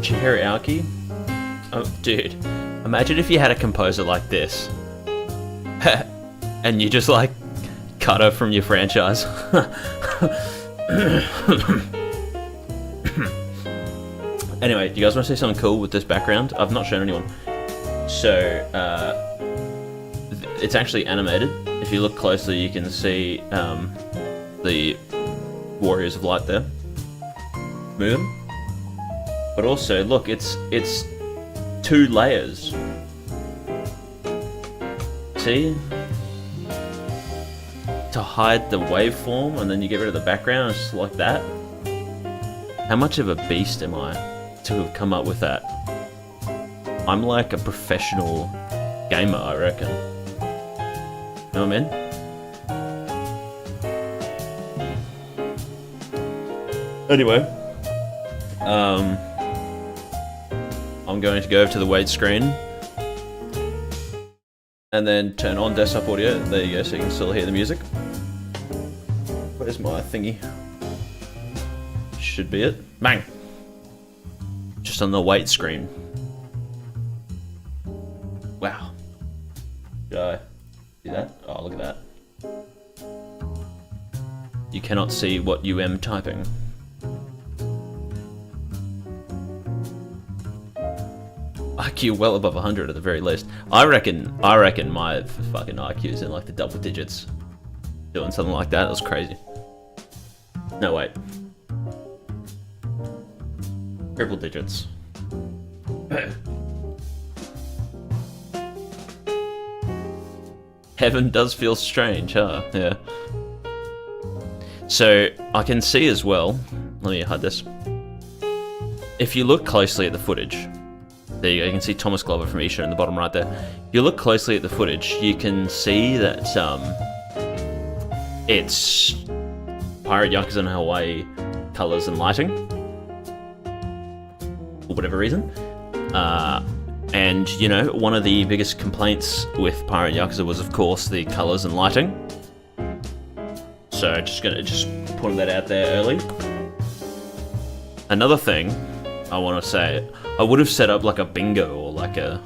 Chihiro Aoki? Oh, dude. Imagine if you had a composer like this. And you just, like, cut her from your franchise. Anyway, do you guys want to see something cool with this background? I've not shown anyone. So, it's actually animated. If you look closely, you can see the Warriors of Light there. Move them. But also, look, it's 2 layers. See? To hide the waveform, and then you get rid of the background, it's just like that. How much of a beast am I to have come up with that? I'm like a professional gamer, I reckon. Know what I mean? Anyway, I'm going to go over to the wait screen and then turn on desktop audio. There you go, so you can still hear the music. Where's my thingy? Should be it. Bang! Just on the wait screen. Wow. Did I see that? Oh, look at that. You cannot see what you am typing. IQ well above 100 at the very least. I reckon my fucking IQ's in like the double digits. Doing something like that was crazy. No, wait. Triple digits. Heaven does feel strange, huh? Yeah. So, I can see as well... Let me hide this. If you look closely at the footage... There you go, you can see Thomas Glover from Isha in the bottom right there. If you look closely at the footage, you can see that it's Pirate Yakuza in Hawaii colours and lighting. For whatever reason. And, you know, one of the biggest complaints with Pirate Yakuza was, of course, the colours and lighting. So, just putting that out there early. Another thing I want to say... I would have set up like a bingo or like a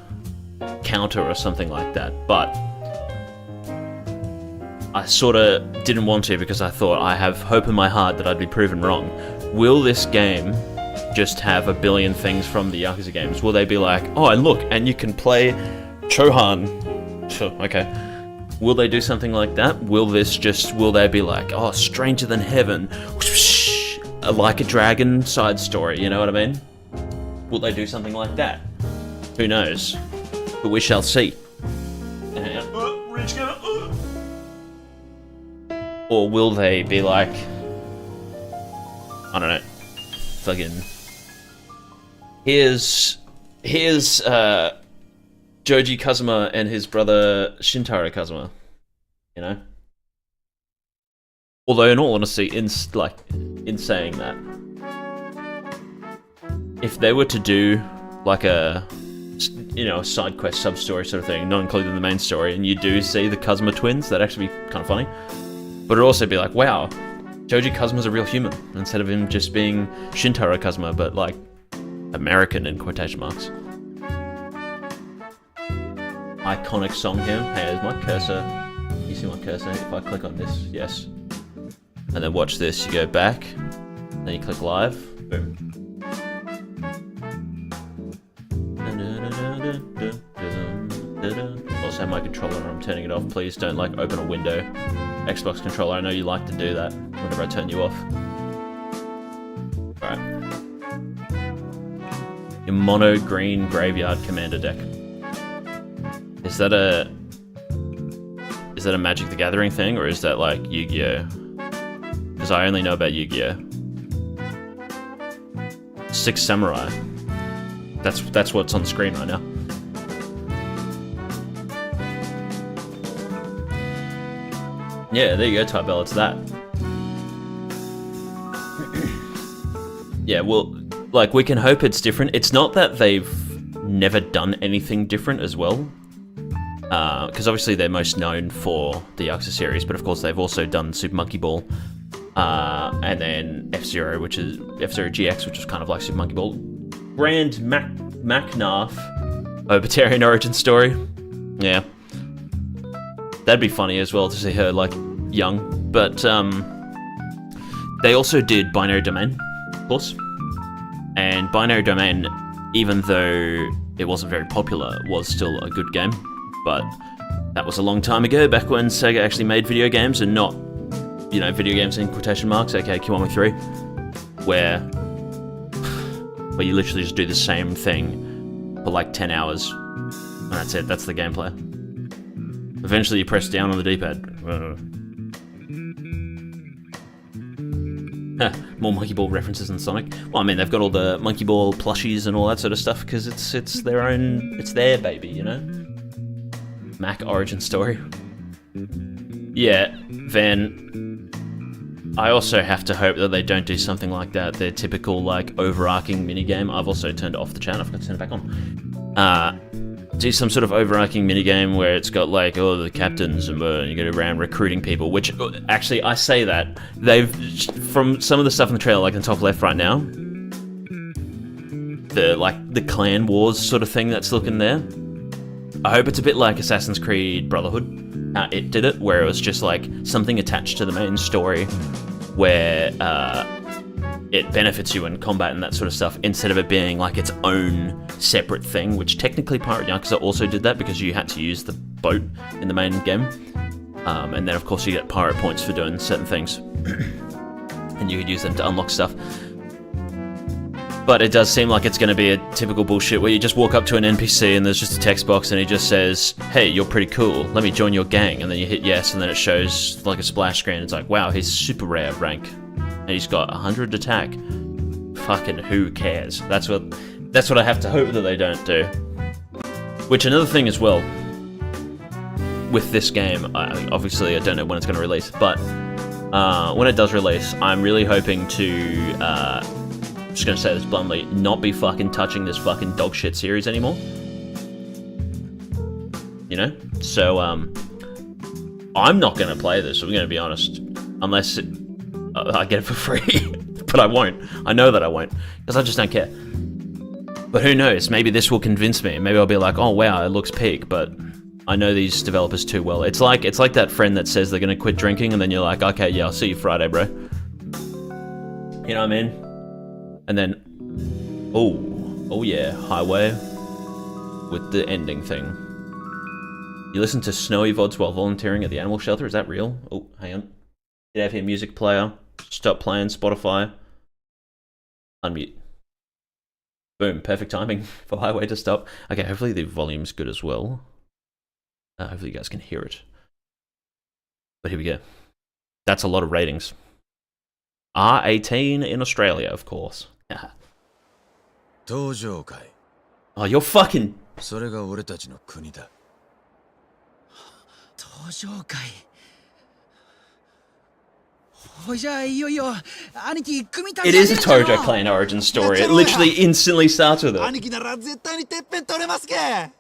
counter or something like that, but I sort of didn't want to because I thought I have hope in my heart that I'd be proven wrong. Will this game just have a billion things from the Yakuza games? Will they be like, oh, and look, and you can play Chohan? Sure, okay. Will they do something like that? Will they be like, oh, Stranger Than Heaven, like a dragon side story, you know what I mean? Will they do something like that? Who knows? But we shall see. Or will they be like... I don't know. Fucking... Here's Joji Kazuma and his brother Shintaro Kazuma. You know? Although in all honesty, in saying that, if they were to do like a, you know, a side quest sub-story sort of thing, not including the main story, and you do see the Kazuma twins, that'd actually be kind of funny. But it'd also be like, wow, Joji Kazuma's a real human, instead of him just being Shintaro Kazuma, but like, American in quotation marks. Iconic song here. Hey, there's my cursor. You see my cursor? If I click on this, yes. And then watch this, you go back, then you click live, boom. Also have my controller and I'm turning it off. Please don't like open a window. Xbox controller, I know you like to do that whenever I turn you off. Alright. Your mono green graveyard commander deck. Is that a Magic the Gathering thing, or is that like Yu-Gi-Oh? Because I only know about Yu-Gi-Oh. 6 Samurai. That's what's on the screen right now. Yeah, there you go, Tybell, it's that. Yeah, well, like, we can hope it's different. It's not that they've never done anything different as well. Because obviously they're most known for the Yakuza series, but of course they've also done Super Monkey Ball. And then F-Zero, which is F-Zero GX, which is kind of like Super Monkey Ball. Grand Macnarf Libertarian origin story. Yeah. That'd be funny as well to see her, like, young. But, they also did Binary Domain, of course. And Binary Domain, even though it wasn't very popular, was still a good game. But that was a long time ago, back when Sega actually made video games and not, you know, video games in quotation marks, aka Kiwami 3, where you literally just do the same thing for like 10 hours. And that's it, that's the gameplay. Eventually you press down on the D-pad. More Monkey Ball references than Sonic. Well, I mean, they've got all the Monkey Ball plushies and all that sort of stuff, because it's their own, it's their baby, you know? Mac origin story. Yeah, then I also have to hope that they don't do something like that, their typical, like, overarching minigame. I've also turned off the channel, I forgot to turn it back on. Do some sort of overarching minigame where it's got, like, oh, the captains, and you go around recruiting people, which, actually, I say that, from some of the stuff in the trailer, like in the top left right now, the clan wars sort of thing that's looking there, I hope it's a bit like Assassin's Creed Brotherhood, how it did it, where it was just, like, something attached to the main story, where, it benefits you in combat and that sort of stuff, instead of it being like its own separate thing, which technically Pirate Yakuza also did that, because you had to use the boat in the main game. And then of course you get pirate points for doing certain things. And you could use them to unlock stuff. But it does seem like it's going to be a typical bullshit where you just walk up to an NPC and there's just a text box and he just says, hey, you're pretty cool, let me join your gang. And then you hit yes, and then it shows like a splash screen. It's like, wow, he's super rare rank. And he's got 100 attack. Fucking who cares? That's what I have to hope that they don't do. Which, another thing as well, with this game, obviously I don't know when it's going to release, but when it does release, I'm really hoping to, I'm just going to say this bluntly, not be fucking touching this fucking dog shit series anymore. You know? So, I'm not going to play this, I'm going to be honest. Unless I get it for free. But I won't. I know that I won't. Because I just don't care. But who knows? Maybe this will convince me. Maybe I'll be like, oh wow, it looks peak, but I know these developers too well. It's like that friend that says they're going to quit drinking, and then you're like, okay, yeah, I'll see you Friday, bro. You know what I mean? And then, oh yeah, Highway with the ending thing. You listen to Snowy VODs while volunteering at the animal shelter? Is that real? Oh, hang on. Get out here, music player. Stop playing, Spotify. Unmute. Boom, perfect timing for Highway to stop. Okay, hopefully the volume's good as well. Hopefully you guys can hear it. But here we go. That's a lot of ratings. R18 in Australia, of course. Yeah. Oh, you're fucking... それが俺たちの国だ。登場会。It is a Tojo Clan origin story. It literally instantly starts with it. 兄貴なら絶対にてっぺん取れますけ。あ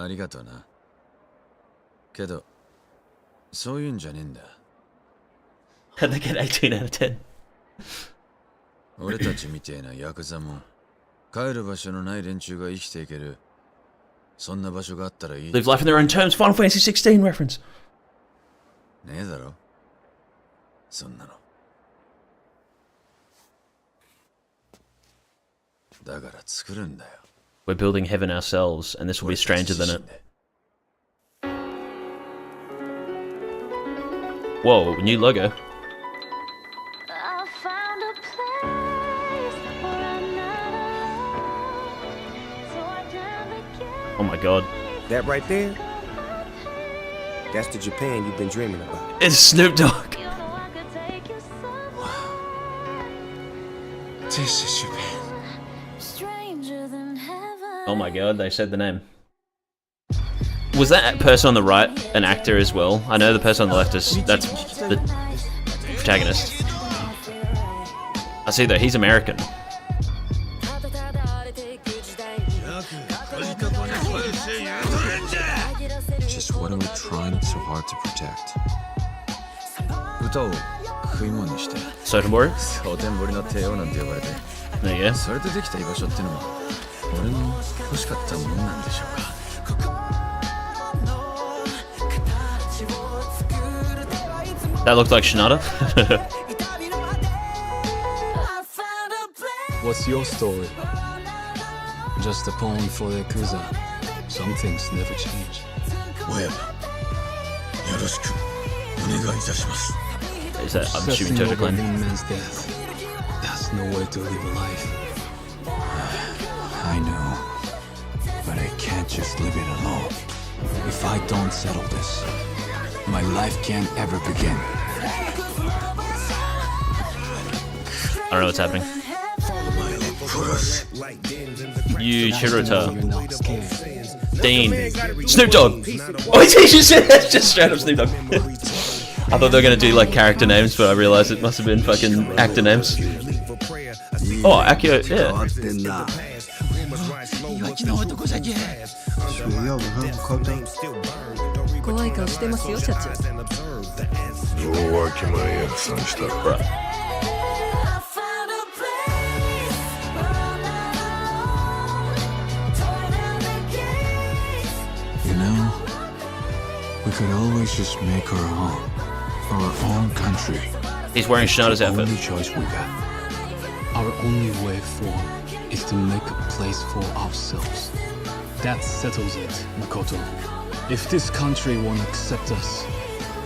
りがとうな。けど、そういうんじゃねえんだ。How'd they get 18 out of 10? 俺たちみてえなヤクザも帰る場所のない連中が生きていける。そんな場所があったらいい。Live life in their own terms. Final Fantasy 16 reference. ねえだろ。そんなの。だから作るんだよ。We're building heaven ourselves, and this will be stranger than it. Whoa, new logo. Oh my god. That right there? That's the Japan you've been dreaming about. It's Snoop Dogg. This is Japan. Oh my god, they said the name. Was that person on the right an actor as well? I know the person on the left is... that's the protagonist. I see that, he's American. Just what are we trying so hard to protect? 歌を食い物にして Sotenbori? 蒼天堀の帝王なんて呼ばれて There you go. それでできた居場所ってのも俺も欲しかったもんなんでしょうか That looked like Shinada. What's your story? Just a poem for the Yakuza. Some things never change. 親分よろしくお願いいたします Is that, I'm assuming Obsessing Tojo over Clan. one man's death. That's no way to live a life. I know, but I can't just live it alone. If I don't settle this, my life can't ever begin. I don't know what's happening. 殺す You Now you know Shirota. you're not scared. Dean. Snoop Dogg. Oh, it's just straight up Snoop Dogg. I thought they were gonna do like character names, but I realized it must have been fucking actor names. Oh, Akio, yeah. 怖い顔してますよ社長。 Bruh. You know, we could always just make our home, our own country. He's wearing Shinada's The outfit. only choice we got. Our only way forward is to make a place for ourselves. That settles it, Makoto. If this country won't accept us,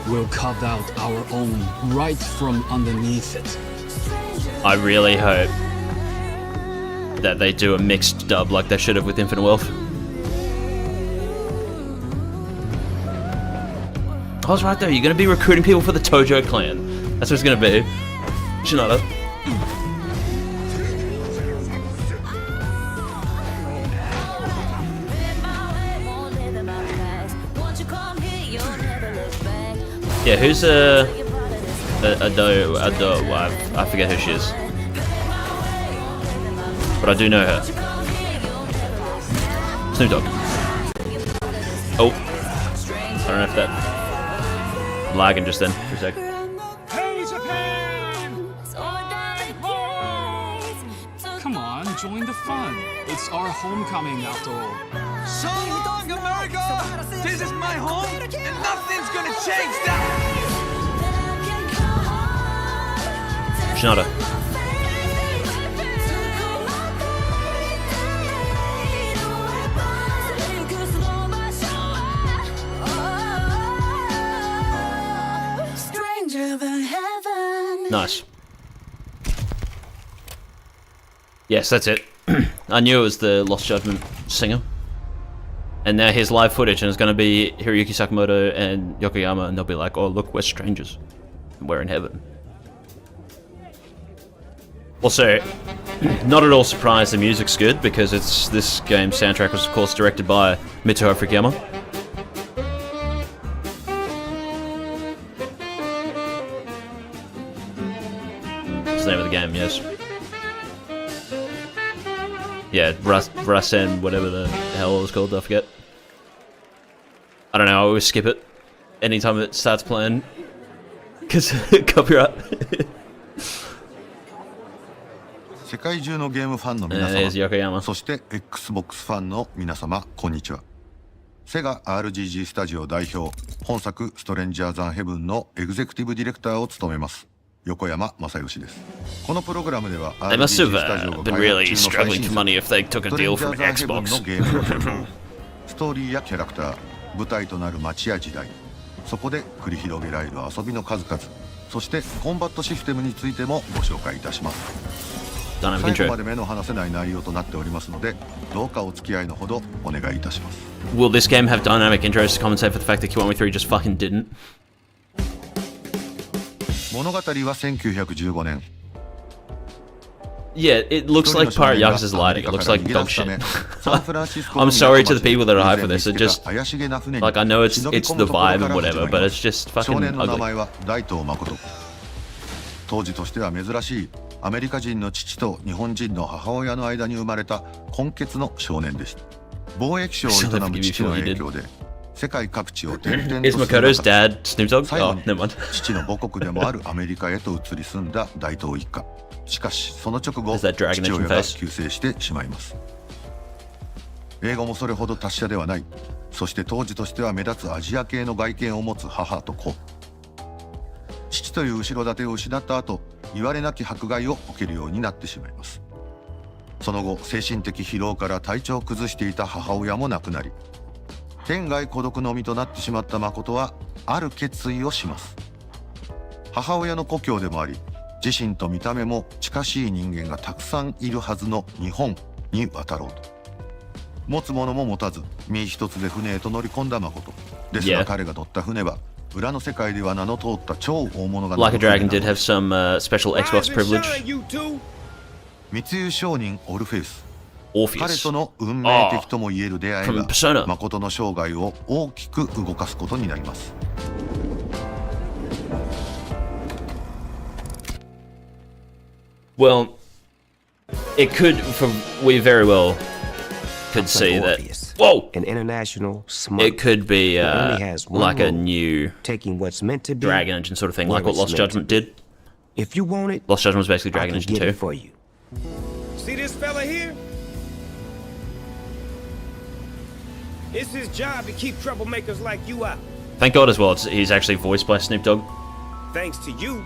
we'll carve out our own right from underneath it. I really hope that they do a mixed dub like they should have with Infinite Wealth. I was right though, you're gonna be recruiting people for the Tojo clan. That's what it's gonna be. Shinada. Yeah, who's I forget who she is. But I do know her. Snoop Dogg. Oh. I don't know if that lagging just then for a sec. Come on, join the fun. It's our homecoming after all. So long, America! This is my home, and nothing's gonna change that! Shinada. Nice. Yes, that's it. I knew it was the Lost Judgment singer. And now here's live footage, and it's going to be Hiroyuki Sakamoto and Yokoyama, and they'll be like, oh, look, we're strangers. We're in heaven. Also, not at all surprised the music's good, because this game's soundtrack was, of course, directed by Mitsuo Fukuyama. That's the name of the game, yes. Yeah, Rasen, whatever the hell it was called, I forget. I don't know, I always skip it anytime it starts playing. Because copyright. 世界中のゲームファンの皆 There's 様、 Yokoyama. そして Xbox ファンの皆様、こんにちは。セガ RGG スタジオ代表、本作ストレンジャーザンヘブンのエグゼクティブディレクターを務めます。横山正義です。このプログラムでは They must have RGG スタジオが been 開 really 発中の struggling 最新 for 作 money if they took a ストレ deal ンジャ from ーザンヘブンの Xbox. ゲームの情報ストーリーやキャラクター、舞台となる街や時代、そこで繰り広げられる遊びの数々、そしてコンバットシステムについてもご紹介いたします。 Dynamic 最後 intro. まで目の離せない内容となっておりますので、どうかお付き合いのほどお願いいたします。 Will this game have dynamic intros to compensate for the fact that Kiwami 3 just fucking didn't? 物語は1915年。 Yeah, it looks like Pirate Yakuza's lighting. It looks like dog shit. I'm sorry to the people that are hyped for this. It just, like, I know it's the vibe and whatever, but it's just 少 fucking 年の名前 ugly. は大東誠。当時としては珍しいアメリカ人の父と日本人の母親の間に生まれた混血の少年でした。貿易商を営む父の影響で世界各地を転々 Is とする Makoto's 中 dad Snoop Dogg? 最後 Oh, に never mind. 父の母国でもあるアメリカへと移り住んだ大東一家。しかしその直後 Is that dragon 父 engine 親が face? 急逝してしまいます。英語もそれほど達者ではない。そして当時としては目立つアジア系の外見を持つ母と子。父という後ろ盾を失った後、言われなき迫害を受けるようになってしまいます。その後精神的疲労から体調を崩していた母親も亡くなり、天涯孤独の身となってしまった誠はある決意をします。母親の故郷でもあり、自身と見た目も近しい人間がたくさんいるはずの日本に渡ろうと。持つものも持たず身一つで船へと乗り込んだ誠ですが、 Yeah. 彼が乗った船は裏の世界では名の通った超大物が乗 Like る a 船 Dragon な did の have です。 some special Xbox privilege. 密輸商人オルフェウス、彼 Orpheus との運命的ともいえる出会い from が Persona. 誠の生涯を大きく動かすことになります。Well, it could, we very well could see that. Orpheus, Whoa! an international smuggler. It could be only has one like a rule. new Taking what's meant to be. Dragon Engine sort of thing, where like what it's Lost meant to Judgment be. did. If you want it, Lost Judgment was basically I Dragon can Engine get 2. it for you. See this fella here? It's his job to keep troublemakers like you out. Thank God as well, he's actually voiced by Snoop Dogg. Thanks to you,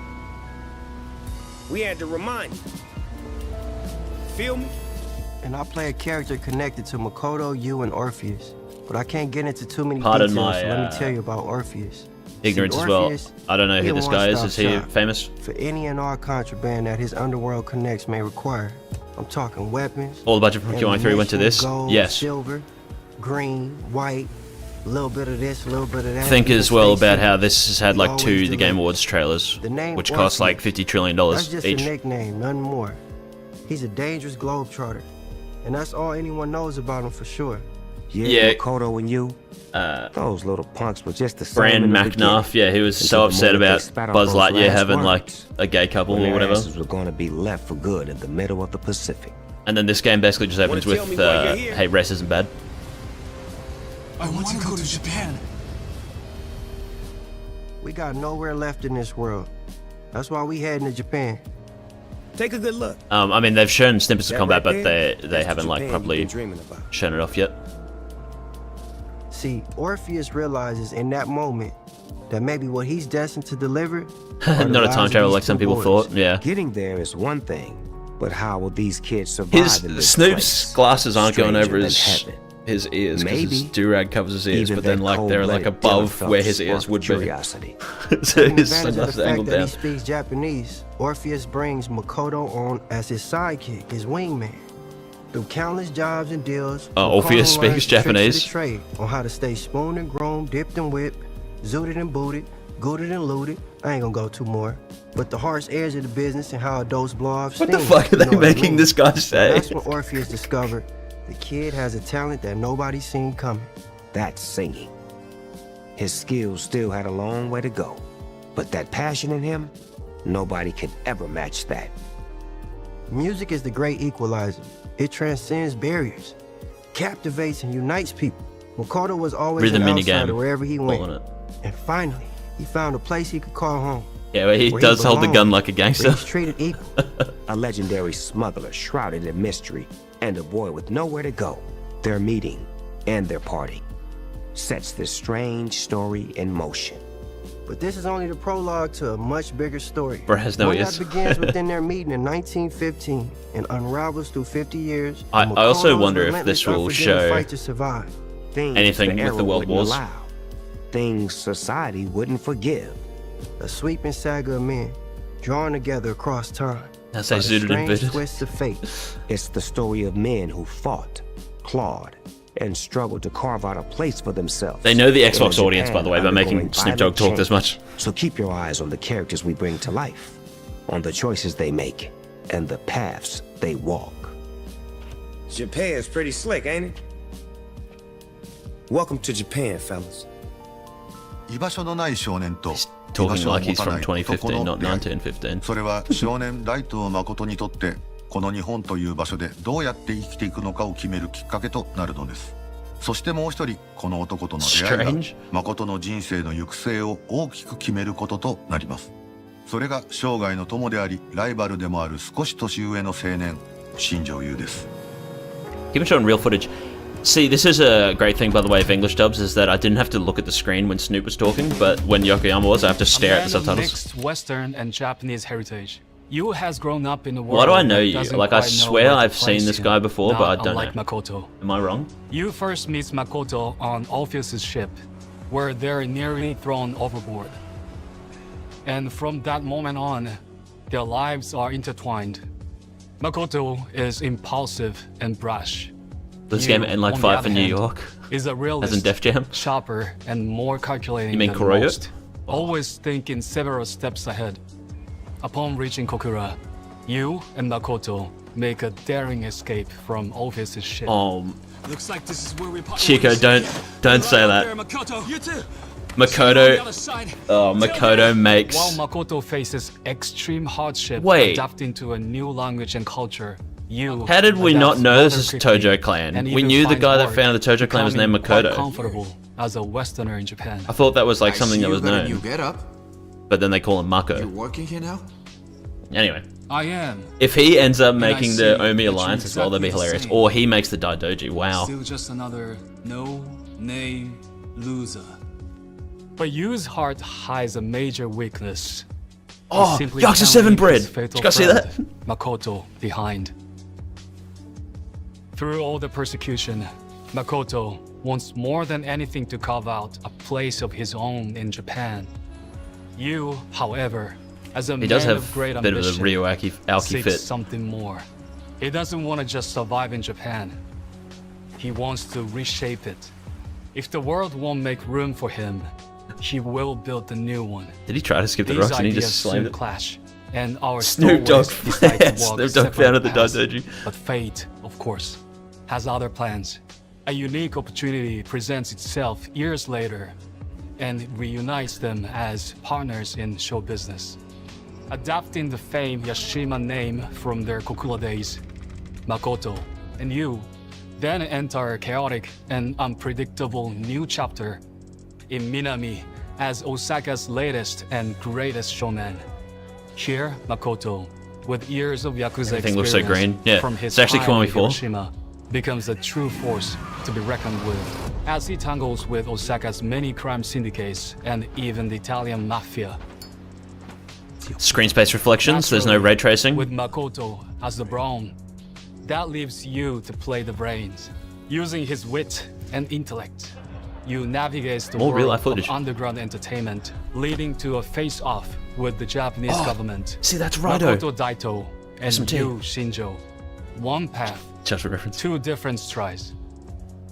we had to remind you. Feel me? And I play a character connected to Makoto, you, and Orpheus. But I can't get into too many Pardon details, my, so let me tell you about Orpheus. Ignorance See, as well. Orpheus, I don't know he who a this guy is. Is he one-stop shop famous? for any and all contraband that his underworld connects may require. I'm talking weapons. All the budget from Q3 went to this? Gold, Yes. silver, green, white, a little bit of this, a little bit of that. Think as because well they about say how this has had like always 2 The deliver. Game Awards trailers, The name which cost like Orpheus, $50 trillion That's just each. a nickname, nothing more. He's a dangerous globetrotter, and that's all anyone knows about him for sure. Yeah. Makoto and you, those little punks were just the same. Brand in the McNuff, yeah, he was Until so the upset moment they about spat out Buzz those Lightyear last having like words, a gay couple when or their whatever. asses were going to be left for good in the middle of the Pacific. And then this game basically just opens Wanna with, tell me why you're here? hey, race isn't bad. I want to go to Japan. We got nowhere left in this world. That's why we heading to Japan. Take a good look. I mean, they've shown snippets of That combat, right but there, they that's haven't the like Japan you've properly been dreaming about. shown it off yet. See, Orpheus realizes in that moment that maybe what he's destined to deliver are the Not a lives time of travel these like some two people boys. thought, yeah. Getting there is one thing, but how will these kids survive His in this Snoop's place? glasses aren't going Stranger over than his heaven. ears because his Maybe do-rag covers his ears, Even but then that like they're like cold-blooded above Dillon where his felt ears would be. curiosity. So Taking his advantage of sunglasses the are fact angled that he down. speaks Japanese, Orpheus brings Makoto on as his sidekick, his wingman. Through countless jobs and deals, Oh, Makoto Orpheus speaks learns the tricks of Japanese? the trade on how to stay spooned and groomed, dipped and whipped, zooted and booted, gooted and looted. I ain't gonna go two more. But the harsh edge of the business and how adults blow off What steam. the fuck are you they know what I making mean? this guy So say? that's when Orpheus discovered the kid has a talent that nobody's seen coming. That's singing. His skills still had a long way to go, but that passion in him, nobody could ever match that. Music is the great equalizer. It transcends barriers, captivates and unites people. Makoto was always Rhythm an minigame. outsider wherever he went. Calling it. And finally, he found a place he could call home. Yeah, but he where does hold the gun belonged, like a where gangster. he's treated equal. A legendary smuggler shrouded in mystery and a boy with nowhere to go. Their meeting and their parting sets this strange story in motion. But this is only the prologue to a much bigger story. Bro has no One ears. that begins within their meeting in 1915 and unravels through 50 years. I of also Makoto's wonder if relentless, this will unforgiving show fight to survive. Things anything with era the World wouldn't Wars. allow. Things society wouldn't forgive. A sweeping saga of men drawn together across time. I say by the zooted and strange booted. twists of fate. It's the story of men who fought, clawed, and struggled to carve out a place for themselves. They know the in a Xbox audience, by the way, by Japan making Snoop undergoing Dogg talk this violent much. change. So keep your eyes on the characters we bring to life, on the choices they make, and the paths they walk. Japan's pretty slick, ain't it? Welcome to Japan, fellas. 居場所のない少年と Talking 居場所を like 持 he's たな from い男 2015, の not 出会い。 1915. それは少年大東誠にとってこの日本という場所でどうやって生きていくのかを決めるきっかけとなるのです。そしてもう一人この男との出会いが Strange. 誠の人生の行く末を大きく決めることとなります。それが生涯の友でありライバルでもある少し年上の青年新庄優です。 Keep it showing real footage. See, this is a great thing, by the way, of English dubs, is that I didn't have to look at the screen when Snoop was talking, but when Yokoyama was, I have to stare at the A man of subtitles. mixed Western and Japanese heritage. Yu has grown up in a world Why do I know that you? doesn't Like, I quite know swear where to I've seen place this him, guy before, but I not don't unlike know. Makoto. Am I wrong? Yu first meets Makoto on Orpheus's ship, where they're nearly thrown overboard. And from that moment on, their lives are intertwined. Makoto is impulsive and brash. This Yu, game in like on the 5 other in New hand, York. is a realist, As in Def Jam? sharper, and more calculating You mean than Kuroyo? most. Always thinking several steps ahead. Upon reaching Kokura, Yu and Makoto make a daring escape from Orpheus's ship. Oh, Looks like this is where we part Chico, ways. don't say Right out that. there, Makoto. You too. Makoto. On the other side. Oh, Makoto makes. While Makoto faces extreme hardship Wait. adapting to a new language and culture, Yu How did we not adapts know this rather is quickly Tojo Clan? and We even knew the finds guy that work, founded the Tojo Clan was named becoming quite Makoto. comfortable as a Westerner in Japan. I thought that was like I something see that was you got a new known, get up. but then they call him You're Mako. working here now? Anyway, I am. if he ends up I making see the Omi it's alliance as well, that'd be exactly the hilarious. same. Or he makes the Daidoji. Wow. Still just another no-name loser. But Yu's heart hides a major weakness. He Oh, simply Yakuza can't 7 leave bread. his Did fatal you guys see friend, that? Makoto behind. Through all the persecution, Makoto wants more than anything to carve out a place of his own in Japan. Yu, however, as a He does man have of great a bit of a ambition, Ryo Aoki seeks fit. something more. He doesn't want to just survive in Japan. He wants to reshape it. If the world won't make room for him, he will build a new one. Did he try to skip the These rocks and he ideas just slammed soon it? clash, and our Snoop Dogg. stories decide to walk Snoop Dogg separate founded the paths. Daidoji. But fate, of course, has other plans. A unique opportunity presents itself years later and reunites them as partners in show business. Adapting the famed Yashima name from their Kokura days, Makoto and Yu then enter a chaotic and unpredictable new chapter in Minami as Osaka's latest and greatest showman. Here, Makoto, with years of Yakuza Everything looks experience so green. Yeah, from his it's actually time in Kiwami 4. Hiroshima, becomes a true force to be reckoned with as he tangles with Osaka's many crime syndicates and even the Italian mafia. Screen space reflections. There's no Naturally, ray tracing. With Makoto as the brawn, that leaves Yu to play the brains. Using his wit and intellect, Yu navigates the More real-life world of footage. underground entertainment, leading to a face-off with the Japanese government. See, that's Raido. Makoto Daito and SMT. Yu Shinjo. One path, Just a reference. two different strides.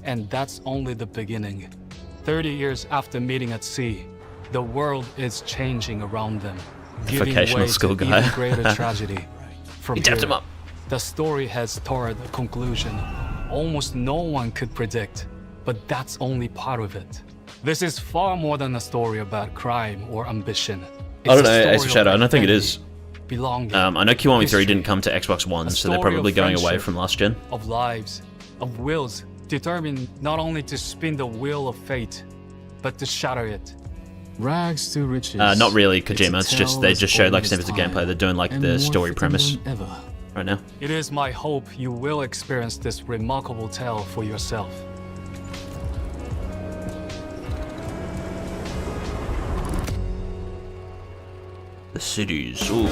And that's only the beginning. 30 years after meeting at sea, the world is changing around them, giving vocational way school to guy. even greater tragedy. From He tapped here, him up. the story has toward a conclusion almost no one could predict, but that's only part of it. This is far more than a story about crime or ambition. I don't It's a know, Ace story of Shadow. of I don't think it identity, is. belonging, I know Kiwami 3 history, didn't come to Xbox One, a so they're story probably of going away friendship, from last gen. of lives, of wills, determined not only to spin the wheel of fate, but to shatter it. Rags to riches. Not really, It's a Kojima. It's just tale they as just showed like old as snippets of time, gameplay. They're doing like and the more story fitting premise than ever. right now. It is my hope you will experience this remarkable tale for yourself. The cities. Ooh.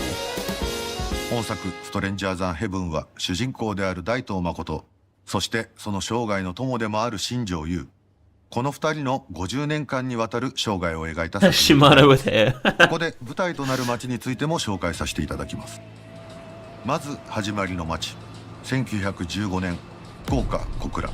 本作「ストレンジャーザンヘブン」は主人公である大東誠、そしてその生涯の友でもある新庄優、この2人の50年間にわたる生涯を描いた作品 Shimano with hair. ここで舞台となる町についても紹介させていただきます。まず始まりの町、1915年福岡小倉。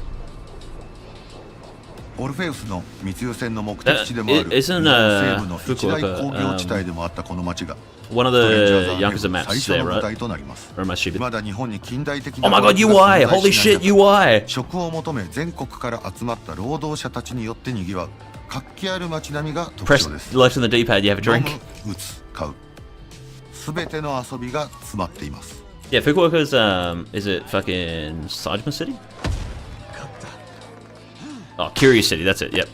オルフェウスの密輸船の目的地でもある日本 isn't 西部の一大工業地帯でもあったこの町が One of ストレンジャー the ザンヘブ Yakuza ン maps 最初 there, の舞 right? 台となります。 Or am I stupid? まだ日本に近代的 Oh な my god, 文化が UI! 存在 Holy しない shit, 中 UI! 職を求め全国から集まった労働者たちによって賑わう活気ある街並みが特 Press 徴です。 left on the D-pad, you have a 飲 drink. む、打つ、買う、すべての遊びが詰まっています。 Yeah, Fukuoka's, is it fucking Sajima City? Oh, Curious City, that's it, yep.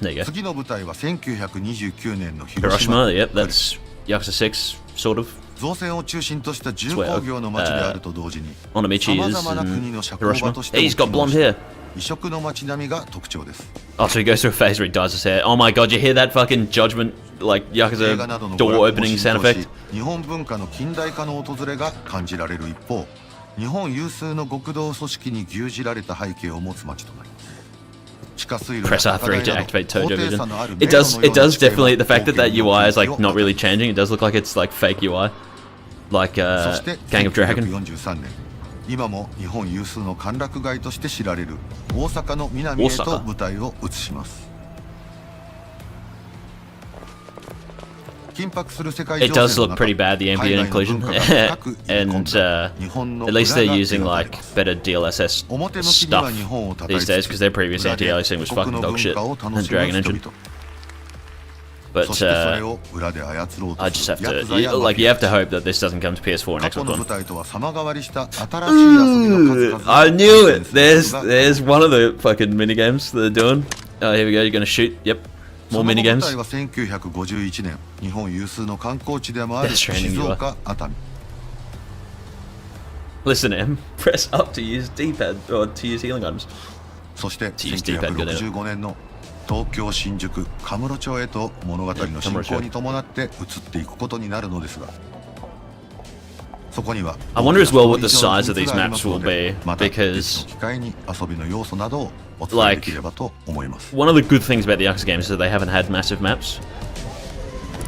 There you go. 次の舞台は1929年の広島。 Hiroshima, yep, that's Yakuza 6, sort of. 造船を中心とした重工業の町であると同時に、 Onamichi 様 is 々な国 in の社交場 Hiroshima. として Hey, he's got も blonde 機能 hair. し異色の街並みが特徴です。 Oh, so he goes through a phase where he dyes his hair. Oh my god, you hear that fucking Judgment, like, 映画 Yakuza などの娯 door 楽も opening 浸 sound 透し effect? 日本文化の近代化の訪れが感じられる一方、日本有数の極道組織に牛耳られた背景を持つ街となり、 Press R3 to activate Tojo Vision. It does definitely, the fact that that UI is like not really changing, it does look like it's like fake UI. Like Gang of Dragon. 1943年、今も日本有数の歓楽街として知られる大阪の南へと舞台を移します。 It does look pretty bad, the ambient inclusion. And at least they're using like better DLSS stuff these days, because their previous anti-aliasing was fucking dog shit and Dragon Engine. But I just have to, you have to hope that this doesn't come to PS4 and Xbox One. I knew it! There's one of the fucking minigames that they're doing. Oh, here we go, you're gonna shoot, yep. More minigames. その舞台は1951年、日本有数の観光地でもある静岡、熱海。 Listen to him. Press up to use D-pad or to use healing items. そして1965年の東京新宿神室町へと物語の進行に伴って移っていくことになるのですが、そこには I wonder as well what the size of these maps will be, because 機会に遊びの要素などをお伝えできればと思います。 one of the good things about the Yakuza games is that they haven't had massive maps.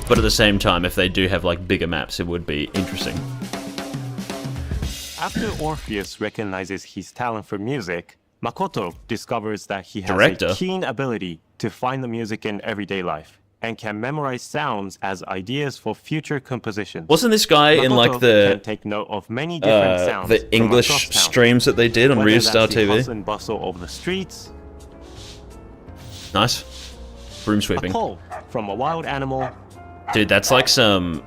But at the same time, if they do have like bigger maps, it would be interesting. After Orpheus recognizes his talent for music, Makoto discovers that he has Director? a keen ability to find the music in everyday life and can memorize sounds as ideas for future compositions. Wasn't this guy in like can take note of many different sounds the from English across town, streams that they did on whether Real that's Star the TV? hustle and bustle of the streets, Nice. Broom a sweeping. call from a wild animal, Dude, that's like some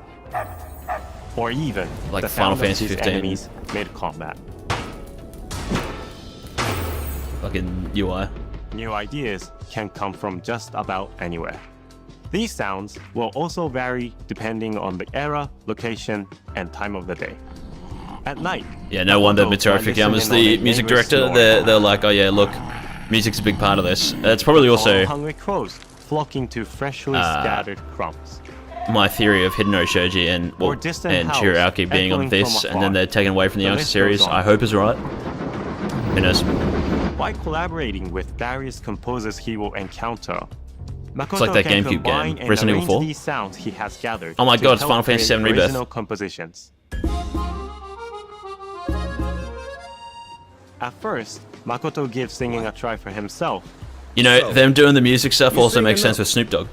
or even like the Final sound of Fantasy his 15 enemies mid-combat. fucking UI. New ideas can come from just about anywhere. These sounds will also vary depending on the era, location, and time of the day. At night, Yeah, no wonder Makoto, Mitsuru Fukuyama's listening the on a music neighbor's director. snore. They're like, oh yeah, look, music's a big part of this. It's probably also hungry crows flocking to freshly scattered crumbs. my theory of Hideno Shoji and Or distant and howls Shirayuki being on echoing this, from and then afar. they're taken away from the The Yakuza list series. goes on. I hope is right. Who knows? By collaborating with various composers he will encounter, Makoto like that can GameCube combine game, and Resident arrange Evil 4. these sounds he has gathered. Oh my to god, it's help Final Fantasy create VII Rebirth. original compositions. At first, Makoto gives singing a try for himself. You know, them doing the music stuff also makes sense with Snoop Dogg.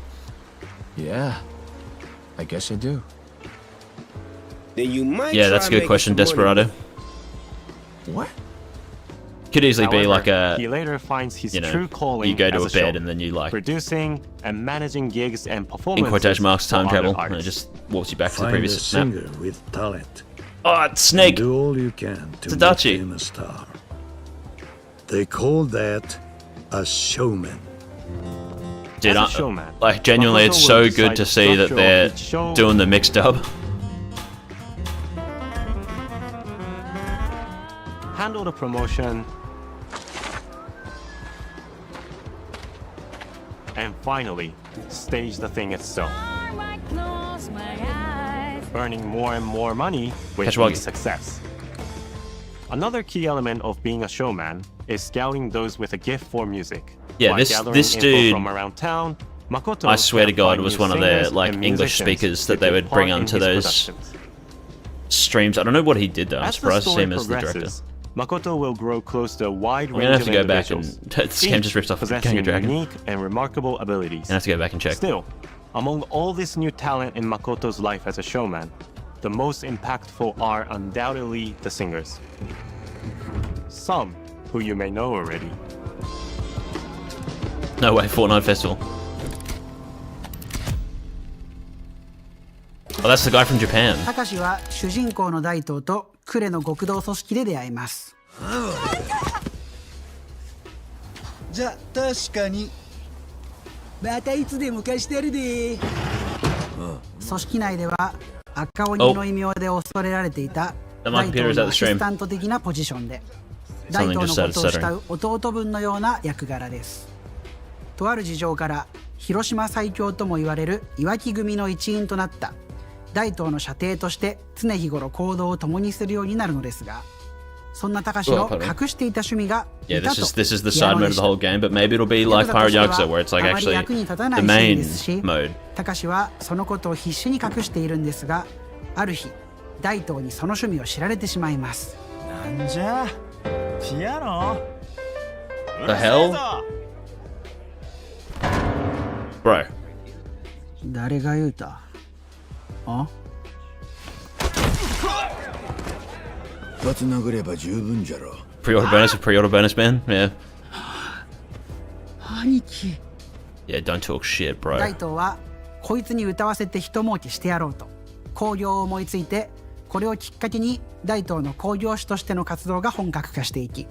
Yeah, I guess I do. Then you might Yeah, that's a try good question, making some money. Desperado. What? Could easily be However, like a, he later finds his you know, true calling you go to as a a bed show, and then you like, producing and managing gigs and performances. in quotation marks, time for other travel, and it artists. just walks you back to the Find a previous map. singer with talent. Oh, it's Snake! Do all you can to Tadachi. make him a star. They call that a showman. Dude, As a showman, like genuinely, it's Makoto so will good to decide see the that structure they're of each show. doing the mixed dub. Handle the promotion, and finally, stage the thing itself. Earning more and more money with Kashiwagi. each success. Another key element of being a showman is scouting those with a gift for music. Yeah, By this gathering info dude, from around town, Makoto I swear to can God, find was new one of their singers like and English musicians speakers to that they take would bring part in onto his those productions. streams. I don't know what he did though. I'm As the surprised to see story him as the director. progresses, Makoto will grow close to a wide I'm range gonna have of to go back individuals, and this game just ripped off possessing Gang of Dragon. unique and remarkable abilities. I have to go back and check. Still, among all this new talent in Makoto's life as a showman, the most impactful are undoubtedly the singers. Some who you may know already. No way, Fortnite Festival. Oh, that's the guy from Japan. たかしは主人公の大東と呉の極道組織で出会います。じゃ確かにまたいつでも貸してやるで。組織内では赤鬼の異名で恐れられていた大東のアシスタント的なポジションで、大東のことを慕う弟分のような役柄です。とある事情から広島最強とも言われるいわき組の一員となった大東の舎弟として常日頃行動を共にするようになるのですが、そんな高志の隠していた趣味が Yeah, this is the side mode of the whole game, but maybe it'll be like Pirate Yakuza, where it's like actually the main mode. 高志はそのことを必死に隠しているんですが、ある日大東にその趣味を知られてしまいます。なんじゃピアノ The hell? Bro. 誰が言うた？あ？一発殴れば十分じゃろ。 Pre-order bonus, man. Yeah. 兄貴。Yeah, don't talk shit, bro. 大東はこいつに歌わせて一儲けしてやろうと興行を思いついて、これをきっかけに大東の興行師としての活動が本格化していき、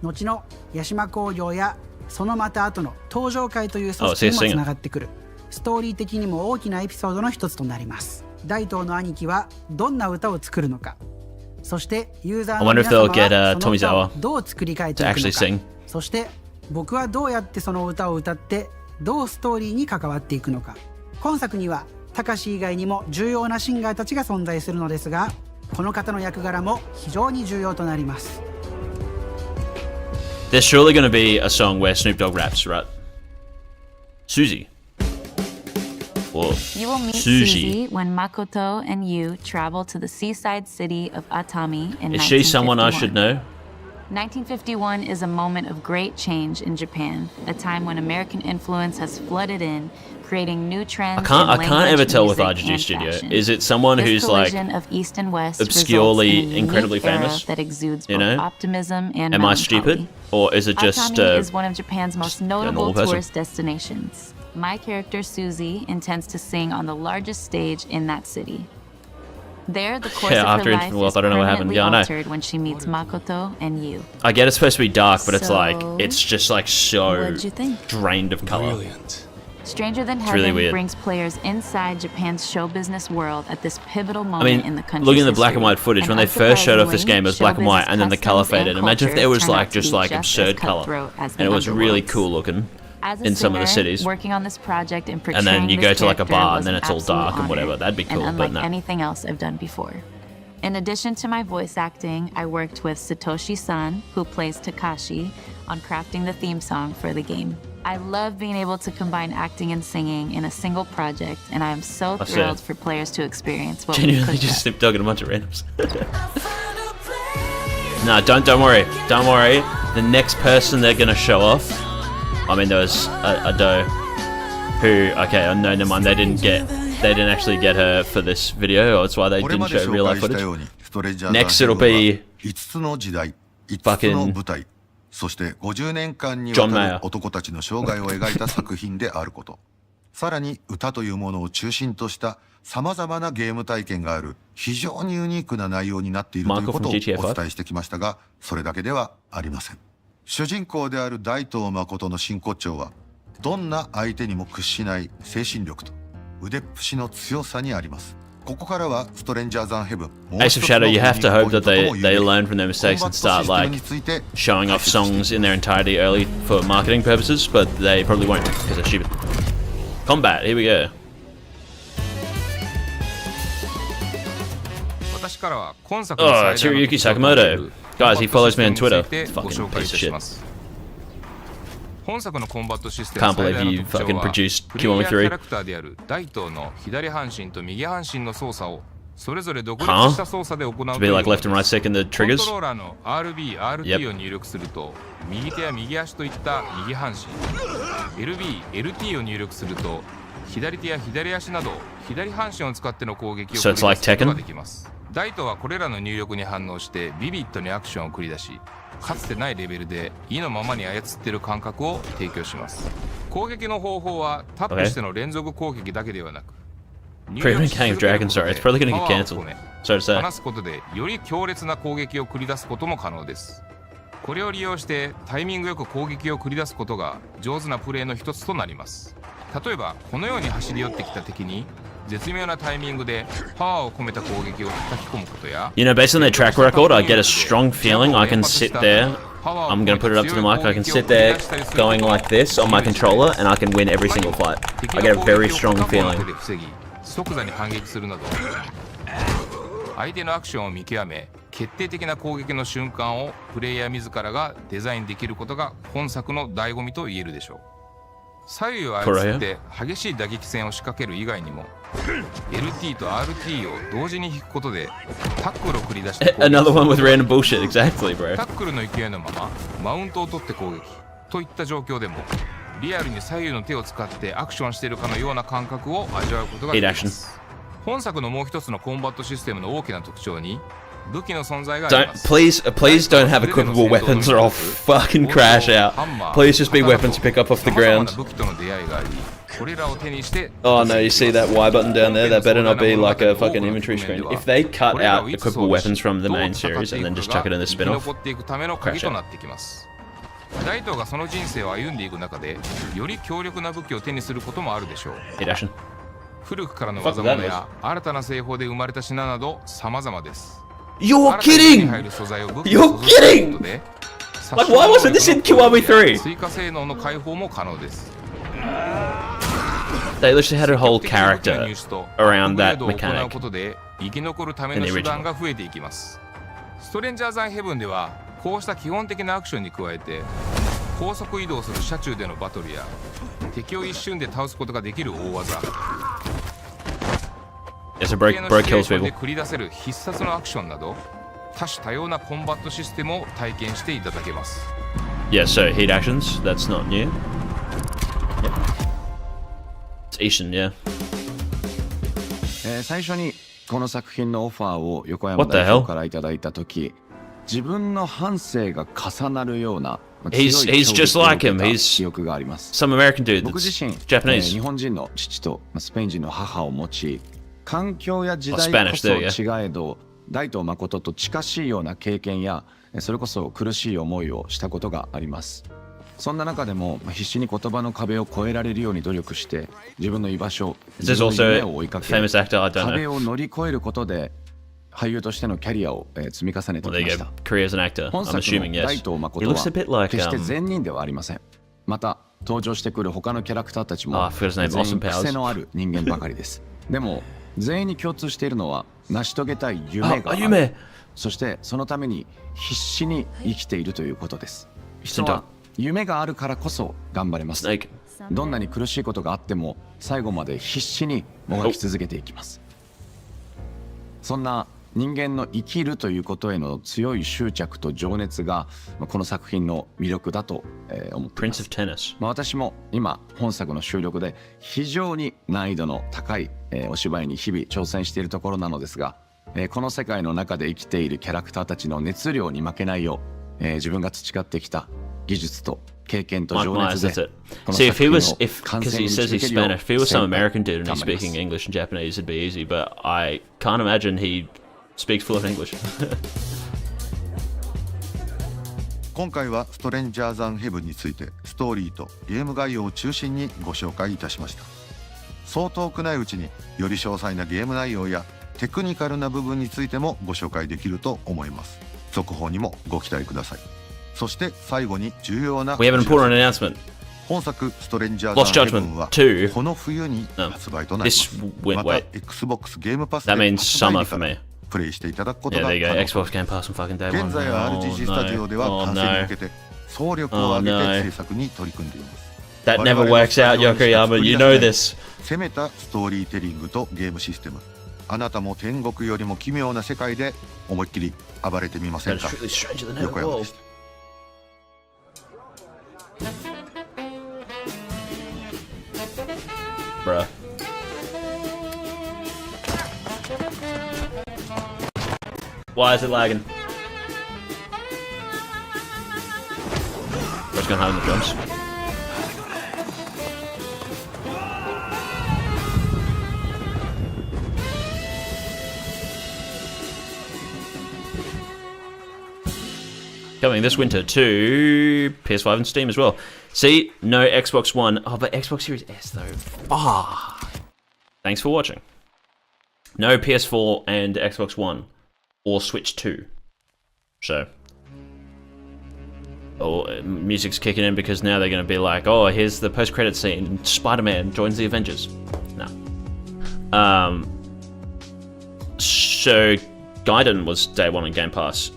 後の八島興行やそのまた後の登場会という組織にもつながってくる、ストーリー的にも大きなエピソードの一つとなります。大東の兄貴はどんな歌を作るのか、そしてユーザーの皆様はその歌をどう作り変えていくのか、そして僕はどうやってその歌を歌ってどうストーリーに関わっていくのか。今作には高志以外にも重要なシンガーたちが存在するのですが、この方の役柄も非常に重要となります。There's surely going to be a song where Snoop Dogg raps, right? Susie. Or You will meet Susie when Makoto and you travel to the seaside city of Atami in 1951. Is she someone I should know? 1951 is a moment of great change in Japan, a time when American influence has flooded in, creating new trends. I can't ever tell with RGG Studio. Is it someone who's like of East and West obscurely incredibly famous? That exudes you know? Optimism and am I stupid, or is it just Atami is one of Japan's most notable person? tourist destinations. My character Susie intends to sing on the largest stage in that city. There, the course of her life is permanently altered when she meets Makoto and you. I get it's supposed to be dark, but it's just like so What'd you think? drained of color. Brilliant. Stranger Than It's really Heaven weird. brings players inside Japan's show business world at this pivotal moment in the country's looking at the black and history. white footage, when they first showed off this game, it was black and white, and then the color faded. Imagine if there was like just like absurd color, and it was really cool looking in some of the cities. Working on this project and And then you go to like a bar, and then it's all absolute dark and whatever. honor, That'd be cool, and but unlike no. anything else I've done before. In addition to my voice acting, I worked with Satoshi-san, who plays Takashi, on crafting the theme song for the game. I love being able to combine acting and singing in a single project, and I am so thrilled for players to experience what we Genuinely could just Snoop Dogg and a bunch of randoms. No, don't worry. Don't worry. The next person they're gonna show off, I mean, there was a doe who, okay, no, never mind, they didn't actually get her for this video, that's why they didn't show real life footage. Next it'll be fucking そして50年間にわたる男たちの生涯を描いた作品であること。さらに歌というものを中心とした様々なゲーム体験がある非常にユニークな内容になっているということをお伝えしてきましたが、それだけではありません。主人公である大東誠の真骨頂は、どんな相手にも屈しない精神力と腕っぷしの強さにあります。ここからはストレンジャーザンヘブン。Ace of Shadow, you have to hope that they learn from their mistakes and start like showing off songs in their entirety early for marketing purposes, but they probably won't because they're stupid. Combat, here we go. Oh, Hiroyuki Sakamoto. Guys, he follows me on Twitter. Fucking piece of shit. 本作のコンバットシステム Can't believe you fucking produced Q-Only 3. キャラクターである大東の左半身と右半身の操作をそれぞれ独立した操作で行うという To be like left and right stick in the コン triggers. トローラーの RB、RT を入力すると右手や右足といった右半身 LB、LT を入力すると左手や左足など左半身を使っての攻撃を繰り出すことができます。大東はこれらの入力に反応してビビッドにアクションを繰り出しかつてないレベルで意のままに操っている感覚を提供します。攻撃の方法はタップしての連続攻撃だけではなく Pre-order King of Dragons, sorry, it's probably gonna get cancelled. Sorry to say. 話すことでより強烈な攻撃を繰り出すことも可能です。これを利用してタイミングよく攻撃を繰り出すことが上手なプレーの一つとなります。例えばこのように走り寄ってきた敵に絶妙なタイミングでパワーを込めた攻撃を叩き込むことや、 You know, based on their track record, I get a strong feeling I can sit there. I'm gonna put it up to the mic. I can sit there going like this on my controller and I can win every single fight. I get a very strong feeling. 即座に反撃するなど、相手のアクションを見極め決定的な攻撃の瞬間をプレイヤー自らがデザインできることが本作の醍醐味と言えるでしょう。左右を操って激しい打撃戦を仕掛ける以外にも LT と RT を同時に引くことでタックルを繰り出して攻撃 Another one with random bullshit, exactly, bro. タックルの勢いのままマウントを取って攻撃といった状況でもリアルに左右の手を使ってアクションしているかのような感覚を味わうことができます。本作のもう一つのコンバットシステムの大きな特徴に武器の存在があります。 Please don't have equipable weapons or I'll fucking crash out. Please just be weapons to pick up off the ground. Oh no, you see that Y button down there? That better not be like a fucking inventory screen. If they cut out equipable weapons from the main series and then just chuck it in the spin-off, crash out. 大東がその人生を歩んでいく中でより強力な武器を手にすることもあるでしょう。古くからの技物や新たな製法で生まれた品など様々です。 You're kidding! You're kidding! Like, why wasn't this in Kiwami 3? They literally had a whole character around that mechanic in the original. ストレンジャーズ・アン・ヘブンではこうした基本的なアクションに加えて高速移動する車中でのバトルや敵を一瞬で倒すことができる大技、 It's a break kills people. 繰り出せる必殺のアクションなど多種多様なコンバットシステムを体験していただけます。 Yeah, so heat actions, that's not new. Yep. It's Asian, yeah. 最初にこの作品のオファーを横山代表からいただいたとき、自分の半生が重なるような He's just like him. He's some American dude that's Japanese. 日本人の父とスペイン人の母を持ち、環境や時代こそ違えど、大東誠と近しいような経験や、それこそ苦しい思いをしたことがあります。そんな中でも必死に言葉の壁を越えられるように努力して、自分の居場所、自分の夢を追いかけ、壁を乗り越えることで俳優としてのキャリアを積み重ねてきました。本作の大東誠は決して善人ではありません。また登場してくる他のキャラクターたちも全員癖のある人間ばかりです。でも全員に共通しているのは成し遂げたい夢がある。そしてそのために必死に生きているということです。人は夢があるからこそ頑張れます。どんなに苦しいことがあっても最後まで必死にもがき続けていきます。そんな人間の生きるということへの強い執着と情熱がこの作品の魅力だと思っています。私も今本作の収録で非常に難易度の高いお芝居に日々挑戦しているところなのですが、この世界の中で生きているキャラクターたちの熱量に負けないよう、自分が培ってきた技術と経験と情熱で See, because he says he's Spanish, if he was some American dude and he's speaking English and Japanese, it'd be easy, but I can't imagine he speaks fluent English. 今回はストレンジャーズ・アン・ヘブンについてストーリーとゲーム概要を中心にご紹介いたしました。そう遠くないうちにより詳細なゲーム内容やテクニカルな部分についてもご紹介できると思います。続報にもご期待ください。そして最後に重要な We have an important announcement. 本作ストレンジャーズ・アン・ヘブンはこの冬に発売となります。また Xbox ゲームパスで発売日からプレイしていただくことが可能です。現在 RGG スタジオでは完成に向けて総力を挙げて制作に取り組んでいます。That never works out, Yokoyama. You know this. 攻めたストーリーテリングとゲームシステム。あなたも天国よりも奇妙な世界で思いっきり暴れてみませんか。横山でした。Bruh. Why is it lagging? What's going to happen in the drums? Coming this winter to PS5 and Steam as well. See, no Xbox One. Oh, but Xbox Series S though. Thanks for watching. No PS4 and Xbox One or Switch 2. So, music's kicking in because now they're going to be like, oh, here's the post-credit scene. Spider-Man joins the Avengers. No. So, Gaiden was day one in Game Pass,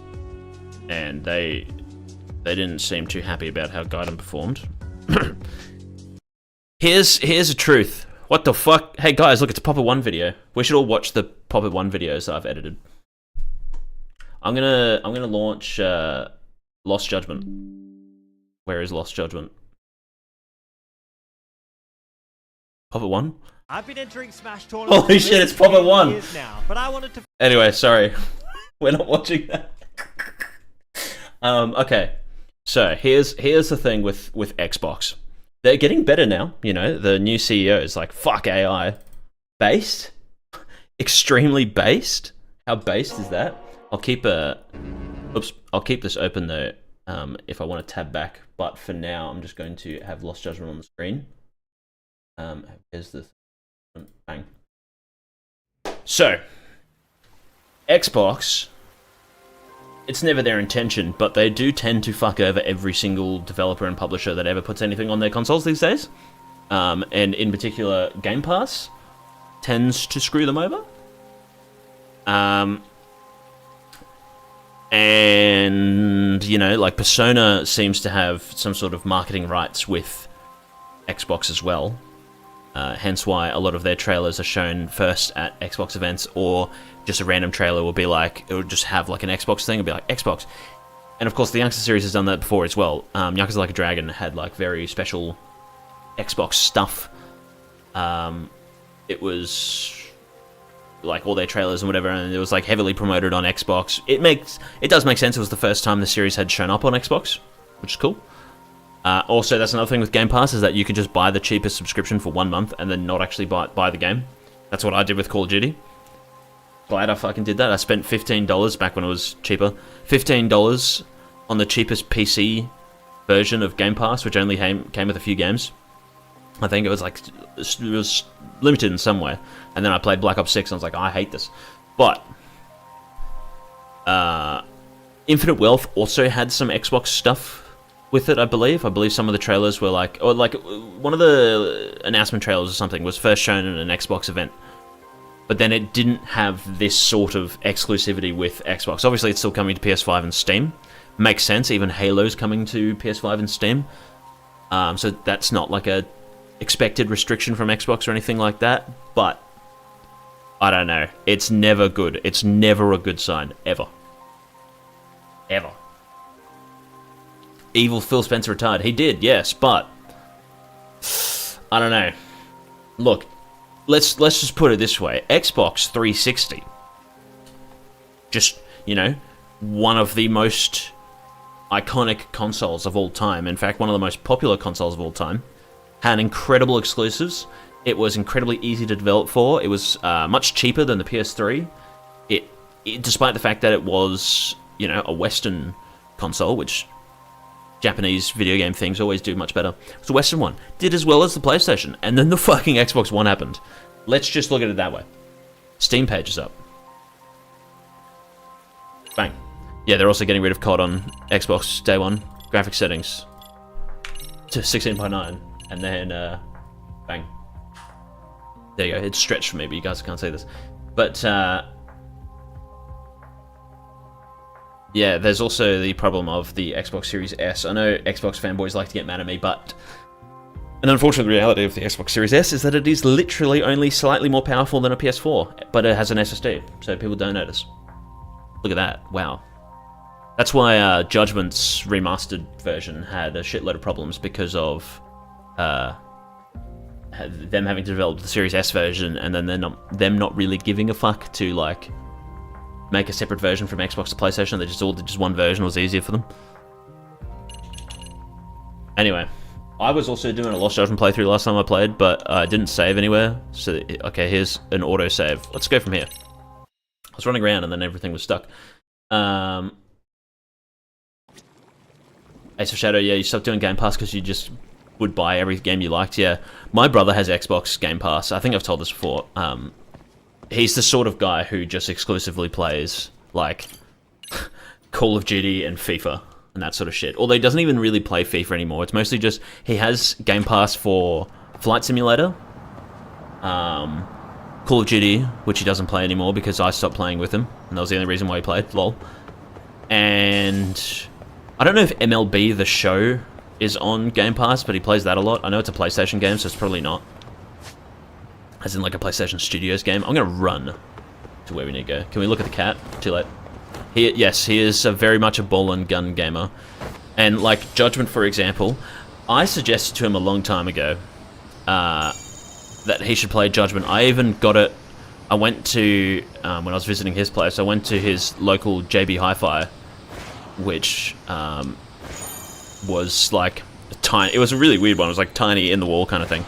and they didn't seem too happy about how Gaiden performed. Here's the truth. What the fuck? Hey guys, look, it's a Pop It 1 video. We should all watch the Pop It 1 videos that I've edited. I'm gonna launch Lost Judgment. Where is Lost Judgment? Pop It 1? I've been entering Smash tournaments. Holy shit, it's Pop It 1. Now, but I wanted to. Anyway, sorry. We're not watching that. Okay. So here's the thing with Xbox. They're getting better now, you know, the new CEO is like, fuck AI. Based? Extremely based? How based is that? I'll keep this open though, if I want to tab back, but for now I'm just going to have Lost Judgment on the screen. Here's the bang. So, Xbox, it's never their intention, but they do tend to fuck over every single developer and publisher that ever puts anything on their consoles these days. And in particular, Game Pass tends to screw them over. And, you know, like Persona seems to have some sort of marketing rights with Xbox as well. Hence why a lot of their trailers are shown first at Xbox events, or just a random trailer will be like, it will just have like an Xbox thing and be like, Xbox. And of course the Yakuza series has done that before as well. Yakuza Like a Dragon had like very special Xbox stuff. It was like all their trailers and whatever, and it was like heavily promoted on Xbox. It does make sense. It was the first time the series had shown up on Xbox, which is cool. Also, that's another thing with Game Pass, is that you can just buy the cheapest subscription for 1 month and then not actually buy the game. That's what I did with Call of Duty. Glad I fucking did that. I spent $15 back when it was cheaper. $15 on the cheapest PC version of Game Pass, which only came with a few games. I think it was like, it was limited in some way. And then I played Black Ops 6 and I was like, I hate this. But Infinite Wealth also had some Xbox stuff with it, I believe. I believe some of the trailers were like, or like one of the announcement trailers or something was first shown in an Xbox event, but then it didn't have this sort of exclusivity with Xbox. Obviously it's still coming to PS5 and Steam. Makes sense, even Halo's coming to PS5 and Steam. So that's not like a expected restriction from Xbox or anything like that, but I don't know. It's never good. It's never a good sign, ever. Ever. Evil Phil Spencer retired. He did, yes, but I don't know. Look, let's just put it this way. Xbox 360, just, you know, one of the most iconic consoles of all time. In fact, one of the most popular consoles of all time. Had incredible exclusives. It was incredibly easy to develop for. It was much cheaper than the PS3. It, despite the fact that it was, you know, a Western console, which Japanese video game things always do much better. It was a Western one. Did as well as the PlayStation. And then the fucking Xbox One happened. Let's just look at it that way. Steam page is up. Bang. Yeah, they're also getting rid of COD on Xbox day one. Graphic settings to 16.9. And then, bang. There you go. It's stretched for me, but you guys can't see this. But, yeah, there's also the problem of the Xbox Series S. I know Xbox fanboys like to get mad at me, but an unfortunate reality of the Xbox Series S is that it is literally only slightly more powerful than a PS4, but it has an SSD, so people don't notice. Look at that. Wow. That's why Judgment's remastered version had a shitload of problems, because of them having to develop the Series S version, and then them not really giving a fuck to, like, make a separate version from Xbox to PlayStation. They just all did just one version. It was easier for them. Anyway, I was also doing a Lost Judgment playthrough last time I played, but I didn't save anywhere. So, okay, here's an auto save. Let's go from here. I was running around and then everything was stuck. Ace of Shadow, yeah, you stopped doing Game Pass because you just would buy every game you liked. Yeah, my brother has Xbox Game Pass. I think I've told this before. He's the sort of guy who just exclusively plays like Call of Duty and FIFA and that sort of shit. Although he doesn't even really play FIFA anymore. It's mostly just he has Game Pass for Flight Simulator, Call of Duty, which he doesn't play anymore because I stopped playing with him, and that was the only reason why he played. Lol. And I don't know if MLB The Show is on Game Pass, but he plays that a lot. I know it's a PlayStation game, so it's probably not. As in like a PlayStation Studios game. I'm gonna run to where we need to go. Can we look at the cat? Too late. Yes, he is very much a ball and gun gamer. And like Judgment, for example, I suggested to him a long time ago that he should play Judgment. I even got it. I went to, when I was visiting his place, I went to his local JB Hi-Fi, which was like tiny. It was a really weird one. It was like tiny in the wall kind of thing.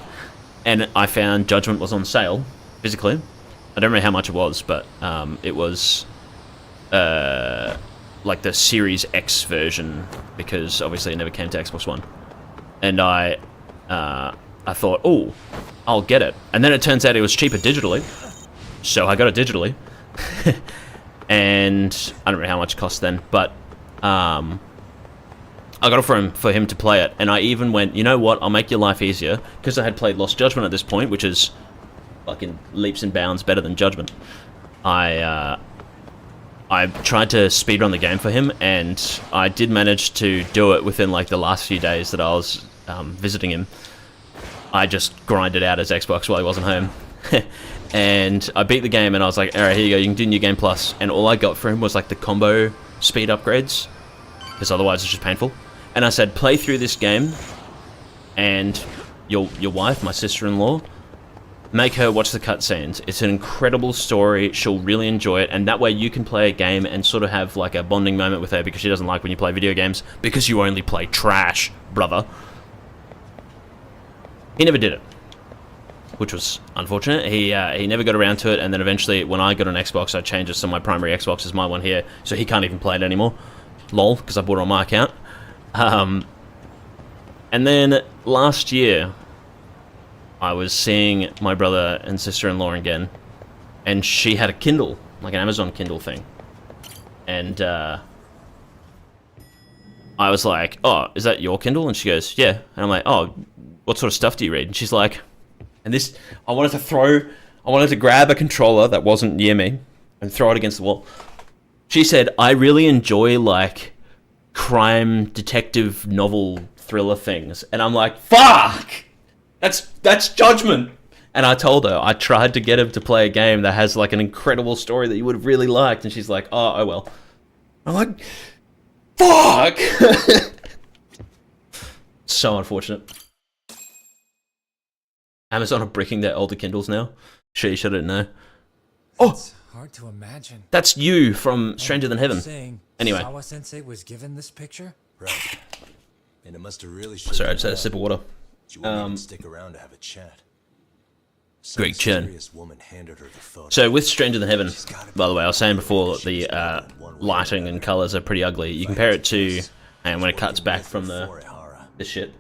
And I found Judgment was on sale, physically. I don't remember how much it was, but it was like the Series X version, because obviously it never came to Xbox One. And I thought, oh, I'll get it. And then it turns out it was cheaper digitally, so I got it digitally. And I don't know how much it cost then, but I got it for him to play it. And I even went, you know what, I'll make your life easier, because I had played Lost Judgment at this point, which is fucking leaps and bounds better than Judgment. I tried to speedrun the game for him, and I did manage to do it within like the last few days that I was visiting him. I just grinded out his Xbox while he wasn't home. And I beat the game, and I was like, alright, here you go, you can do New Game Plus. And all I got for him was like the combo speed upgrades, because otherwise it's just painful. And I said, play through this game, and your wife, my sister-in-law, make her watch the cutscenes. It's an incredible story. She'll really enjoy it, and that way you can play a game and sort of have like a bonding moment with her, because she doesn't like when you play video games because you only play trash, brother. He never did it, which was unfortunate. He never got around to it, and then eventually when I got an Xbox, I changed it so my primary Xbox is my one here, so he can't even play it anymore. Lol, because I bought it on my account. And then last year, I was seeing my brother and sister-in-law again, and she had a Kindle, like an Amazon Kindle thing. And I was like, oh, is that your Kindle? And she goes, yeah. And I'm like, oh, what sort of stuff do you read? And she's like, and this, I wanted to grab a controller that wasn't near me and throw it against the wall. She said, I really enjoy like crime detective novel thriller things. And I'm like, fuck! That's Judgment! And I told her, I tried to get him to play a game that has like an incredible story that you would have really liked. And she's like, oh well. I'm like, fuck! So unfortunate. Amazon are bricking their older Kindles now. Sure, you shouldn't know. Oh! Hard to imagine. That's you from Stranger Than Heaven. Anyway. Sawa-sensei was given this picture? Right. And it must have really sorry, I just had a sip of water. You wouldn't even stick around to have a chat. Great churn. So with Stranger Than Heaven, by the way, I was saying before, the lighting and colors are pretty ugly. You compare it to, and when it cuts back from this shit.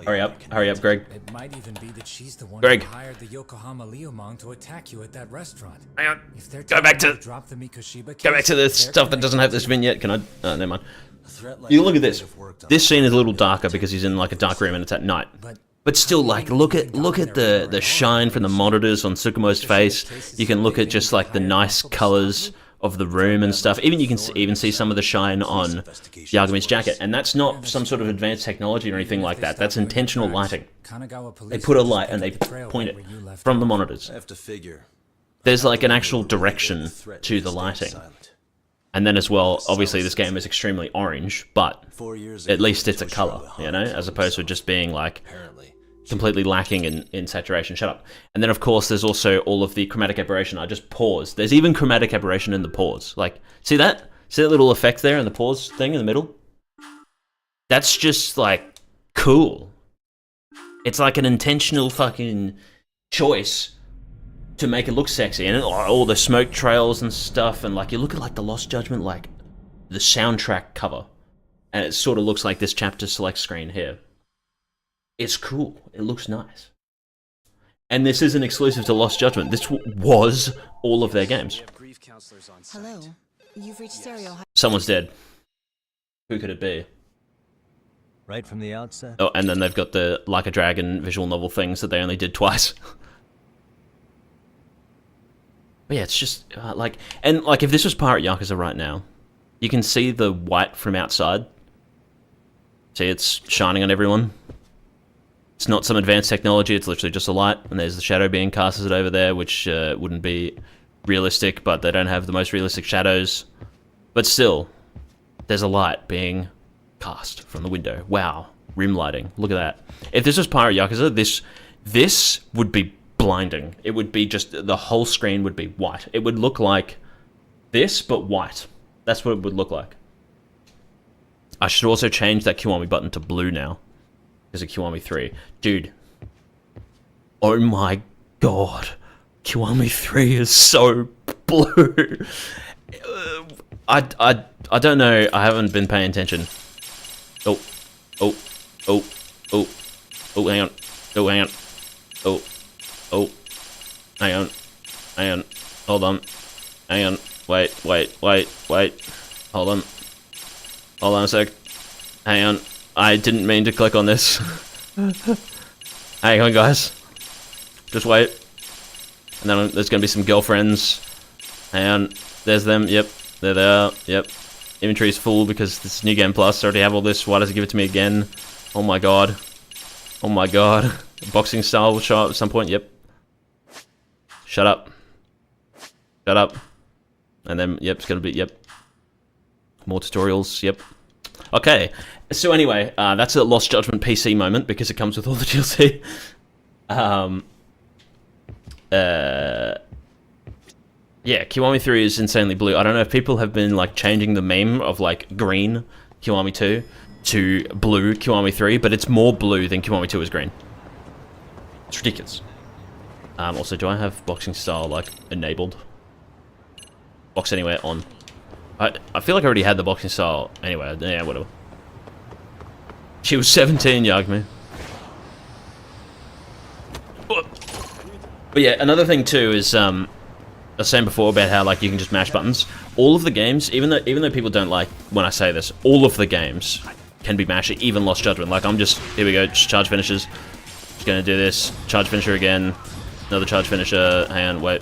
Hurry up, Greg. It might even be that she's the one Greg. who hired the Yokohama Leomong to attack you at that restaurant. Hang on. If they're Go back to the Mikoshiba go back to the stuff that doesn't have this vignette. Can I? Oh, never mind. You look at this. This scene is a little darker because he's in like a dark room and it's at night. But still, like, look at the shine from the monitors on Tsukumo's face. You can look at just like the nice colors of the room and stuff. Even you can even see some of the shine on Yagumi's jacket, and that's not some sort of advanced technology or anything like that. That's intentional lighting. They put a light and they point it from the monitors. There's like an actual direction to the lighting. And then as well, obviously this game is extremely orange, but at least it's a color, you know, as opposed to just being like completely lacking in saturation. Shut up. And then of course there's also all of the chromatic aberration. I just paused. There's even chromatic aberration in the pause. Like, see that? See that little effect there in the pause thing in the middle? That's just like cool. It's like an intentional fucking choice to make it look sexy, and all the smoke trails and stuff, and like you look at like the Lost Judgment, like the soundtrack cover, and it sort of looks like this chapter select screen here. It's cool. It looks nice. And this isn't exclusive to Lost Judgment. This was all of their games. Hello. You've reached stereo. Someone's dead. Who could it be? Right from the outset. Oh, and then they've got the Like a Dragon visual novel things that they only did twice. But yeah, it's just like, and like if this was Pirate Yakuza right now, you can see the white from outside. See, it's shining on everyone. It's not some advanced technology, it's literally just a light, and there's the shadow being casted over there, which wouldn't be realistic, but they don't have the most realistic shadows. But still, there's a light being cast from the window. Wow, rim lighting, look at that. If this was Pirate Yakuza, this would be blinding. It would be just, the whole screen would be white. It would look like this, but white. That's what it would look like. I should also change that Kiwami button to blue now. There's a Kiwami 3. Dude. Oh my god. Kiwami 3 is so blue. I don't know. I haven't been paying attention. Oh, hang on. Oh, hang on. Oh, hang on. Hold on. Hang on. Wait. Hold on a sec. Hang on. I didn't mean to click on this. Hang on, guys. Just wait. And then there's gonna be some girlfriends. Hang on. There's them. Yep. There they are. Yep. Inventory's full because this is New Game Plus. I already have all this. Why does it give it to me again? Oh my god. Oh my god. Boxing style will show up at some point. Yep. Shut up. Shut up. And then, yep, it's gonna be, yep. More tutorials, yep. Okay, so anyway, that's a Lost Judgment PC moment because it comes with all the DLC. Yeah, Kiwami 3 is insanely blue. I don't know if people have been like changing the meme of like green Kiwami 2 to blue Kiwami 3, but it's more blue than Kiwami 2 is green. It's ridiculous. Also, do I have boxing style like enabled? Box anywhere on. I feel like I already had the boxing style anyway. Yeah, whatever. She was 17, Yagmi. But yeah, another thing too is I was saying before about how like you can just mash buttons. All of the games, even though people don't like when I say this, all of the games can be mashed. Even Lost Judgment. Like I'm just, here we go, just charge finishes. Just gonna do this. Charge finisher again. Another charge finisher. Hang on, wait.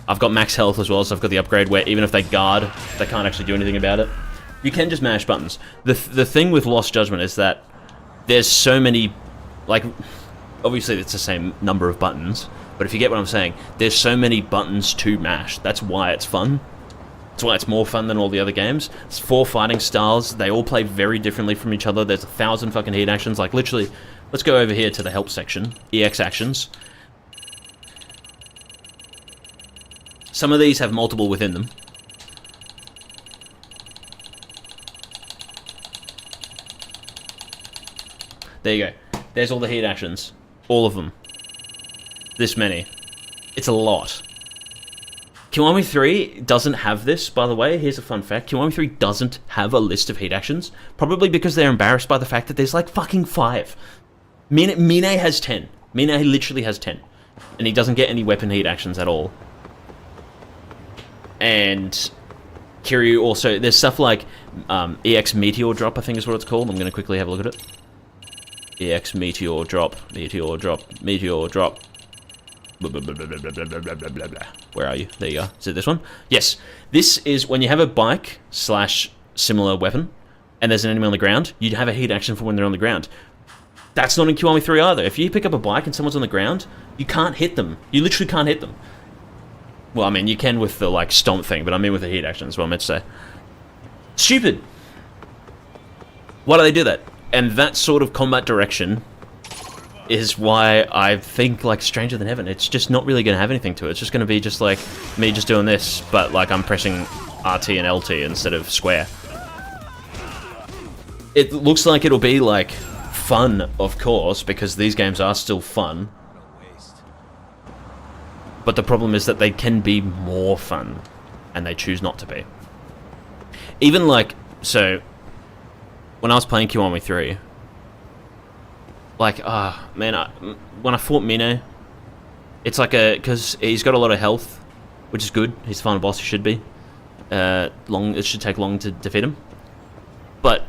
I've got max health as well, so I've got the upgrade where even if they guard, they can't actually do anything about it. You can just mash buttons. The thing with Lost Judgment is that there's so many, like, obviously it's the same number of buttons, but if you get what I'm saying, there's so many buttons to mash. That's why it's fun. That's why it's more fun than all the other games. It's 4 fighting styles. They all play very differently from each other. There's 1,000 fucking heat actions. Like, literally, let's go over here to the help section. EX actions. Some of these have multiple within them. There you go. There's all the heat actions. All of them. This many. It's a lot. Kiwami 3 doesn't have this, by the way. Here's a fun fact. Kiwami 3 doesn't have a list of heat actions. Probably because they're embarrassed by the fact that there's like fucking 5. Mine has 10. Mine literally has 10. And he doesn't get any weapon heat actions at all. And Kiryu also, there's stuff like EX Meteor Drop, I think is what it's called. I'm going to quickly have a look at it. EX Meteor Drop, Meteor Drop, Meteor Drop. Blah, blah, blah, blah, blah, blah, blah, blah, blah, blah. Where are you? There you go. Is it this one? Yes. This is when you have a bike / similar weapon and there's an enemy on the ground, you'd have a heat action for when they're on the ground. That's not in Kiwami 3 either. If you pick up a bike and someone's on the ground, you can't hit them. You literally can't hit them. Well, I mean, you can with the, like, stomp thing, but I mean with the heat action is what I meant to say. Stupid! Why do they do that? And that sort of combat direction is why I think, like, Stranger Than Heaven, it's just not really going to have anything to it. It's just going to be just, like, me just doing this, but, like, I'm pressing RT and LT instead of square. It looks like it'll be, like, fun, of course, because these games are still fun. But the problem is that they can be more fun, and they choose not to be. Even like, so, when I was playing Kiwami 3, like, man, when I fought Mine, it's like because he's got a lot of health, which is good. He's the final boss, he should be. It should take long to defeat him. But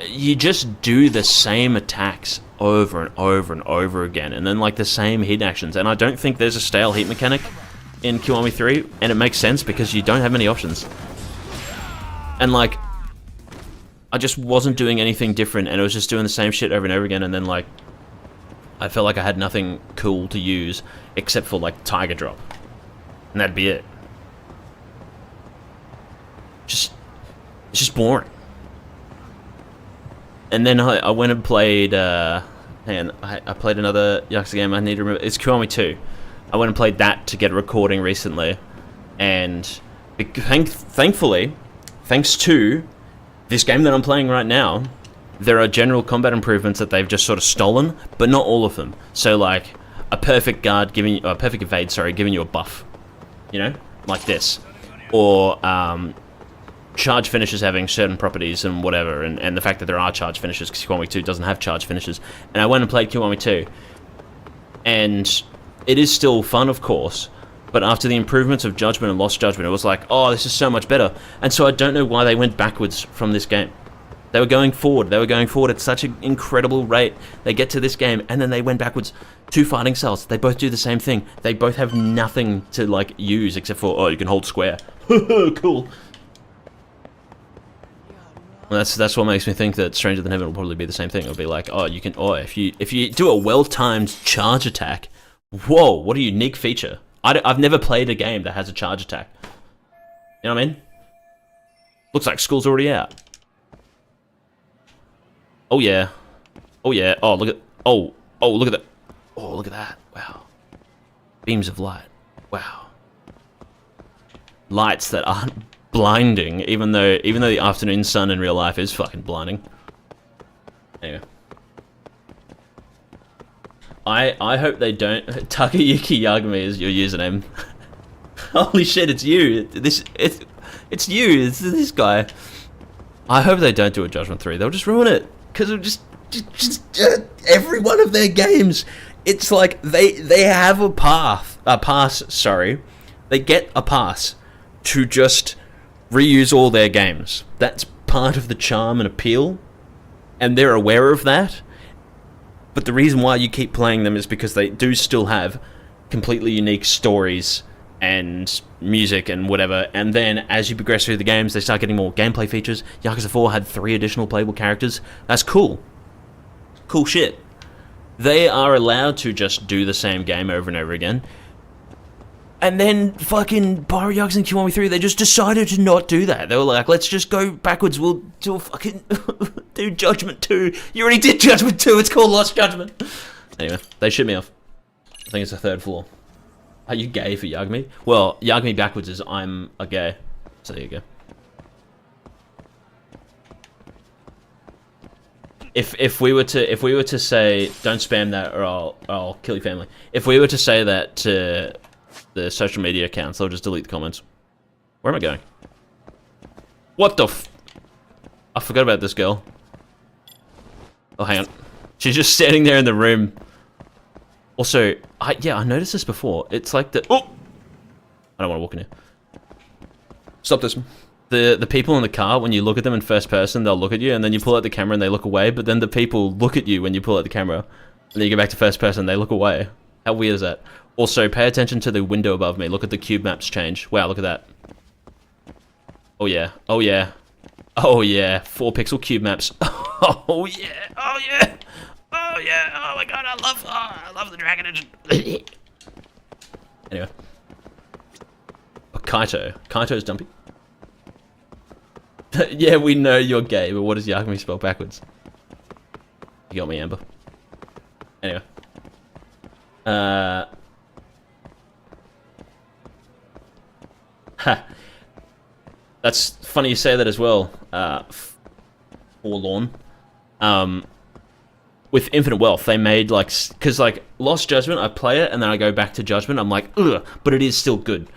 you just do the same attacks over and over and over again, and then like the same hit actions. And I don't think there's a stale heat mechanic in Kiwami 3, and it makes sense because you don't have many options. And like, I just wasn't doing anything different, and it was just doing the same shit over and over again, and then like, I felt like I had nothing cool to use except for like Tiger Drop. And that'd be it. It's just boring. And then I went and played, I played another Yakuza game I need to remember. It's Kiwami 2. I went and played that to get a recording recently. And thankfully, thanks to this game that I'm playing right now, there are general combat improvements that they've just sort of stolen, but not all of them. So like, a perfect evade, giving you a buff. You know? Like this. Or, charge finishes having certain properties and whatever, and the fact that there are charge finishes, because Kiwami 2 doesn't have charge finishes. And I went and played Kiwami 2, and it is still fun, of course, but after the improvements of Judgment and Lost Judgment, it was like, oh, this is so much better. And so I don't know why they went backwards from this game. They were going forward. They were going forward at such an incredible rate. They get to this game, and then they went backwards. Two fighting styles. They both do the same thing. They both have nothing to, like, use except for, oh, you can hold square. Cool. That's what makes me think that Stranger Than Heaven will probably be the same thing. It'll be like, oh, you can, if you do a well-timed charge attack, whoa, what a unique feature. I've never played a game that has a charge attack. You know what I mean? Looks like school's already out. Oh yeah. Oh yeah. Oh look at look at that. Oh look at that. Wow. Beams of light. Wow. Lights that aren't blinding, even though the afternoon sun in real life is fucking blinding. Anyway. I hope they don't. Takayuki Yagami is your username. Holy shit, it's you. It's you. It's this guy. I hope they don't do a Judgment 3. They'll just ruin it. Because of just every one of their games. It's like they have a pass, sorry. They get a pass to just reuse all their games. That's part of the charm and appeal. And they're aware of that. But the reason why you keep playing them is because they do still have completely unique stories and music and whatever. And then as you progress through the games, they start getting more gameplay features. Yakuza 4 had 3 additional playable characters. That's cool. Cool shit. They are allowed to just do the same game over and over again. And then fucking Pyro Yakuza and Kiwami 3, they just decided to not do that. They were like, let's just go backwards. We'll do a fucking do Judgment 2. You already did Judgment 2. It's called Lost Judgment. Anyway, they shit me off. I think it's the 3rd floor. Are you gay for Yagami? Well, Yagami backwards is I'm a gay. So there you go. If we were to say don't spam that or I'll kill your family. If we were to say that to the social media accounts, they'll just delete the comments. Where am I going? What the f... I forgot about this girl. Oh, hang on. She's just standing there in the room. Also, I noticed this before. It's like the... Oh! I don't want to walk in here. Stop this. The people in the car, when you look at them in first person, they'll look at you, and then you pull out the camera and they look away, but then the people look at you when you pull out the camera, and then you go back to first person, they look away. How weird is that? Also, pay attention to the window above me. Look at the cube maps change. Wow, look at that. Oh yeah. Oh yeah. Oh yeah. 4 pixel cube maps. Oh yeah. Oh yeah. Oh yeah. Oh my god, I love the Dragon Engine. Anyway. Oh, Kaito. Kaito's dumpy. Yeah, we know you're gay, but what does Yagami spell backwards? You got me, Amber. Anyway. That's funny you say that as well. Forlorn. With Infinite Wealth, they made like, because like Lost Judgment, I play it and then I go back to Judgment. I'm like, ugh, but it is still good.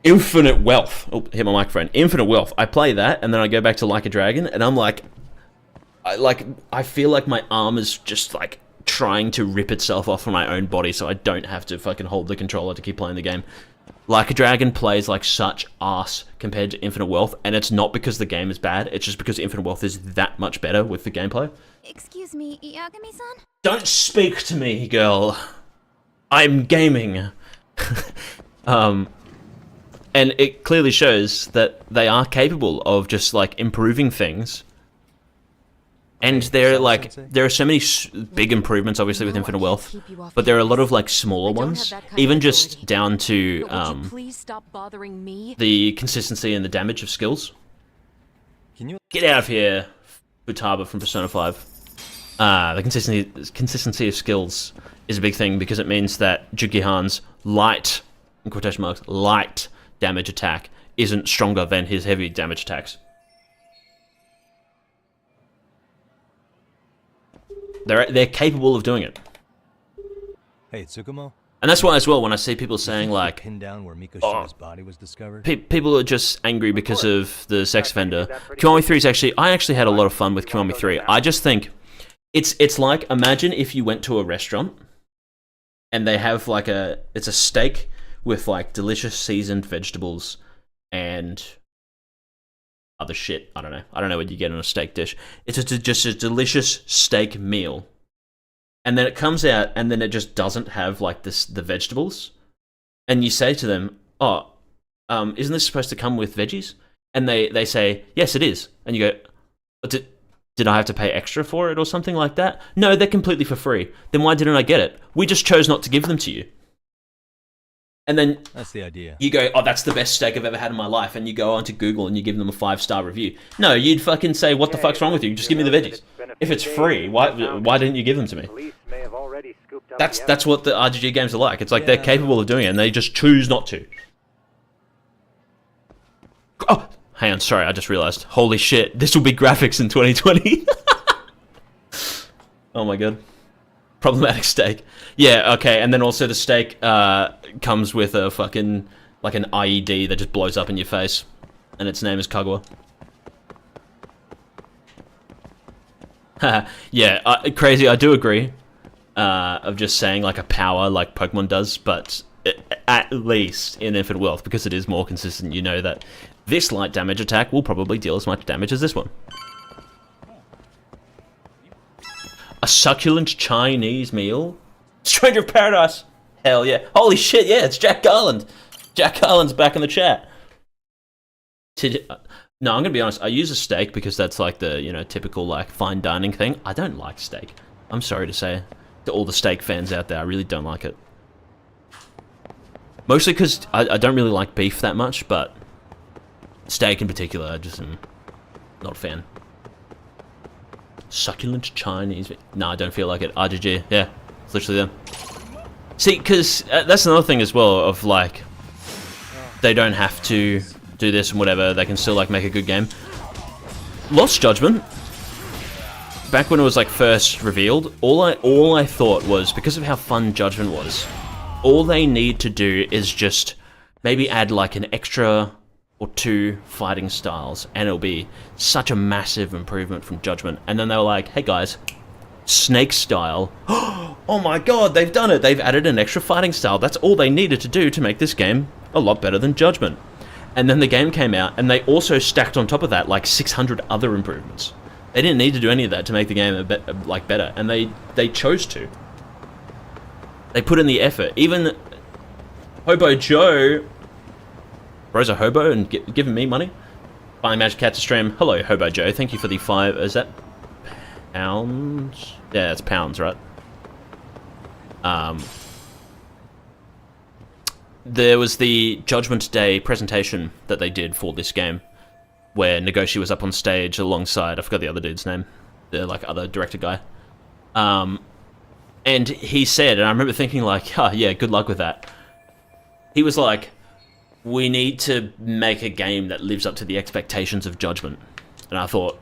Infinite Wealth. Oh, hit my microphone. Infinite Wealth. I play that, and then I go back to Like a Dragon, and I'm like, I feel like my arm is just like trying to rip itself off from my own body, so I don't have to fucking hold the controller to keep playing the game. Like a Dragon plays like such ass compared to Infinite Wealth, and it's not because the game is bad, it's just because Infinite Wealth is that much better with the gameplay. Excuse me, Yagami-san? Don't speak to me, girl. I'm gaming. And it clearly shows that they are capable of just like improving things. And there are so many big improvements, obviously, with Infinite Wealth, but there are a lot of like smaller ones, even just down to the consistency and the damage of skills. Get out of here, Futaba from Persona 5. The consistency of skills is a big thing because it means that Jukihan's light, in quotation marks, light damage attack isn't stronger than his heavy damage attacks. They're capable of doing it. Hey, Tsukumo. And that's why as well, when I see people saying like, pinned down where Mikoshiro's body was discovered. People are just angry because of the sex offender. Kiwami 3 is actually, I actually had a lot of fun with Kiwami 3. I just think it's like, imagine if you went to a restaurant and they have like it's a steak with like delicious seasoned vegetables and other shit. I don't know what you get in a steak dish. It's just a delicious steak meal. And then it comes out and then it just doesn't have like the vegetables. And you say to them, oh, isn't this supposed to come with veggies? And they say, yes, it is. And you go, did I have to pay extra for it or something like that? No, they're completely for free. Then why didn't I get it? We just chose not to give them to you. And then that's the idea. You go, oh, that's the best steak I've ever had in my life. And you go onto Google and you give them a 5-star review. No, you'd fucking say, what the fuck's wrong with you? Just give me the veggies. If it's free, why didn't you give them to me? That's what the RGG games are like. It's like they're capable of doing it and they just choose not to. Oh, hang on, sorry, I just realized. Holy shit, this will be graphics in 2020. Oh my god. Problematic steak. Yeah, okay, and then also the steak comes with a fucking, like an IED that just blows up in your face. And its name is Kagura. Yeah, crazy, I do agree. Of just saying like a power like Pokemon does, but at least in Infinite Wealth, because it is more consistent, you know that this light damage attack will probably deal as much damage as this one. A succulent Chinese meal? Stranger of Paradise! Hell yeah. Holy shit, yeah, it's Jack Garland! Jack Garland's back in the chat. No, I'm gonna be honest, I use a steak because that's like the, you know, typical like fine dining thing. I don't like steak. I'm sorry to say to all the steak fans out there, I really don't like it. Mostly because I don't really like beef that much, but steak in particular, I just am not a fan. Succulent Chinese. No, I don't feel like it. RGG, yeah, it's literally them. See, because that's another thing as well of like, they don't have to do this and whatever. They can still like make a good game. Lost Judgment. Back when it was like first revealed, all I thought was, because of how fun Judgment was, all they need to do is just maybe add like an extra or 2 fighting styles, and it'll be such a massive improvement from Judgment. And then they were like, hey guys, Snake style. Oh my god, they've done it! They've added an extra fighting style. That's all they needed to do to make this game a lot better than Judgment. And then the game came out, and they also stacked on top of that like 600 other improvements. They didn't need to do any of that to make the game a bit like better, and they chose to. They put in the effort. Even Hobo Joe, bro's a hobo and giving me money. Buying Magic Cat to stream. Hello, Hobo Joe. Thank you for the 5. Is that pounds? Yeah, it's pounds, right? There was the Judgment Day presentation that they did for this game, where Nagoshi was up on stage alongside, I forgot the other dude's name, the like other director guy. And he said, and I remember thinking like, oh yeah, good luck with that. He was like, we need to make a game that lives up to the expectations of Judgment. And I thought,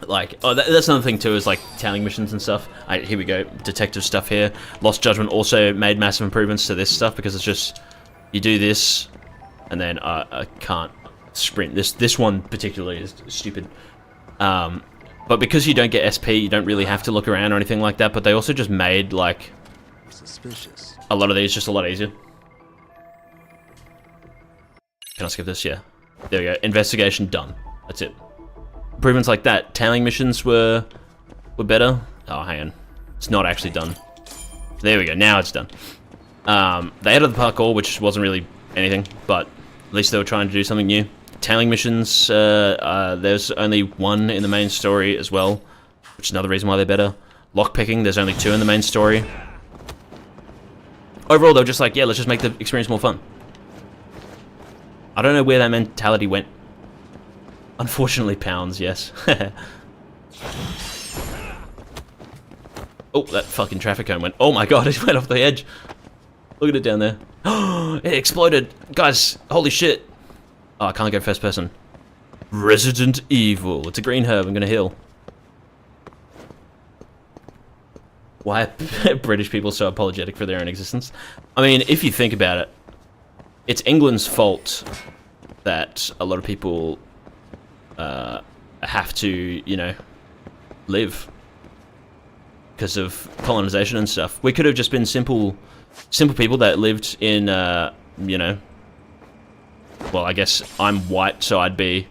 like, oh, that's another thing too, is like tailing missions and stuff. Here we go, detective stuff here. Lost Judgment also made massive improvements to this stuff, because it's just, you do this, and then I can't sprint. This one particularly is stupid. But because you don't get SP, you don't really have to look around or anything like that. But they also just made like Suspicious. a lot of these just a lot easier. Can I skip this? Yeah. There we go. Investigation done. That's it. Improvements like that. Tailing missions were better. Oh, hang on. It's not actually done. There we go. Now it's done. They added the parkour, which wasn't really anything, but at least they were trying to do something new. Tailing missions, there's only one in the main story as well, which is another reason why they're better. Lockpicking, there's only 2 in the main story. Overall, they were just like, yeah, let's just make the experience more fun. I don't know where that mentality went. Unfortunately, pounds, yes. Oh, that fucking traffic cone went. Oh my god, it went off the edge. Look at it down there. Oh, it exploded. Guys, holy shit. Oh, I can't go first person. Resident Evil. It's a green herb. I'm gonna heal. Why are British people so apologetic for their own existence? I mean, if you think about it, it's England's fault that a lot of people have to, you know, live because of colonization and stuff. We could have just been simple people that lived in, you know, well, I guess I'm white, so I'd be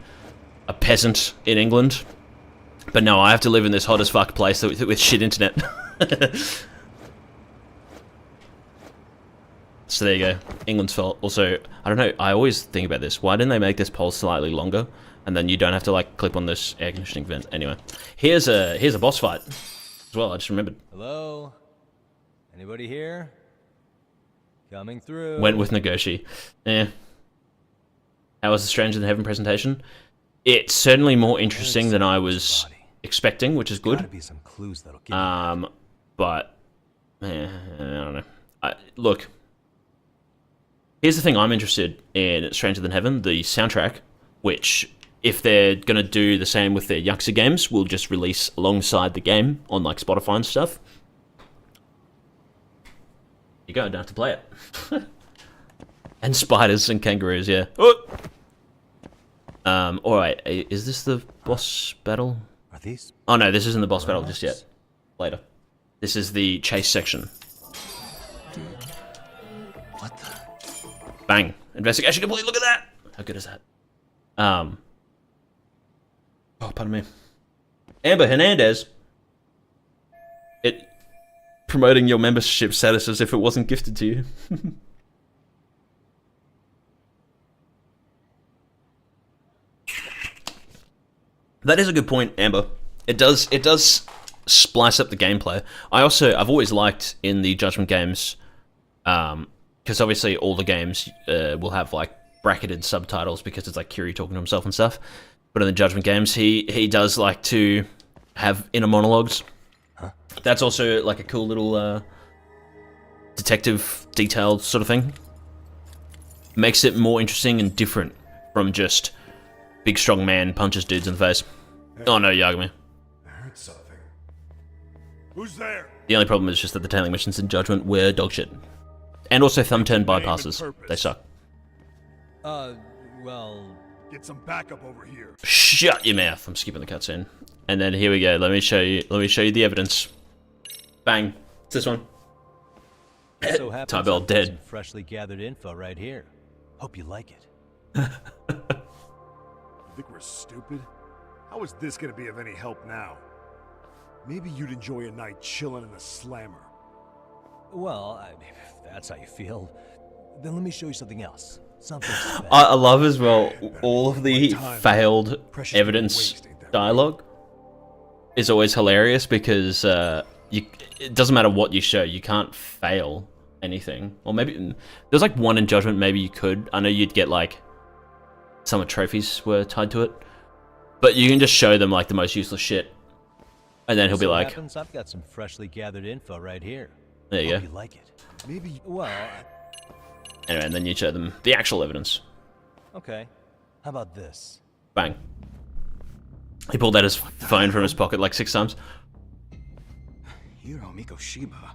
a peasant in England. But no, I have to live in this hot as fuck place with shit internet. So there you go. England's fault. Also, I don't know, I always think about this. Why didn't they make this pole slightly longer? And then you don't have to, like, clip on this air conditioning vent. Anyway, here's a boss fight as well, I just remembered. Hello? Anybody here? Coming through. Went with Nagoshi. Yeah. How was the Stranger Than Heaven presentation? It's certainly more interesting than I was expecting, which is good. But I don't know. Look, here's the thing I'm interested in Stranger Than Heaven, the soundtrack, which, if they're gonna do the same with their Yakuza games, will just release alongside the game on like Spotify and stuff. You go, don't have to play it. And spiders and kangaroos, yeah. Oh! Alright, is this the boss battle? Are these? Oh no, this isn't the boss battle just yet. Later. This is the chase section. What the? Bang. Investigation complete, look at that! How good is that? Oh, pardon me. Amber Hernandez. Promoting your membership status as if it wasn't gifted to you. That is a good point, Amber. It does splice up the gameplay. I've always liked in the Judgment games, because obviously all the games will have like bracketed subtitles because it's like Kiryu talking to himself and stuff. But in the Judgment games, he does like to have inner monologues. Huh? That's also like a cool little detective detailed sort of thing. Makes it more interesting and different from just big strong man punches dudes in the face. Oh no, Yagami. I heard something. Who's there? The only problem is just that the tailing missions in Judgment were dog shit. And also thumb turn bypasses. They suck. Well... Get some backup over here. Shut your mouth. I'm skipping the cutscene. And then here we go. Let me show you the evidence. Bang. It's this one. So Tybell dead. Some freshly gathered info right here. Hope you like it. You think we're stupid? How is this gonna be of any help now? Maybe you'd enjoy a night chilling in a slammer. Well, if that's how you feel, then let me show you something else. Something special. I love as well all of the failed evidence dialogue is always hilarious because it doesn't matter what you show, you can't fail anything. Or maybe there's like one in Judgment, maybe you could. I know you'd get like some of trophies were tied to it, but you can just show them like the most useless shit, and then he'll be like, I've got some freshly gathered info right here. There you Hope go. You like it? Maybe. Well. Anyway, and then you show them the actual evidence. Okay. How about this? Bang. He pulled out his phone from his pocket like 6 times. Shiba.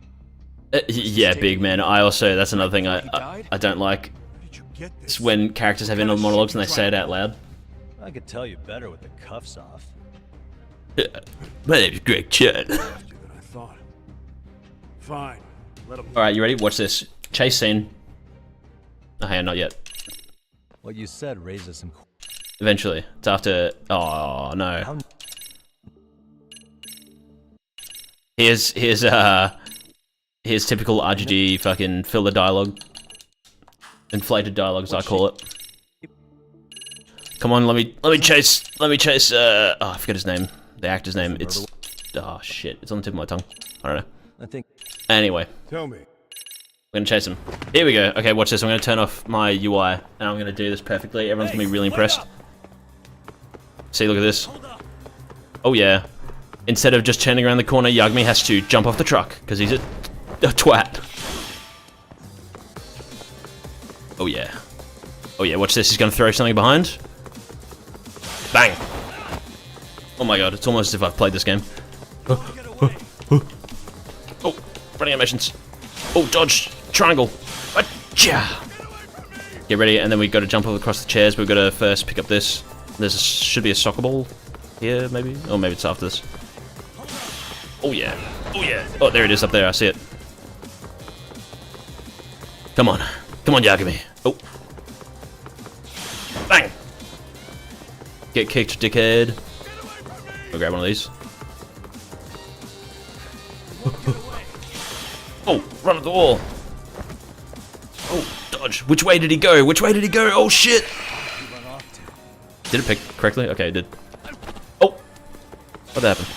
Yeah, big man. I also, that's another thing I don't like. It's when characters have inner monologues and they say it out loud. I could tell you better with the cuffs off. My name's Greg Chad. I thought. Fine. Let him. Alright, you ready? Watch this. Chase scene. Oh, hang on, not yet. What you said raises some. Eventually. It's after. Oh, no. Here's typical RGG fucking filler dialogue. Inflated dialogue, as I call it. Come on, let me chase, oh, I forget his name. The actor's name. It's, oh shit, it's on the tip of my tongue. I don't know. I think. Tell Anyway. me. We're gonna chase him. Here we go. Okay, watch this. I'm gonna turn off my UI, and I'm gonna do this perfectly. Everyone's gonna be really impressed. See, look at this. Oh yeah. Instead of just turning around the corner, Yagami has to jump off the truck, because he's a twat. Oh yeah. Oh yeah, watch this. He's gonna throw something behind. Bang! Oh my god, it's almost as if I've played this game. Oh, running animations. Oh, dodge. Triangle. Achoo! Get ready, and then we got to jump across the chairs, but we've got to first pick up this. Should be a soccer ball here, maybe? Or maybe it's after this. Oh yeah. Oh yeah. Oh, there it is up there. I see it. Come on. Come on, Yagami. Oh. Bang! Get kicked, dickhead. I'll grab one of these. Oh, run at the wall. Oh, dodge. Which way did he go? Which way did he go? Oh, shit. Did it pick correctly? Okay, it did. Oh. What happened?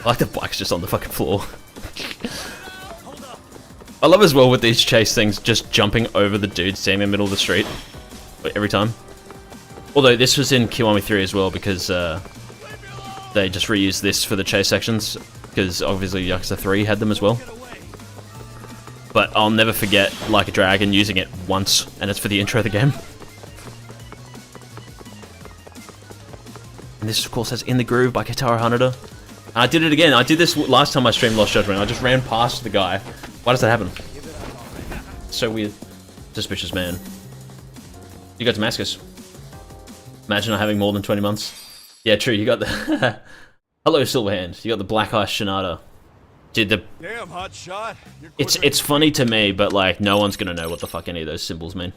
I like the bike's just on the fucking floor. I love as well with these chase things just jumping over the dude standing in the middle of the street. Every time. Although this was in Kiwami 3 as well because they just reused this for the chase sections. Because obviously Yakuza 3 had them as well. But I'll never forget Like a Dragon using it once, and it's for the intro of the game. And this of course has In the Groove by Kitaro Hanada. And I did it again. I did this last time I streamed Lost Judgment. I just ran past the guy. Why does that happen? So weird. Suspicious man. You got Damascus. Imagine not having more than 20 months. Yeah, true. You got the... Hello, Silverhand. You got the Black Ice Shinada. Dude, the... Damn, hot shot. It's funny to me, but like, no one's gonna know what the fuck any of those symbols mean.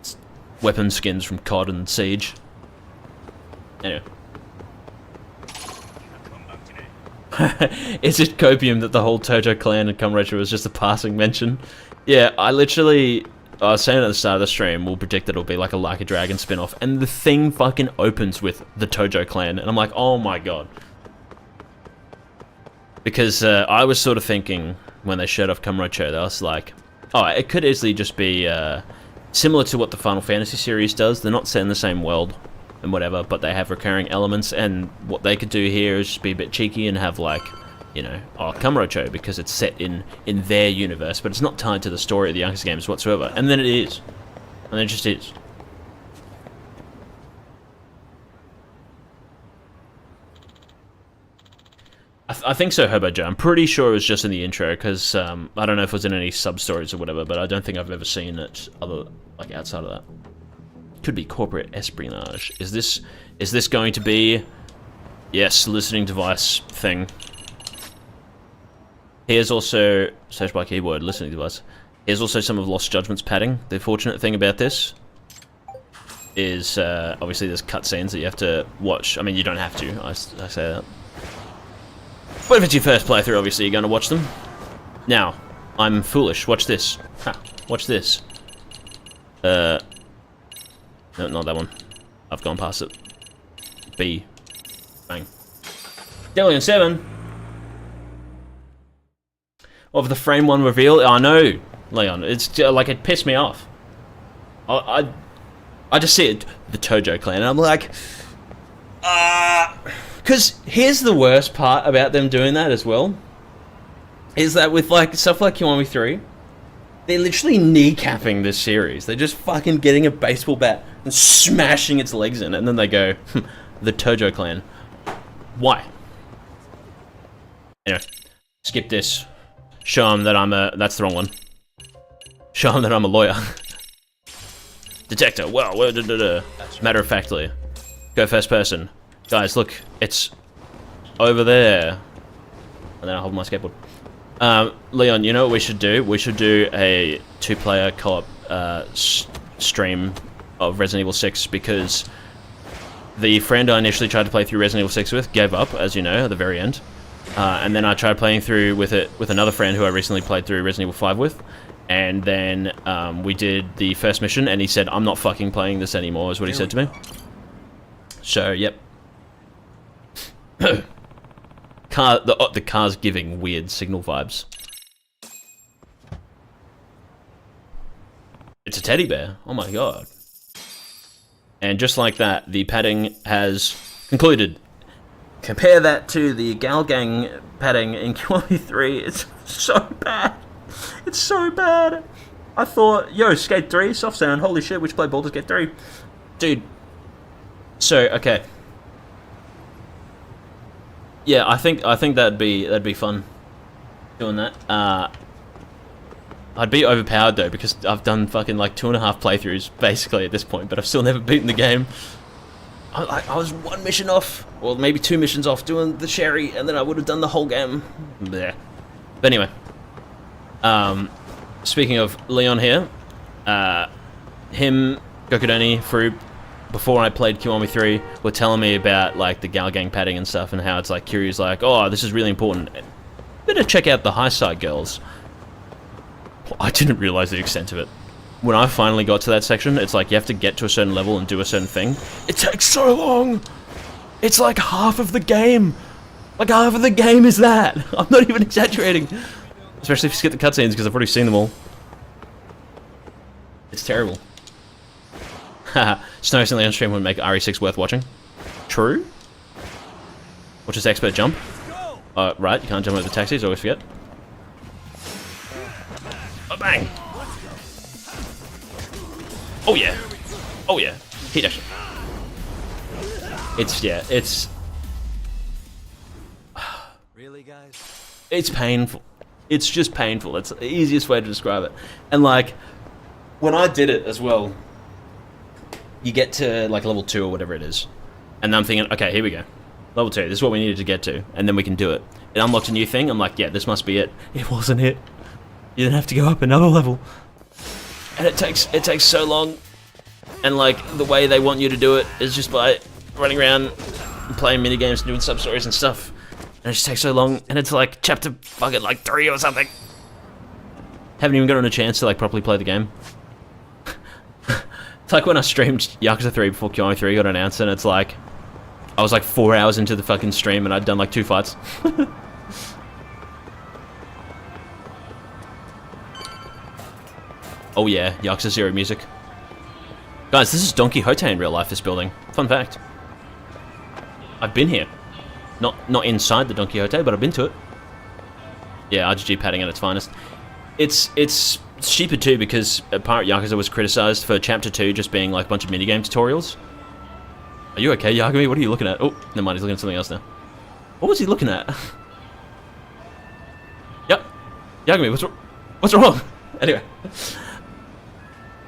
It's weapon skins from COD and Siege. Anyway. Is it copium that the whole Tojo clan and Kamurocho was just a passing mention? Yeah, I was saying at the start of the stream, we'll predict that it'll be like a Dragon spin-off, and the thing fucking opens with the Tojo clan, and I'm like, oh my god. Because I was sort of thinking, when they showed off Kamurocho, I was like, oh, it could easily just be similar to what the Final Fantasy series does. They're not set in the same world and whatever, but they have recurring elements, and what they could do here is just be a bit cheeky and have like, you know, Kamurocho, because it's set in their universe, but it's not tied to the story of the Yakuza games whatsoever. And then it is. And it just is. I think so, Hobo Joe. I'm pretty sure it was just in the intro, because I don't know if it was in any sub-stories or whatever, but I don't think I've ever seen it outside of that. Could be corporate espionage. Is this going to be... Yes, listening device thing. Here's also... Search by keyword, listening device. Here's also some of Lost Judgment's padding. The fortunate thing about this is, obviously there's cutscenes that you have to watch. I mean, you don't have to, I say that. But if it's your first playthrough, obviously you're going to watch them. Now, I'm foolish. Watch this. Ha, watch this. No, not that one. I've gone past it. B. Bang. Delian 7. Of the frame 1 reveal. I know, Leon. It's like, it pissed me off. I just see it, the Tojo clan, and I'm like, because here's the worst part about them doing that as well, is that with like stuff like Kiwami 3, they're literally kneecapping this series. They're just fucking getting a baseball bat and smashing its legs in, and then they go, the Tojo clan. Why? Anyway, skip this. Show them that that's the wrong one. Show him that I'm a lawyer. Detector, well, matter of factly. Go first person. Guys, look, it's over there. And then I hold my skateboard. Leon, you know what we should do? We should do a 2-player co-op stream of Resident Evil 6 because the friend I initially tried to play through Resident Evil 6 with gave up, as you know, at the very end. And then I tried playing through with it with another friend who I recently played through Resident Evil 5 with. And then we did the first mission, and he said, "I'm not fucking playing this anymore," is what he said to me. So, yep. The car's giving weird signal vibes. It's a teddy bear. Oh my god. And just like that, the padding has concluded. Compare that to the Galgang padding in Kiwami 3. It's so bad. It's so bad. I thought, yo, Skate 3, soft sound. Holy shit, we should play Baldur's Gate 3. Dude. So, okay. Yeah, I think that'd be fun. Doing that. I'd be overpowered though, because I've done fucking like 2.5 playthroughs basically at this point, but I've still never beaten the game. I was 1 mission off, or maybe 2 missions off doing the Sherry, and then I would have done the whole game. Blech. But anyway. Speaking of Leon here, him, Gokudoni, Fruit, before I played Kiwami 3, were telling me about like the Galgang padding and stuff, and how it's like Kiryu's like, oh, this is really important. Better check out the high side girls. I didn't realize the extent of it. When I finally got to that section, it's like you have to get to a certain level and do a certain thing. It takes so long! It's like half of the game! Like half of the game is that! I'm not even exaggerating! Especially if you skip the cutscenes, because I've already seen them all. It's terrible. Haha, Snow recently on stream would make RE6 worth watching. True? Watch this expert jump. Right, you can't jump over the taxis, always forget. Oh, bang! Oh yeah! Oh yeah! Hit action. It's... Really, guys? It's painful. It's just painful. It's the easiest way to describe it. And like, when I did it as well, you get to like level 2 or whatever it is. And I'm thinking, okay, here we go. Level 2, this is what we needed to get to. And then we can do it. It unlocked a new thing. I'm like, yeah, this must be it. It wasn't it. You then have to go up another level. And it takes so long. And like, the way they want you to do it is just by running around and playing minigames and doing sub-stories and stuff. And it just takes so long, and it's like chapter fucking like 3 or something. Haven't even gotten a chance to like properly play the game. It's like when I streamed Yakuza 3 before Kiwami 3 got announced, and it's like, I was like 4 hours into the fucking stream and I'd done like 2 fights. Oh yeah, Yakuza 0 music. Guys, this is Don Quixote in real life, this building. Fun fact. I've been here. Not inside the Don Quixote, but I've been to it. Yeah, RGG padding at its finest. It's stupid too, because Pirate Yakuza was criticized for Chapter 2 just being like a bunch of minigame tutorials. Are you okay, Yagami? What are you looking at? Oh, never mind, he's looking at something else now. What was he looking at? Yep. Yagami, what's wrong? Anyway.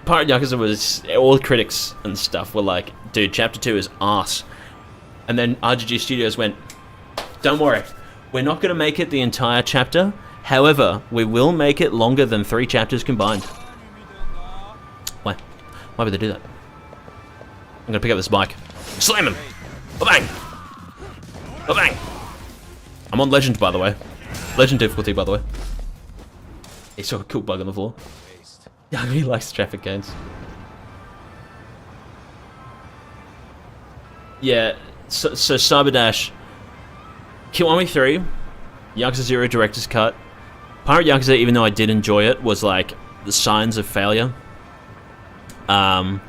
Pirate Yakuza was... all the critics and stuff were like, dude, Chapter 2 is arse. And then RGG Studios went, don't worry, we're not going to make it the entire chapter. However, we will make it longer than 3 chapters combined. Why? Why would they do that? I'm going to pick up this bike. Slam him! Ba-bang! Ba-bang! I'm on Legend, by the way. Legend difficulty, by the way. He saw a cool bug on the floor. Yeah, he likes traffic games. Yeah, so Cyberdash, Kiwami 3, Yakuza 0 Director's Cut. Pirate Yakuza, even though I did enjoy it, was like the signs of failure. I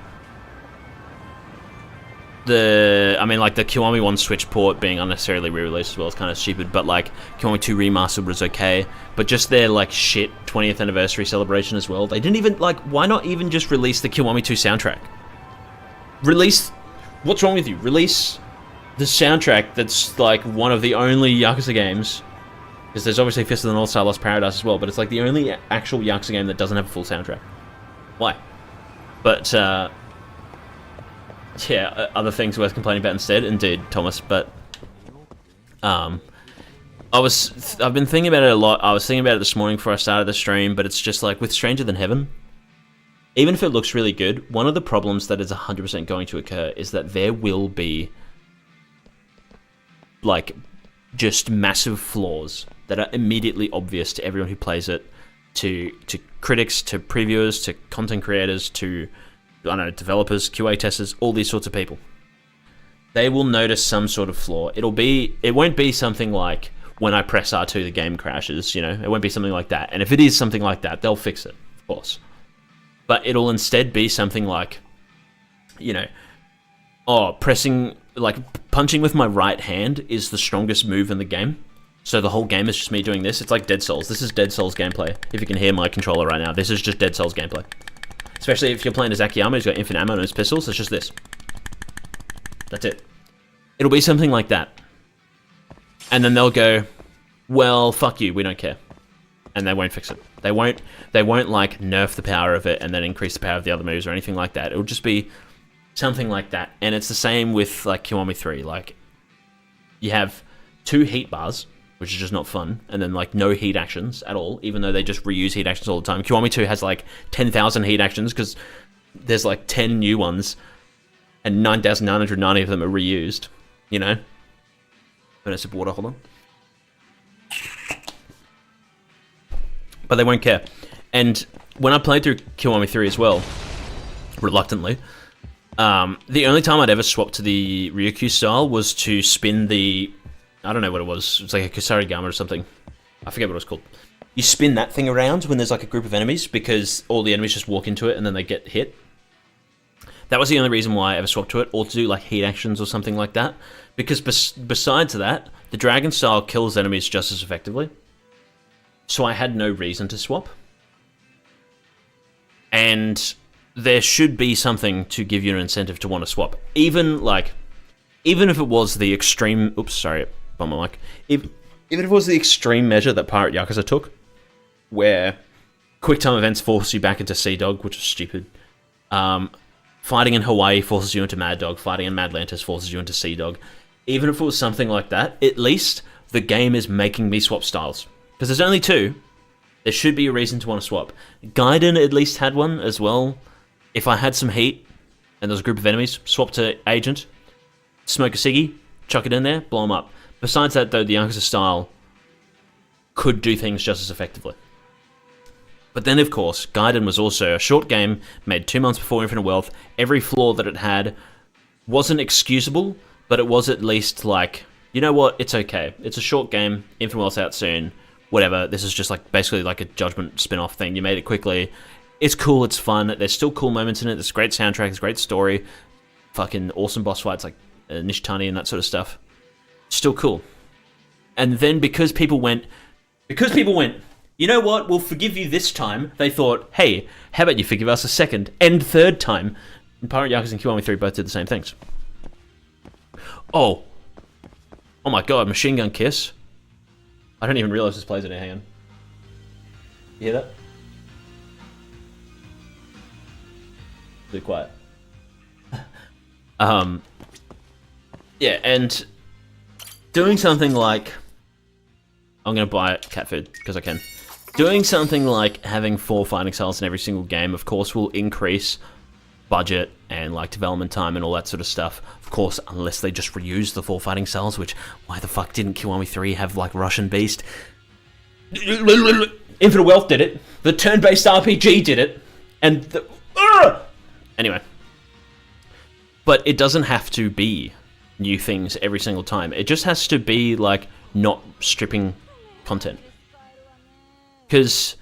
mean, like the Kiwami 1 Switch port being unnecessarily re-released as well is kind of stupid, but like Kiwami 2 Remastered was okay. But just their like shit 20th anniversary celebration as well. They didn't even like, why not even just release the Kiwami 2 soundtrack? Release, what's wrong with you? Release the soundtrack that's like one of the only Yakuza games Because there's obviously Fist of the North Star Lost Paradise as well, but it's like the only actual Yakuza game that doesn't have a full soundtrack. Why? But, yeah, other things worth complaining about instead, indeed, Thomas, but, I've been thinking about it a lot. I was thinking about it this morning before I started the stream, but it's just like, with Stranger Than Heaven, even if it looks really good, one of the problems that is 100% going to occur is that there will be, like, just massive flaws that are immediately obvious to everyone who plays it, to critics, to previewers, to content creators, to, I don't know, developers, QA testers, all these sorts of people. They will notice some sort of flaw. It won't be something like, when I press R2 the game crashes, you know? It won't be something like that. And if it is something like that, they'll fix it, of course. But it'll instead be something like, you know, punching with my right hand is the strongest move in the game. So the whole game is just me doing this. It's like Dead Souls. This is Dead Souls gameplay. If you can hear my controller right now, this is just Dead Souls gameplay. Especially if you're playing as Akiyama, who's got infinite ammo on his pistols, it's just this. That's it. It'll be something like that. And then they'll go, well, fuck you, we don't care. And they won't fix it. They won't like nerf the power of it and then increase the power of the other moves or anything like that. It'll just be something like that. And it's the same with like Kiwami 3. Like, you have 2 heat bars, which is just not fun, and then like no heat actions at all, even though they just reuse heat actions all the time. Kiwami 2 has like 10,000 heat actions because there's like 10 new ones and 9,990 of them are reused, you know? But it's a water, hold on. But they won't care. And when I played through Kiwami 3 as well, reluctantly, the only time I'd ever swapped to the Ryukyu style was to spin the, I don't know what it was. It's like a Kusarigama or something. I forget what it was called. You spin that thing around when there's like a group of enemies because all the enemies just walk into it and then they get hit. That was the only reason why I ever swapped to it, or to do like heat actions or something like that. Because besides that, the dragon style kills enemies just as effectively. So I had no reason to swap. And there should be something to give you an incentive to want to swap. Even if it was the extreme... Oops, sorry, bump my mic. Even if it was the extreme measure that Pirate Yakuza took, where quick time events force you back into Sea Dog, which is stupid. Fighting in Hawaii forces you into Mad Dog. Fighting in Madlantis forces you into Sea Dog. Even if it was something like that, at least the game is making me swap styles. Because there's only 2. There should be a reason to want to swap. Gaiden at least had one as well. If I had some heat and there was a group of enemies, swap to Agent, smoke a ciggy, chuck it in there, blow them up. Besides that, though, the Yakuza style could do things just as effectively. But then, of course, Gaiden was also a short game made 2 months before Infinite Wealth. Every flaw that it had wasn't excusable, but it was at least like, you know what, it's okay. It's a short game, Infinite Wealth's out soon, whatever. This is just like basically like a Judgment spin-off thing. You made it quickly. It's cool, it's fun. There's still cool moments in it. There's great soundtrack, there's great story. Fucking awesome boss fights like Nishitani and that sort of stuff. Still cool. And then because people went, you know what, we'll forgive you this time, they thought, hey, how about you forgive us a second and third time? And Pirate Yakuza and Kiwami 3 both did the same things. Oh my god, Machine Gun Kiss. I don't even realize this plays in here, hang on. You hear that? Too quiet. Yeah, and doing something like, I'm gonna buy cat food because I can. Doing something like having 4 fighting styles in every single game, of course, will increase budget and like development time and all that sort of stuff. Of course, unless they just reuse the 4 fighting styles, which why the fuck didn't Kiwami 3 have like Russian Beast? Infinite Wealth did it. The turn-based RPG did it, and the anyway. But it doesn't have to be new things every single time. It just has to be like not stripping content. Because,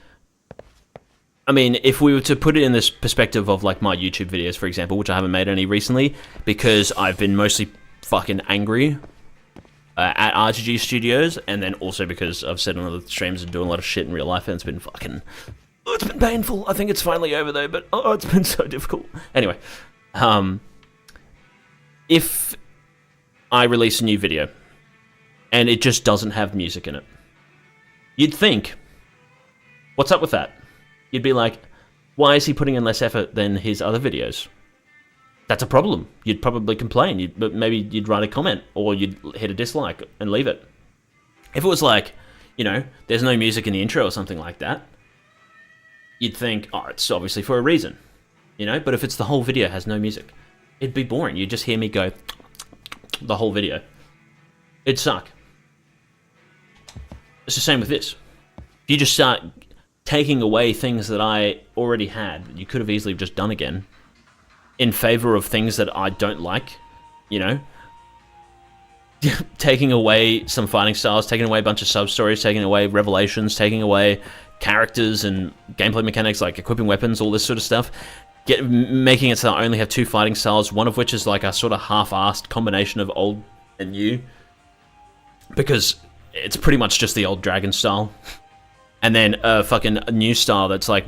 I mean, if we were to put it in this perspective of like my YouTube videos, for example, which I haven't made any recently, because I've been mostly fucking angry at RTG Studios, and then also because I've said on other streams and doing a lot of shit in real life, and it's been fucking... Oh, it's been painful. I think it's finally over though, but oh, it's been so difficult. Anyway, if I release a new video, and it just doesn't have music in it, You'd think, what's up with that? You'd be like, why is he putting in less effort than his other videos? That's a problem. You'd probably complain, but maybe you'd write a comment, or you'd hit a dislike and leave it. If it was like, you know, there's no music in the intro or something like that, you'd think, oh, it's obviously for a reason, you know? But if it's the whole video has no music, it'd be boring. You'd just hear me go the whole video. It'd suck. It's the same with this. If you just start taking away things that I already had, that you could have easily just done again, in favor of things that I don't like, you know? Taking away some fighting styles, taking away a bunch of sub-stories, taking away revelations, taking away characters and gameplay mechanics like equipping weapons, all this sort of stuff. Making it so I only have 2 fighting styles, one of which is like a sort of half-assed combination of old and new. Because it's pretty much just the old dragon style. And then a fucking new style that's like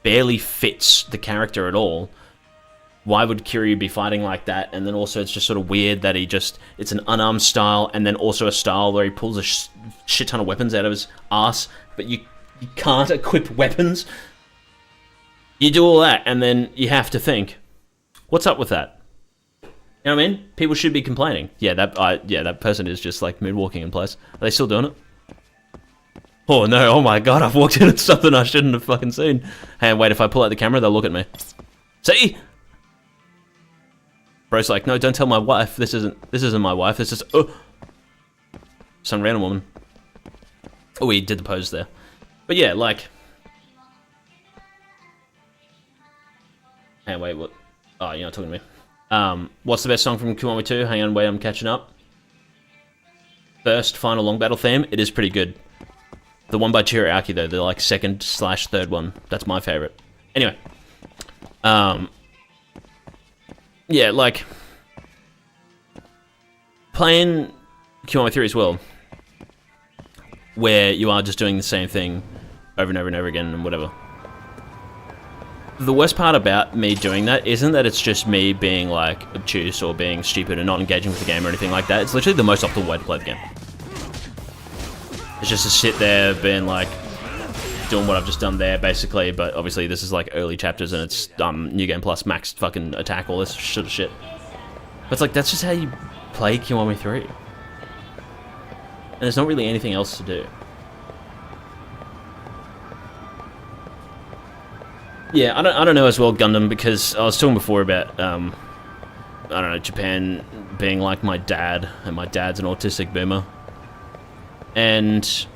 barely fits the character at all. Why would Kiryu be fighting like that? And then also it's just sort of weird that it's an unarmed style, and then also a style where he pulls a shit ton of weapons out of his ass, but you can't equip weapons. You do all that, and then you have to think, what's up with that? You know what I mean? People should be complaining. Yeah, that person is just like moonwalking in place. Are they still doing it? Oh no, oh my god, I've walked into something I shouldn't have fucking seen. Hey, wait, if I pull out the camera, they'll look at me. See? Bro's like, no, don't tell my wife. This isn't my wife. This is some random woman. Oh, he did the pose there. But yeah, like, hey, wait, what? Oh, you're not talking to me. What's the best song from Kiwami 2? Hang on, wait, I'm catching up. First final long battle theme. It is pretty good. The one by Chiriaki though, the like second/third one. That's my favorite. Anyway, yeah, like, playing Kiwami 3 as well, where you are just doing the same thing over and over and over again and whatever. The worst part about me doing that isn't that it's just me being like obtuse or being stupid and not engaging with the game or anything like that. It's literally the most optimal way to play the game. It's just to sit there being like, doing what I've just done there, basically, but obviously this is like early chapters and it's New Game Plus, max fucking attack, all this sort of shit. But it's like, that's just how you play Kiwami 3. And there's not really anything else to do. Yeah, I don't know as well, Gundam, because I was talking before about, I don't know, Japan being like my dad, and my dad's an autistic boomer. And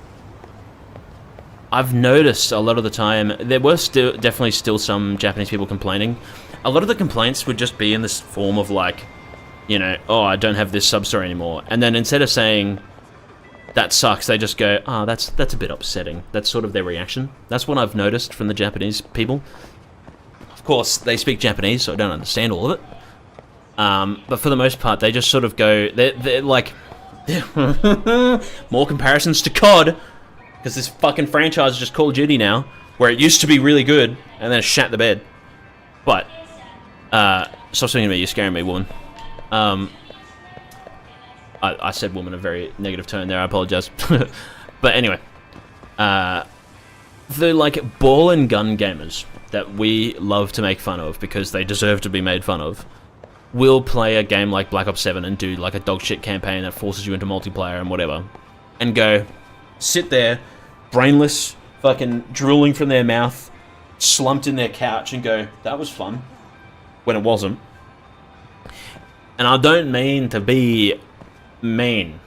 I've noticed a lot of the time, there were definitely still some Japanese people complaining. A lot of the complaints would just be in this form of like, you know, oh, I don't have this sub-story anymore. And then instead of saying, that sucks, they just go, oh, that's a bit upsetting. That's sort of their reaction. That's what I've noticed from the Japanese people. Of course, they speak Japanese, so I don't understand all of it. But for the most part, they just sort of go, they're like, more comparisons to COD, because this fucking franchise is just Call of Duty now, where it used to be really good, and then it shat the bed. But, stop speaking to me, you're scaring me, woman. I said woman in a very negative tone there, I apologize. But anyway, the like ball and gun gamers that we love to make fun of because they deserve to be made fun of will play a game like Black Ops 7 and do like a dog shit campaign that forces you into multiplayer and whatever, and go sit there brainless, fucking drooling from their mouth, slumped in their couch, and go, that was fun, when it wasn't. And I don't mean to be mean,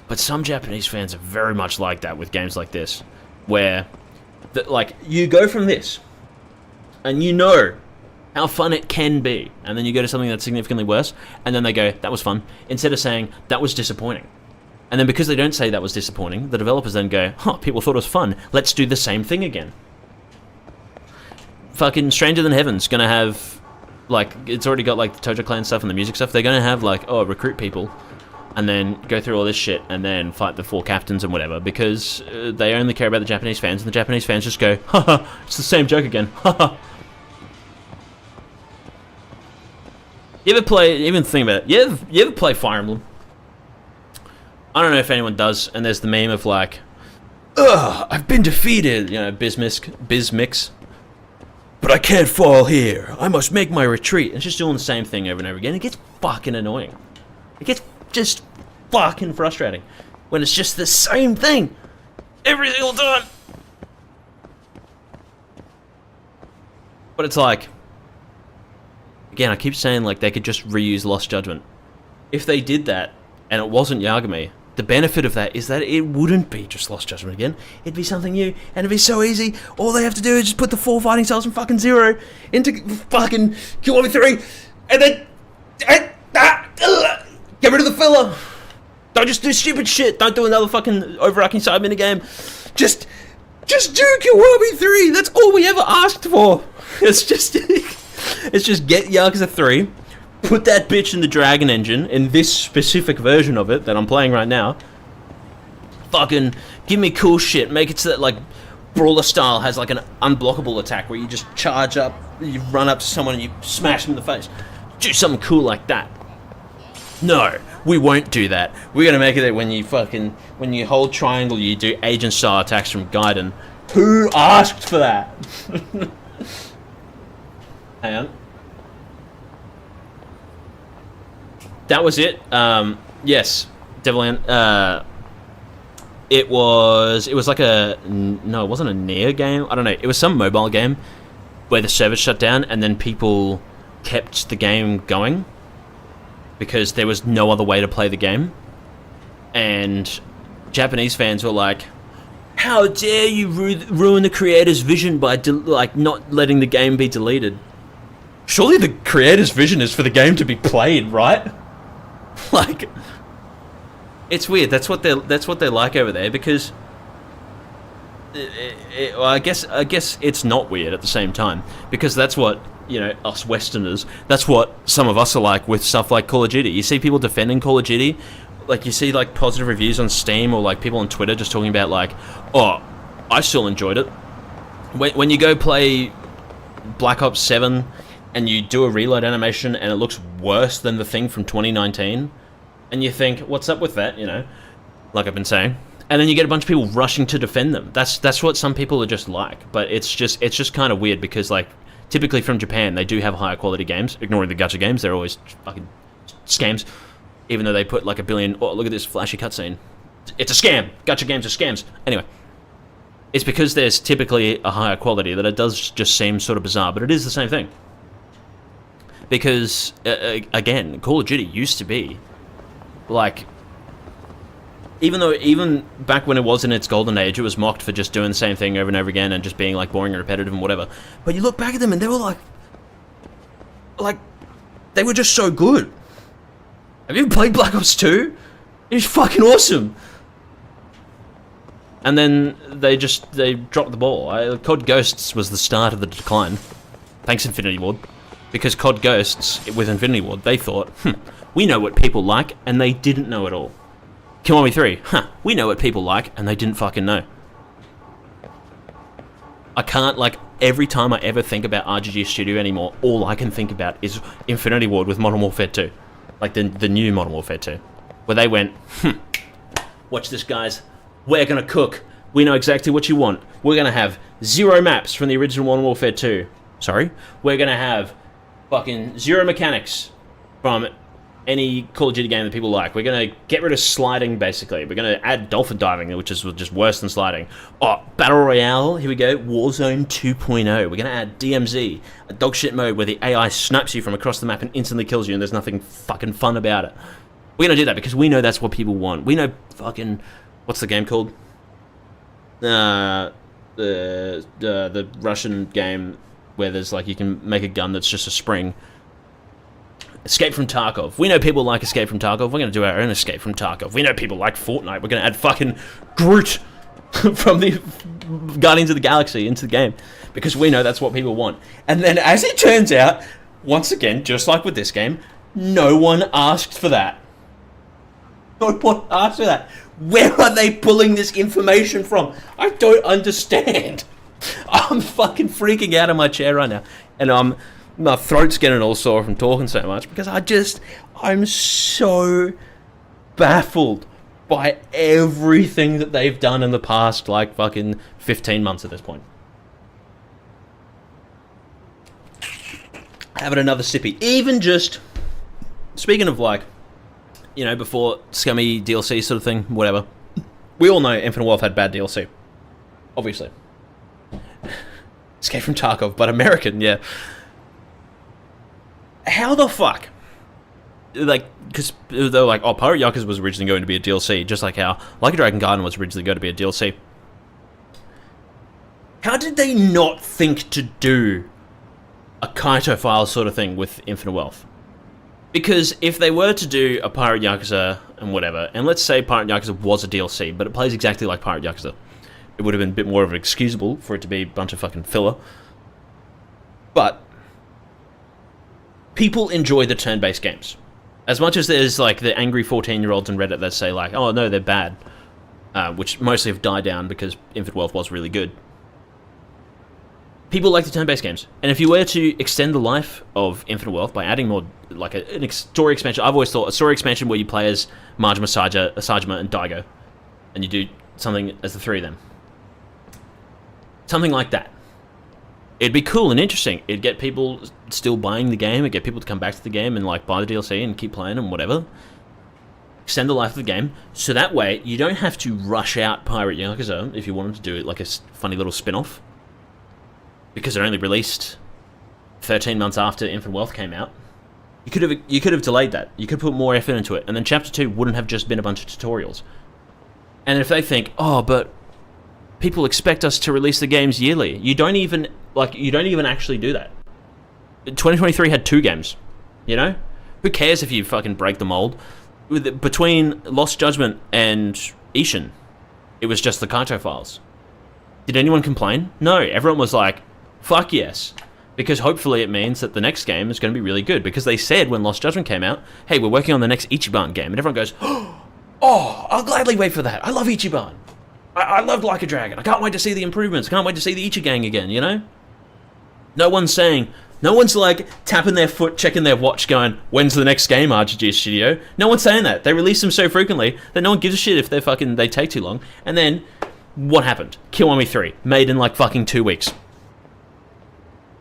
but some Japanese fans are very much like that with games like this, where like you go from this and you know how fun it can be, and then you go to something that's significantly worse, and then they go, that was fun, instead of saying, that was disappointing. And then because they don't say that was disappointing, the developers then go, huh, people thought it was fun, let's do the same thing again. Fucking Stranger Than Heaven's gonna have, like, it's already got like the Tojo Clan stuff and the music stuff. They're gonna have like, oh, recruit people, and then go through all this shit, and then fight the 4 captains and whatever, because they only care about the Japanese fans, and the Japanese fans just go, haha, it's the same joke again, haha. You ever play, even think about it, you ever play Fire Emblem? I don't know if anyone does, and there's the meme of like, ugh, I've been defeated, you know, Bizmix. But I can't fall here. I must make my retreat. And it's just doing the same thing over and over again. It gets fucking annoying. It gets just fucking frustrating when it's just the same thing every single time. But it's like, again, I keep saying like they could just reuse Lost Judgment. If they did that and it wasn't Yagami, the benefit of that is that it wouldn't be just Lost Judgment again. It'd be something new, and it'd be so easy. All they have to do is just put the 4 fighting styles from fucking 0 into fucking Kiwami 3, and then get rid of the filler. Don't just do stupid shit. Don't do another fucking overarching side minigame. Just do Kiwami 3. That's all we ever asked for. It's just get Yakuza 3. Put that bitch in the Dragon Engine, in this specific version of it that I'm playing right now. Fucking give me cool shit. Make it so that, like, Brawler style has, like, an unblockable attack where you just charge up, you run up to someone and you smash them in the face. Do something cool like that. No, we won't do that. We're gonna make it that when you hold triangle, you do agent style attacks from Gaiden. Who asked for that? Hang on. That was it. Yes, Devilland. It was like no, it wasn't a Nier game. I don't know. It was some mobile game where the server shut down and then people kept the game going because there was no other way to play the game. And Japanese fans were like, "How dare you ruin the creator's vision by like not letting the game be deleted? Surely the creator's vision is for the game to be played, right?" Like, it's weird. That's what they like over there because well, I guess it's not weird at the same time because that's what, you know, us Westerners. That's what some of us are like with stuff like Call of Duty. You see people defending Call of Duty, like you see like positive reviews on Steam or like people on Twitter just talking about like, oh, I still enjoyed it. When you go play Black Ops 7. And you do a reload animation and it looks worse than the thing from 2019, and you think, what's up with that, you know, like I've been saying, and then you get a bunch of people rushing to defend them. That's what some people are just like, but it's just kind of weird because like typically from Japan they do have higher quality games, ignoring the gacha games. They're always fucking scams, even though they put like a billion, oh look at this flashy cutscene, it's a scam, gacha games are scams. Anyway, it's because there's typically a higher quality that it does just seem sort of bizarre, but it is the same thing. Because, again, Call of Duty used to be, like, even back when it was in its golden age, it was mocked for just doing the same thing over and over again and just being, like, boring and repetitive and whatever. But you look back at them and they were, like, they were just so good. Have you ever played Black Ops 2? It was fucking awesome. And then they dropped the ball. COD Ghosts was the start of the decline. Thanks, Infinity Ward. Because COD Ghosts, with Infinity Ward, they thought, we know what people like, and they didn't know at all. Kiwami 3, we know what people like, and they didn't fucking know. I can't, like, every time I ever think about RGG Studio anymore, all I can think about is Infinity Ward with Modern Warfare 2. Like, the new Modern Warfare 2. Where they went, watch this, guys. We're gonna cook. We know exactly what you want. We're gonna have 0 maps from the original Modern Warfare 2. Sorry. We're gonna have fucking 0 mechanics from any Call of Duty game that people like. We're going to get rid of sliding, basically. We're going to add dolphin diving, which is just worse than sliding. Oh, Battle Royale, here we go. Warzone 2.0. We're going to add DMZ, a dog shit mode where the AI snipes you from across the map and instantly kills you and there's nothing fucking fun about it. We're going to do that because we know that's what people want. We know fucking... What's the game called? The Russian game where there's like, you can make a gun that's just a spring. Escape from Tarkov. We know people like Escape from Tarkov. We're going to do our own Escape from Tarkov. We know people like Fortnite. We're going to add fucking Groot from the Guardians of the Galaxy into the game because we know that's what people want. And then as it turns out, once again, just like with this game, no one asked for that. No one asked for that. Where are they pulling this information from? I don't understand. I'm fucking freaking out in my chair right now. And my throat's getting all sore from talking so much because I'm so baffled by everything that they've done in the past, like, fucking 15 months at this point. Having another sippy. Even just, speaking of, like, you know, before scummy DLC sort of thing, whatever. We all know Infinite Wealth had bad DLC. Obviously. Escape from Tarkov, but American, yeah. How the fuck? Like, because they're like, oh, Pirate Yakuza was originally going to be a DLC, just like how Like a Dragon Garden was originally going to be a DLC. How did they not think to do a Kaito file sort of thing with Infinite Wealth? Because if they were to do a Pirate Yakuza and whatever, and let's say Pirate Yakuza was a DLC, but it plays exactly like Pirate Yakuza, it would have been a bit more of an excusable for it to be a bunch of fucking filler. But people enjoy the turn-based games. As much as there's like the angry 14-year-olds on Reddit that say like, oh no, they're bad, which mostly have died down because Infinite Wealth was really good. People like the turn-based games. And if you were to extend the life of Infinite Wealth by adding more, like a story expansion, I've always thought a story expansion where you play as Majima, Sajima, and Daigo, and you do something as the three of them. Something like that. It'd be cool and interesting. It'd get people still buying the game. It'd get people to come back to the game and like buy the DLC and keep playing and whatever. Extend the life of the game. So that way, you don't have to rush out Pirate Yakuza if you wanted to do it like a funny little spin-off. Because it only released 13 months after Infinite Wealth came out. You could have delayed that. You could put more effort into it. And then Chapter 2 wouldn't have just been a bunch of tutorials. And if they think, oh, but people expect us to release the games yearly. You don't even actually do that. 2023 had 2 games, you know? Who cares if you fucking break the mold? Between Lost Judgment and Ishin, it was just the Kaito files. Did anyone complain? No, everyone was like, fuck yes. Because hopefully it means that the next game is going to be really good. Because they said when Lost Judgment came out, hey, we're working on the next Ichiban game. And everyone goes, oh, I'll gladly wait for that. I love Ichiban. I loved Like a Dragon. I can't wait to see the improvements. Can't wait to see the Ichigang again, you know? No one's like tapping their foot, checking their watch going, when's the next game, RGG Studio? No one's saying that. They release them so frequently that no one gives a shit if they take too long. And then, what happened? Kiwami 3, made in like fucking 2 weeks.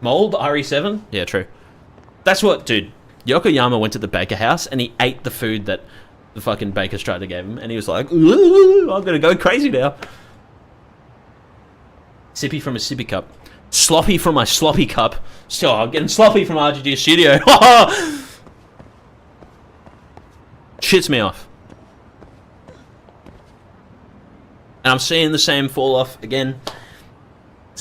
Mold, RE7? Yeah, true. That's what, dude, Yokoyama went to the baker house and he ate the food that the fucking bakers tried to give him, and he was like, ooh, I'm gonna go crazy now. Sippy from a sippy cup. Sloppy from my sloppy cup. So I'm getting sloppy from RGG Studio. Shits me off. And I'm seeing the same fall off again.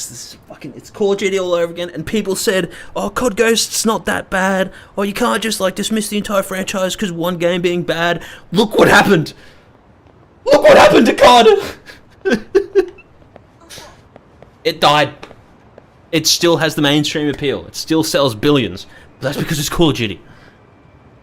It's Call of Duty all over again, and people said, oh, COD Ghost's not that bad, or you can't just like dismiss the entire franchise because one game being bad. Look what happened! Look what happened to COD! It died. It still has the mainstream appeal. It still sells billions. But that's because it's Call of Duty.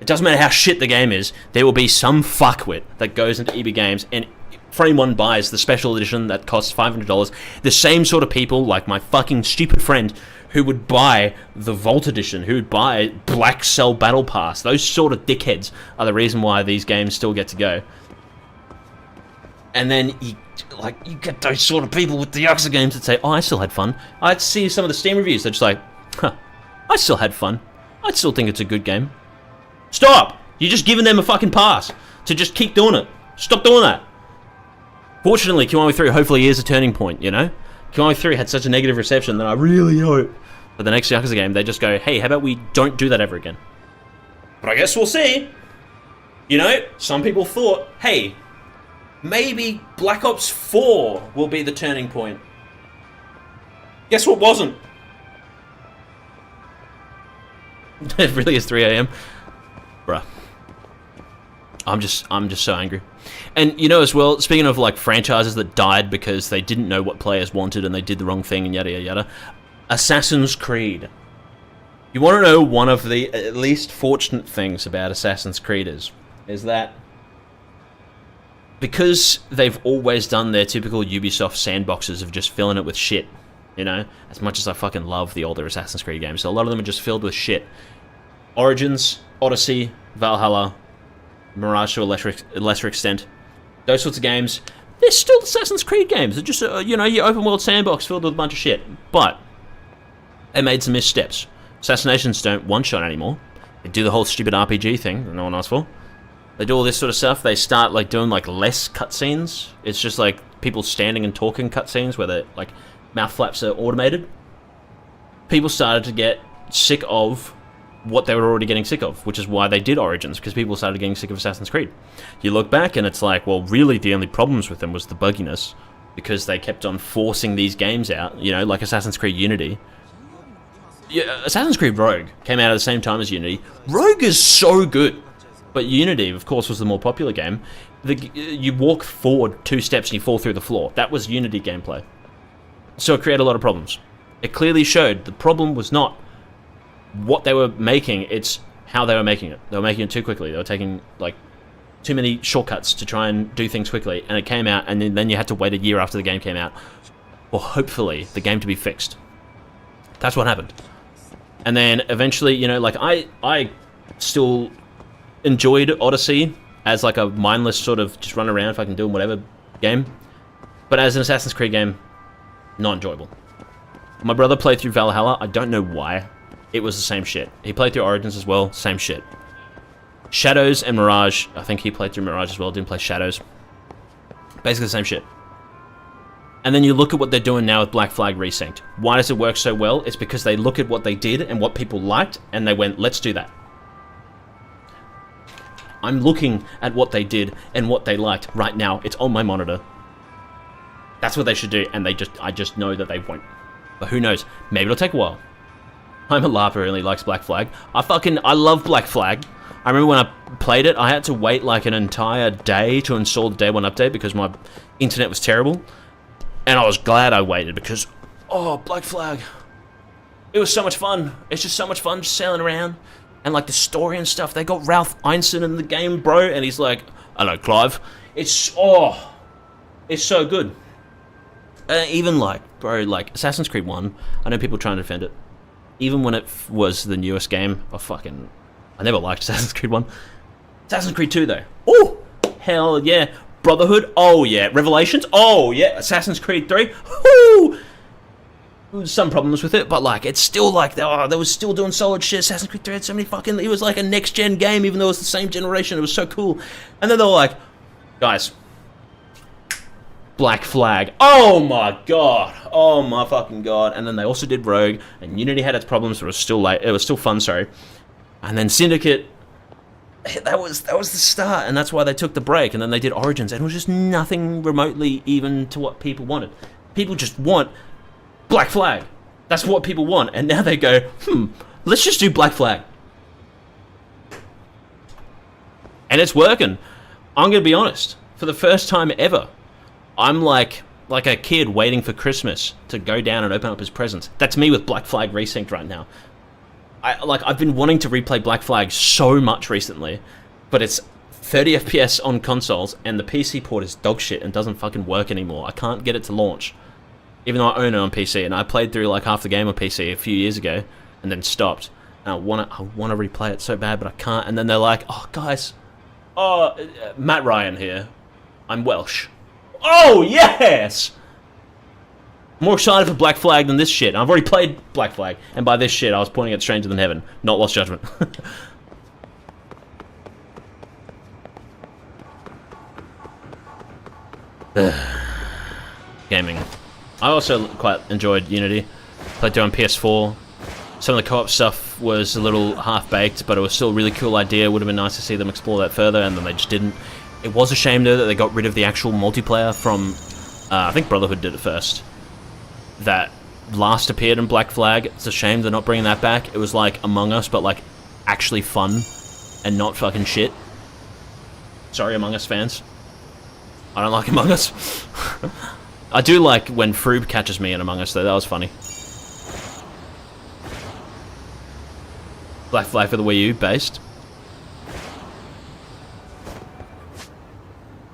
It doesn't matter how shit the game is, there will be some fuckwit that goes into EB Games and for anyone buys the special edition that costs $500, the same sort of people, like my fucking stupid friend, who would buy the Vault edition, who would buy Black Cell Battle Pass, those sort of dickheads are the reason why these games still get to go. And then you get those sort of people with the Yakuza games that say, oh, I still had fun. I'd see some of the Steam reviews, they're just like, huh, I still had fun. I still think it's a good game. Stop! You're just giving them a fucking pass to just keep doing it. Stop doing that. Fortunately, Kiwami 3 hopefully is a turning point, you know? Kiwami 3 had such a negative reception that I really hope for the next Yakuza game, they just go, hey, how about we don't do that ever again? But I guess we'll see. You know, some people thought, hey, maybe Black Ops 4 will be the turning point. Guess what wasn't? It really is 3 AM. Bruh. I'm just so angry. And, you know, as well, speaking of, like, franchises that died because they didn't know what players wanted and they did the wrong thing and yada, yada, yada. Assassin's Creed. You want to know one of the at least fortunate things about Assassin's Creed is that because they've always done their typical Ubisoft sandboxes of just filling it with shit, you know? As much as I fucking love the older Assassin's Creed games, so a lot of them are just filled with shit. Origins, Odyssey, Valhalla, Mirage to a lesser extent. Those sorts of games, they're still Assassin's Creed games. They're just, you know, your open world sandbox filled with a bunch of shit. But they made some missteps. Assassinations don't one-shot anymore. They do the whole stupid RPG thing that no one asked for. They do all this sort of stuff. They start like doing like less cutscenes. It's just like people standing and talking cutscenes where the like mouth flaps are automated. People started to get sick of what they were already getting sick of, which is why they did Origins, because people started getting sick of Assassin's Creed. You look back and it's like, well, really the only problems with them was the bugginess, because they kept on forcing these games out, you know, like Assassin's Creed Unity. Yeah, Assassin's Creed Rogue came out at the same time as Unity. Rogue is so good, but Unity, of course, was the more popular game. You walk forward 2 steps and you fall through the floor. That was Unity gameplay. So it created a lot of problems. It clearly showed the problem was not what they were making, it's how they were making it. They were making it too quickly. They were taking like too many shortcuts to try and do things quickly, and it came out, and then you had to wait a year after the game came out, or hopefully the game to be fixed. That's what happened. And then eventually, you know, like I still enjoyed Odyssey as like a mindless sort of just run around, fucking doing whatever game, but as an Assassin's Creed game, not enjoyable. My brother played through Valhalla. I don't know why. It was the same shit. He played through Origins as well. Same shit. Shadows and Mirage. I think he played through Mirage as well. Didn't play Shadows. Basically the same shit. And then you look at what they're doing now with Black Flag Resynced. Why does it work so well? It's because they look at what they did and what people liked, and they went, let's do that. I'm looking at what they did and what they liked right now. It's on my monitor. That's what they should do, and I just know that they won't. But who knows? Maybe it'll take a while. I'm a LARPer who only likes Black Flag. I love Black Flag. I remember when I played it, I had to wait like an entire day to install the day 1 update because my internet was terrible. And I was glad I waited because, oh, Black Flag. It was so much fun. It's just so much fun just sailing around. And like the story and stuff. They got Ralph Ineson in the game, bro. And he's like, hello, Clive. It's so good. Even like, bro, like Assassin's Creed 1, I know people trying to defend it. Even when it was the newest game, I never liked Assassin's Creed 1. Assassin's Creed 2 though. Oh, hell yeah. Brotherhood, oh yeah. Revelations, oh yeah. Assassin's Creed 3, whoo! Some problems with it, but like, it's still like, they was still doing solid shit. Assassin's Creed 3 had so many fucking, it was like a next-gen game, even though it was the same generation. It was so cool. And then they were like, guys, Black Flag. Oh my god. Oh my fucking god. And then they also did Rogue, and Unity had its problems, but it was still fun, sorry. And then Syndicate, that was the start, and that's why they took the break, and then they did Origins, and it was just nothing remotely even to what people wanted. People just want Black Flag. That's what people want, and now they go, let's just do Black Flag. And it's working. I'm gonna be honest, for the first time ever, I'm like a kid waiting for Christmas to go down and open up his presents. That's me with Black Flag Resynced right now. I've been wanting to replay Black Flag so much recently, but it's 30 FPS on consoles, and the PC port is dog shit and doesn't fucking work anymore. I can't get it to launch, even though I own it on PC, and I played through like half the game on PC a few years ago, and then stopped. And I want to replay it so bad, but I can't. And then they're like, oh guys, Matt Ryan here. I'm Welsh. Oh, yes! More excited for Black Flag than this shit. I've already played Black Flag, and by this shit, I was pointing at Stranger Than Heaven, not Lost Judgment. Gaming. I also quite enjoyed Unity. Played through on PS4. Some of the co-op stuff was a little half-baked, but it was still a really cool idea. Would have been nice to see them explore that further, and then they just didn't. It was a shame, though, that they got rid of the actual multiplayer from... I think Brotherhood did it first. That last appeared in Black Flag. It's a shame they're not bringing that back. It was like Among Us, but like actually fun and not fucking shit. Sorry, Among Us fans. I don't like Among Us. I do like when Froob catches me in Among Us, though. That was funny. Black Flag for the Wii U, based.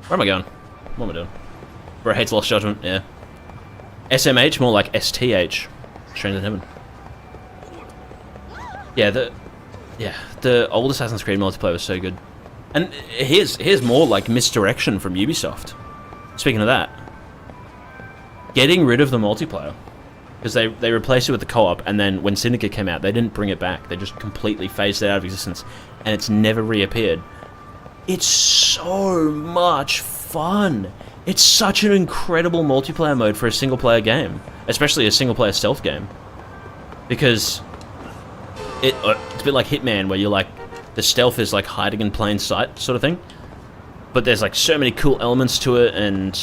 Where am I going? What am I doing? Bro hates Lost Judgment, yeah. SMH, more like STH. Stranger Than Heaven. Yeah, the old Assassin's Creed multiplayer was so good. And here's more like misdirection from Ubisoft. Speaking of that, getting rid of the multiplayer, because they replaced it with the co-op, and then when Syndicate came out, they didn't bring it back. They just completely phased it out of existence, and it's never reappeared. It's so much fun. It's such an incredible multiplayer mode for a single-player game, especially a single-player stealth game, because it's a bit like Hitman, where you're like, the stealth is like hiding in plain sight sort of thing, but there's like so many cool elements to it, and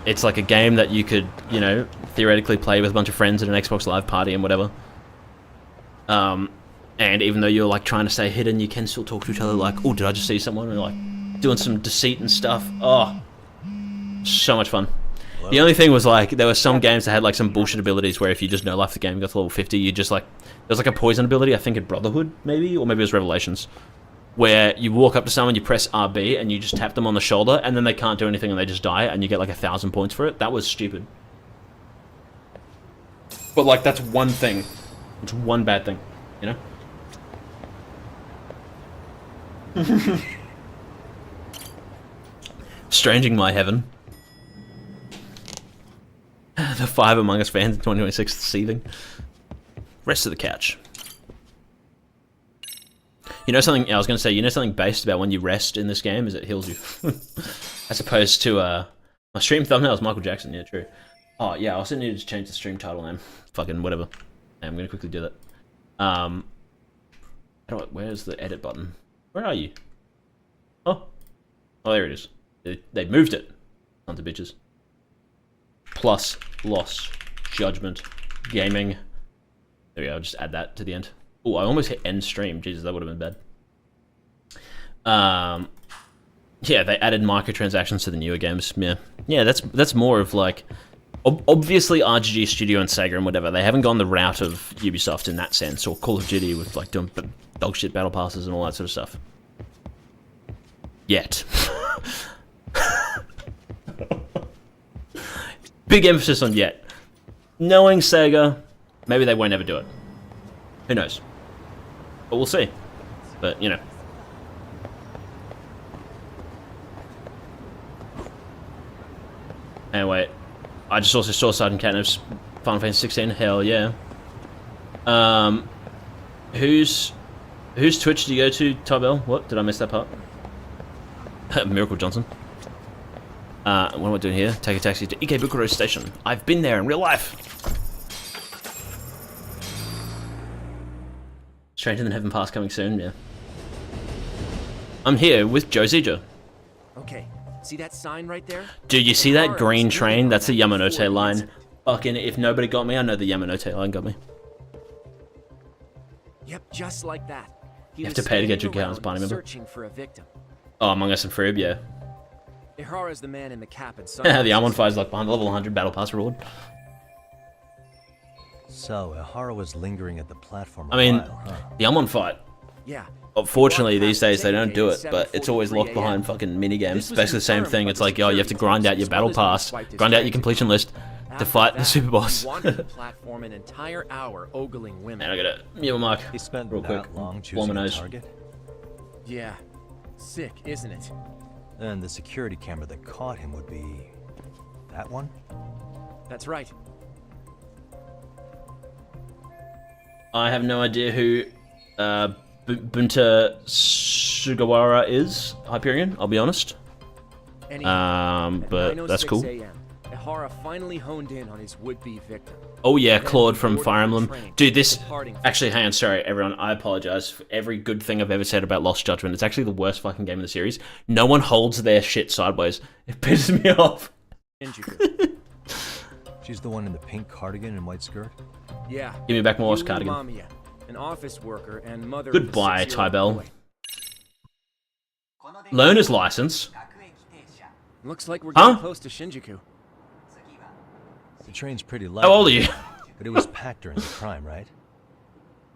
it's like a game that you could, you know, theoretically play with a bunch of friends at an Xbox Live party and whatever. And even though you're like trying to stay hidden, you can still talk to each other like, oh, did I just see someone? And like doing some deceit and stuff. Oh, so much fun. Hello? The only thing was like, there were some games that had like some bullshit abilities where if you just no-life the game, you got to level 50, you just like, there was like a poison ability, I think in Brotherhood maybe, or maybe it was Revelations, where you walk up to someone, you press RB, and you just tap them on the shoulder, and then they can't do anything and they just die, and you get like 1,000 points for it. That was stupid. But like, that's one thing. It's one bad thing, you know? Stranging my heaven. The 5 Among Us fans in 2026 seething. Rest of the couch. You know something, I was going to say, you know something based about when you rest in this game is it heals you. As opposed to, my stream thumbnail is Michael Jackson, yeah, true. Oh, yeah, I also needed to change the stream title name. Fucking whatever. I'm going to quickly do that. Where's the edit button? Where are you? Oh, there it is. They moved it. Sons of bitches. Plus, loss, judgment, gaming. There we go, I'll just add that to the end. Oh, I almost hit end stream. Jesus, that would have been bad. Yeah, they added microtransactions to the newer games. Yeah, that's more of like, obviously RGG Studio and Sega and whatever, they haven't gone the route of Ubisoft in that sense, or Call of Duty with like doing dog shit battle passes and all that sort of stuff. Yet. Big emphasis on yet. Knowing Sega, maybe they won't ever do it. Who knows? But we'll see. But, you know. Anyway, I just also saw Sergeant Catnip's Final Fantasy 16. Hell yeah. Whose Twitch do you go to, Tybell? What? Did I miss that part? Miracle Johnson. What am I doing here? Take a taxi to Ikebukuro Station. I've been there in real life. Stranger Than Heaven Pass coming soon, yeah. I'm here with Joe Zija. Okay, see that sign right there? Dude, you see that green train? That's the Yamanote line. Fucking, if nobody got me, I know the Yamanote line got me. Yep, just like that. You have to pay to get your account as party member. Searching for a victim. Oh, Among Us and Frib, yeah. Ihara's the man in the cap and sun. The R15's like behind the level 100 battle pass reward. So, Ihara was lingering at the platform I mean, while, huh? the Amon fight. Yeah. Unfortunately, these days they don't do it, but it's always locked behind fucking minigames. It's basically the same thing. It's like, oh, you have to grind out your battle pass, grind out your completion list to fight the super boss. Platform an entire hour ogling women. And I gotta mute my mic He spent real quick. long choosing a target. Yeah. Sick, isn't it? And the security camera that caught him would be that one? That's right. I have no idea who Bunta Sugawara is, Hyperion, I'll be honest. But that's cool. Ihara finally honed in on his would-be victim. Oh yeah, Claude from Fire Emblem. Dude, this... Actually, hang on, sorry, everyone. I apologize for every good thing I've ever said about Lost Judgment. It's actually the worst fucking game in the series. No one holds their shit sideways. It pisses me off. She's the one in the pink cardigan and white skirt? Yeah. Give me back my lost cardigan. Mamiya, an office worker and mother Goodbye, Tybell. Learner's license? Looks like we're getting close to Shinjuku. The train's pretty light. How old are you? But it was packed during the crime, right?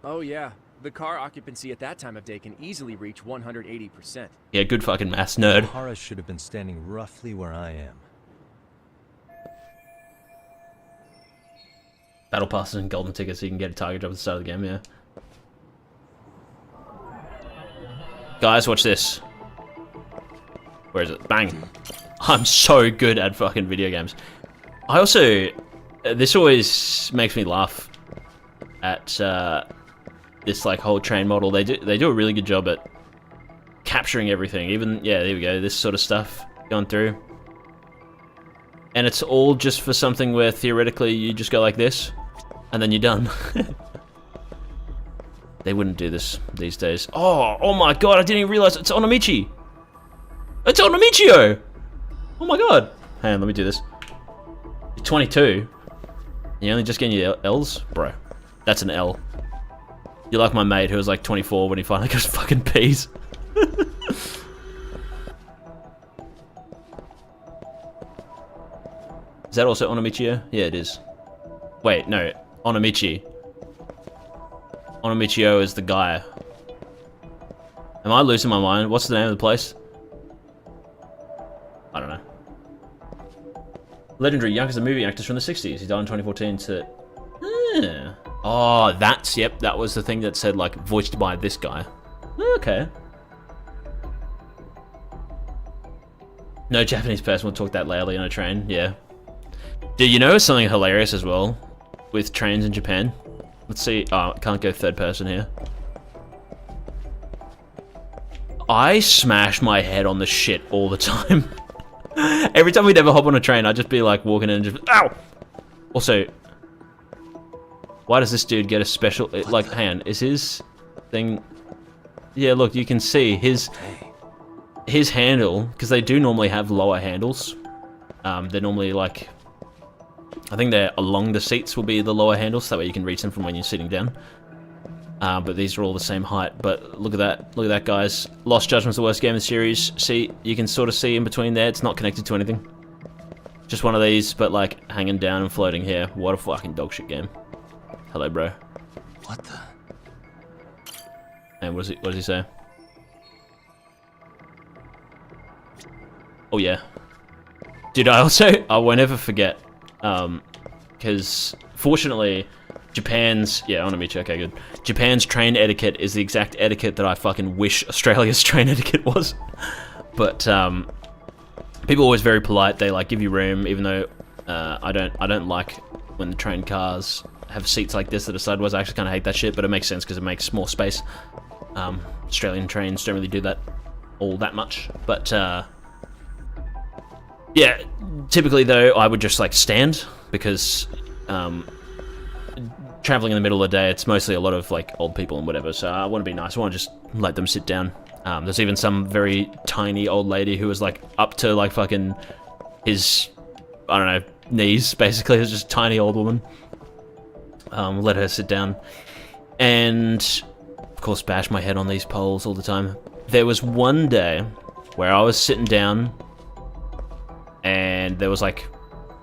Oh yeah. The car occupancy at that time of day can easily reach 180%. Yeah, good fucking maths nerd. Ihara should have been standing roughly where I am. Battle passes and golden tickets so you can get a target job at the start of the game, yeah. Guys, watch this. Where is it? Bang. I'm so good at fucking video games. I also... this always makes me laugh at this like whole train model. They do a really good job at capturing everything. Even, yeah, there we go. This sort of stuff going through. And it's all just for something where theoretically you just go like this, and then you're done. They wouldn't do this these days. Oh my god, I didn't even realize it's Onomichi! It's Onomichio! Oh my god! Hang on, let me do this. You're 22. You only just getting your L's? Bro, that's an L. You're like my mate who was like 24 when he finally got his fucking P's. Is that also Onomichio? Yeah, it is. Wait, no. Onomichi. Onomichio is the guy. Am I losing my mind? What's the name of the place? I don't know. Legendary Yakuza movie actors from the 60s. He died in 2014 to... Oh, that's... Yep, that was the thing that said, like, voiced by this guy. Okay. No Japanese person will talk that loudly on a train. Yeah. Dude, you know something hilarious as well? With trains in Japan? Let's see. Oh, I can't go third person here. I smash my head on the shit all the time. Every time we'd ever hop on a train, I'd just be like walking in and just... Ow! Also, why does this dude get a special... Like, hang on, is his thing... Yeah, look, you can see his handle, because they do normally have lower handles. They're normally like... I think they're along the seats will be the lower handles, so that way you can reach them from when you're sitting down. But these are all the same height. But look at that, guys. Lost Judgment's the worst game in the series. See, you can sort of see in between there. It's not connected to anything. Just one of these, but like hanging down and floating here. What a fucking dog shit game. Hello, bro. What the? And what does he say? Oh yeah. Dude, I won't ever forget. Because fortunately, Japan's... Yeah, Onomichi, okay, good. Japan's train etiquette is the exact etiquette that I fucking wish Australia's train etiquette was. But, people are always very polite. They, like, give you room, even though, I don't like when the train cars have seats like this that are sideways. I actually kind of hate that shit, but it makes sense because it makes more space. Australian trains don't really do that all that much. But, yeah, typically though, I would just like stand because traveling in the middle of the day, it's mostly a lot of like old people and whatever. So I want to be nice. I want to just let them sit down. There's even some very tiny old lady who was like up to like fucking his, I don't know, knees basically. It's just a tiny old woman. Let her sit down, and of course bash my head on these poles all the time. There was one day where I was sitting down. And there was like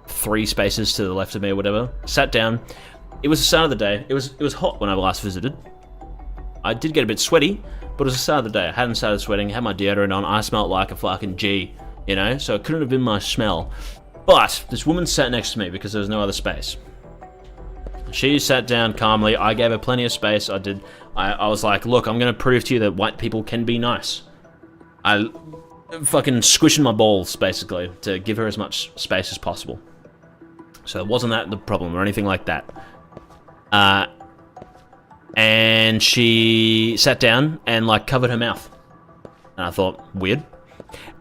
3 spaces to the left of me or whatever. Sat down. It was the start of the day. It was hot when I last visited. I did get a bit sweaty, but it was the start of the day. I hadn't started sweating, had my deodorant on. I smelled like a fucking G, you know? So it couldn't have been my smell. But this woman sat next to me because there was no other space. She sat down calmly. I gave her plenty of space. I was like, look, I'm going to prove to you that white people can be nice. I fucking squishing my balls, basically, to give her as much space as possible. So it wasn't that the problem or anything like that. And she sat down and, like, covered her mouth. And I thought, weird.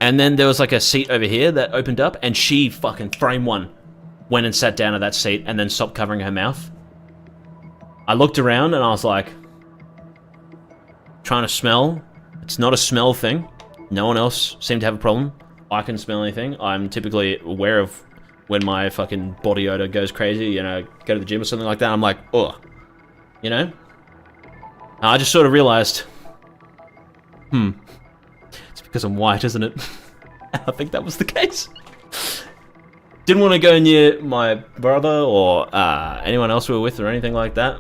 And then there was, like, a seat over here that opened up, and she fucking, frame one, went and sat down at that seat and then stopped covering her mouth. I looked around and I was like, trying to smell. It's not a smell thing. No one else seemed to have a problem. I couldn't smell anything. I'm typically aware of when my fucking body odor goes crazy, you know, go to the gym or something like that. I'm like, ugh. You know? And I just sort of realized, it's because I'm white, isn't it? I think that was the case. Didn't want to go near my brother or anyone else we were with or anything like that.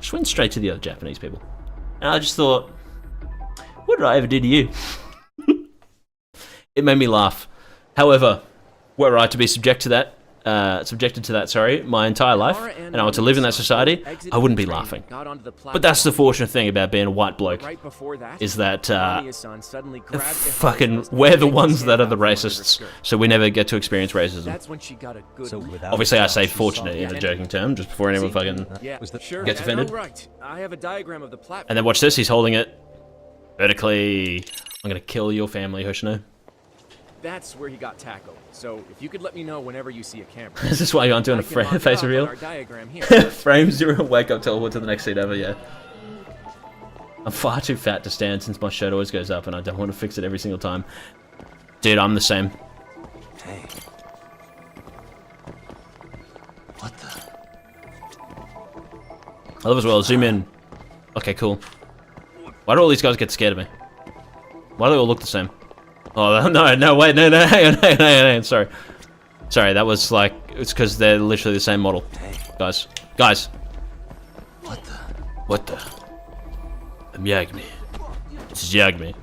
Just went straight to the other Japanese people. And I just thought, what did I ever do to you? It made me laugh. However, were I to be subject to that, subjected to that, sorry, my entire life, and I were to live in that society, I wouldn't be laughing. But that's the fortunate thing about being a white bloke, is that fucking we're the ones that are the racists, so we never get to experience racism. Obviously, I say fortunate in a joking term, just before anyone fucking gets offended. And then watch this, he's holding it vertically. I'm gonna kill your family, Hoshino. That's where he got tackled. So if you could let me know whenever you see a camera. Is this why you aren't doing a face reveal? Frame 0, wake up, teleport to the next seat ever, yeah. I'm far too fat to stand since my shirt always goes up and I don't want to fix it every single time. Dude, I'm the same. Hey. What the? I love as well, zoom in. Okay, cool. Why do all these guys get scared of me? Why do they all look the same? Oh, no, wait, no, hang on, sorry. Sorry, that was like, it's because they're literally the same model. Guys. What the? I'm Yagami. This is Yagami.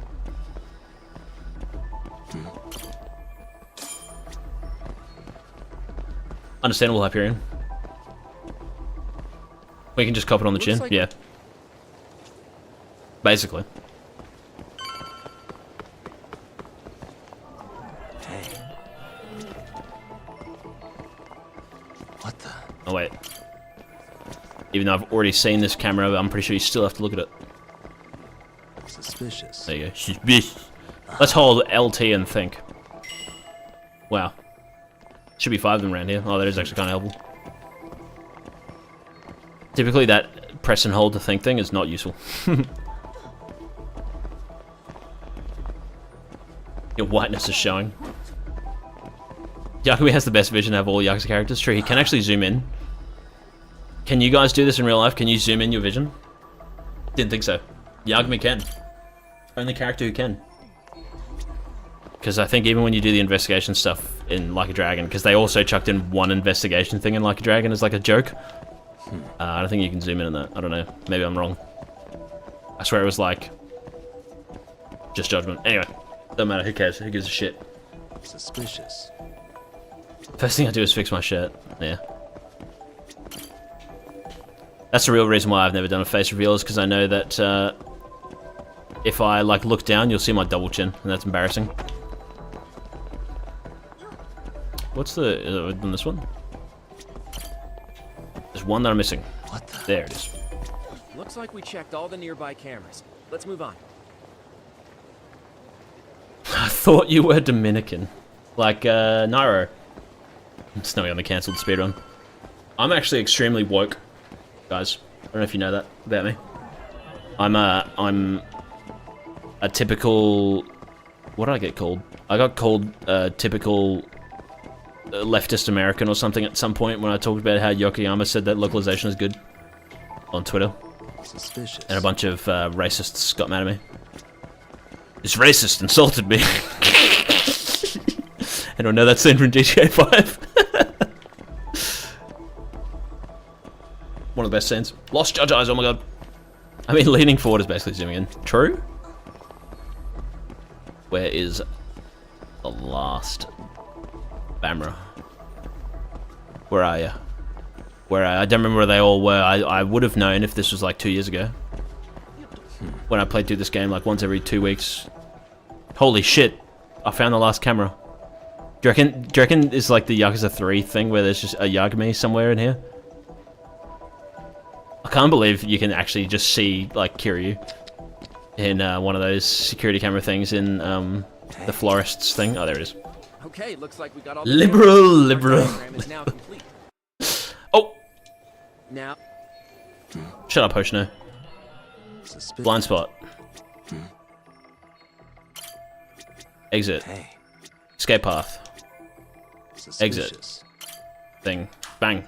Understandable, Hyperion. We can just cop it on the chin, yeah. Basically. What the? Oh wait. Even though I've already seen this camera, I'm pretty sure you still have to look at it. Suspicious. There you go. Suspicious. Let's hold LT and think. Wow. Should be 5 of them around here. Oh, that is actually kind of helpful. Typically that press and hold to think thing is not useful. Your whiteness is showing. Yagami has the best vision of all Yakuza characters. True, he can actually zoom in. Can you guys do this in real life? Can you zoom in your vision? Didn't think so. Yagami can. Only character who can. Because I think even when you do the investigation stuff in Like a Dragon, because they also chucked in one investigation thing in Like a Dragon as like a joke. I don't think you can zoom in on that. I don't know. Maybe I'm wrong. I swear it was like... just judgment. Anyway. Doesn't matter. Who cares? Who gives a shit? Suspicious. First thing I do is fix my shirt. Yeah. That's the real reason why I've never done a face reveal, is because I know that if I like look down, you'll see my double chin, and that's embarrassing. What's the on this one? There's one that I'm missing. What the? There it is. Looks like we checked all the nearby cameras. Let's move on. I thought you were Dominican. Like, Nairo. Snowy on the cancelled speedrun. I'm actually extremely woke, guys. I don't know if you know that about me. I'm a typical... What did I get called? I got called a typical leftist American or something at some point when I talked about how Yokoyama said that localization is good on Twitter. Suspicious. And a bunch of racists got mad at me. This racist insulted me. Anyone know that scene from GTA 5? One of the best scenes. Lost Judge Eyes, oh my god. I mean, leaning forward is basically zooming in. True? Where is the last camera? Where are you? Where are you? I don't remember where they all were. I would have known if this was like 2 years ago. When I played through this game like once every 2 weeks. Holy shit. I found the last camera. Do you reckon it's like the Yakuza 3 thing where there's just a Yagami somewhere in here? I can't believe you can actually just see like Kiryu in one of those security camera things in the florist's thing. Oh, there it is. Okay, looks like we got all liberal. Is now complete. Oh. Now. Shut up, Hoshino. Blind spot. Exit. Escape path. Exit. Thing. Bang.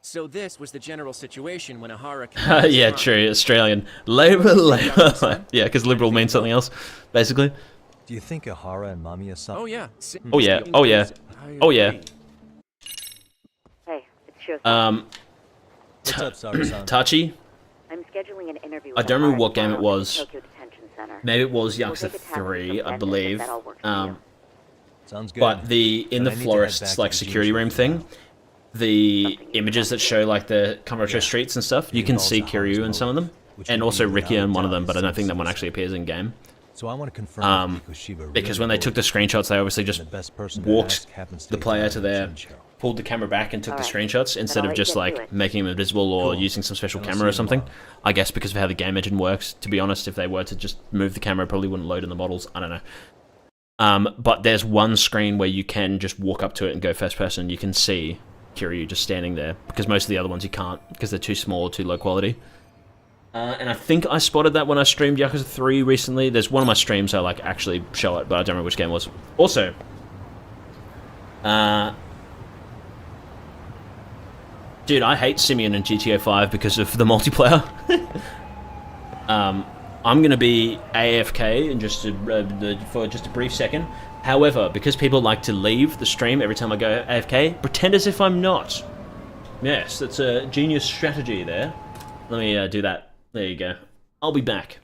So this was the general situation when Ahara... Yeah, true. Australian. Labor. Yeah, because liberal means something else, basically. Do you think Ahara and Mamiya-san... Oh, yeah. Oh, yeah. Oh, yeah. Oh, yeah. Hey, it's Shiro. What's up, Saru-san? Tachi? I'm scheduling an interview I don't remember what game it was. Tokyo Detention Center. Maybe it was Yakuza 3, I believe. Sounds good. But in the florist's like security room thing, the images that show like the Kamurocho streets and stuff, you can see Kiryu in some of them, and also Rikia in one of them, but I don't think that one actually appears in game. So I want to confirm because when they took the screenshots, they obviously just walked the player to there, pulled the camera back and took the screenshots instead of just like making them invisible or using some special camera or something. I guess because of how the game engine works, to be honest, if they were to just move the camera, it probably wouldn't load in the models. I don't know. But there's one screen where you can just walk up to it and go first person. You can see Kiryu just standing there, because most of the other ones you can't, because they're too small or too low quality. And I think I spotted that when I streamed Yakuza 3 recently. There's one of my streams I like actually show it, but I don't remember which game it was. Also, dude, I hate Simeon in GTA 5 because of the multiplayer. I'm gonna be AFK in for just a brief second. However, because people like to leave the stream every time I go AFK, pretend as if I'm not. Yes, that's a genius strategy there. Let me do that. There you go. I'll be back.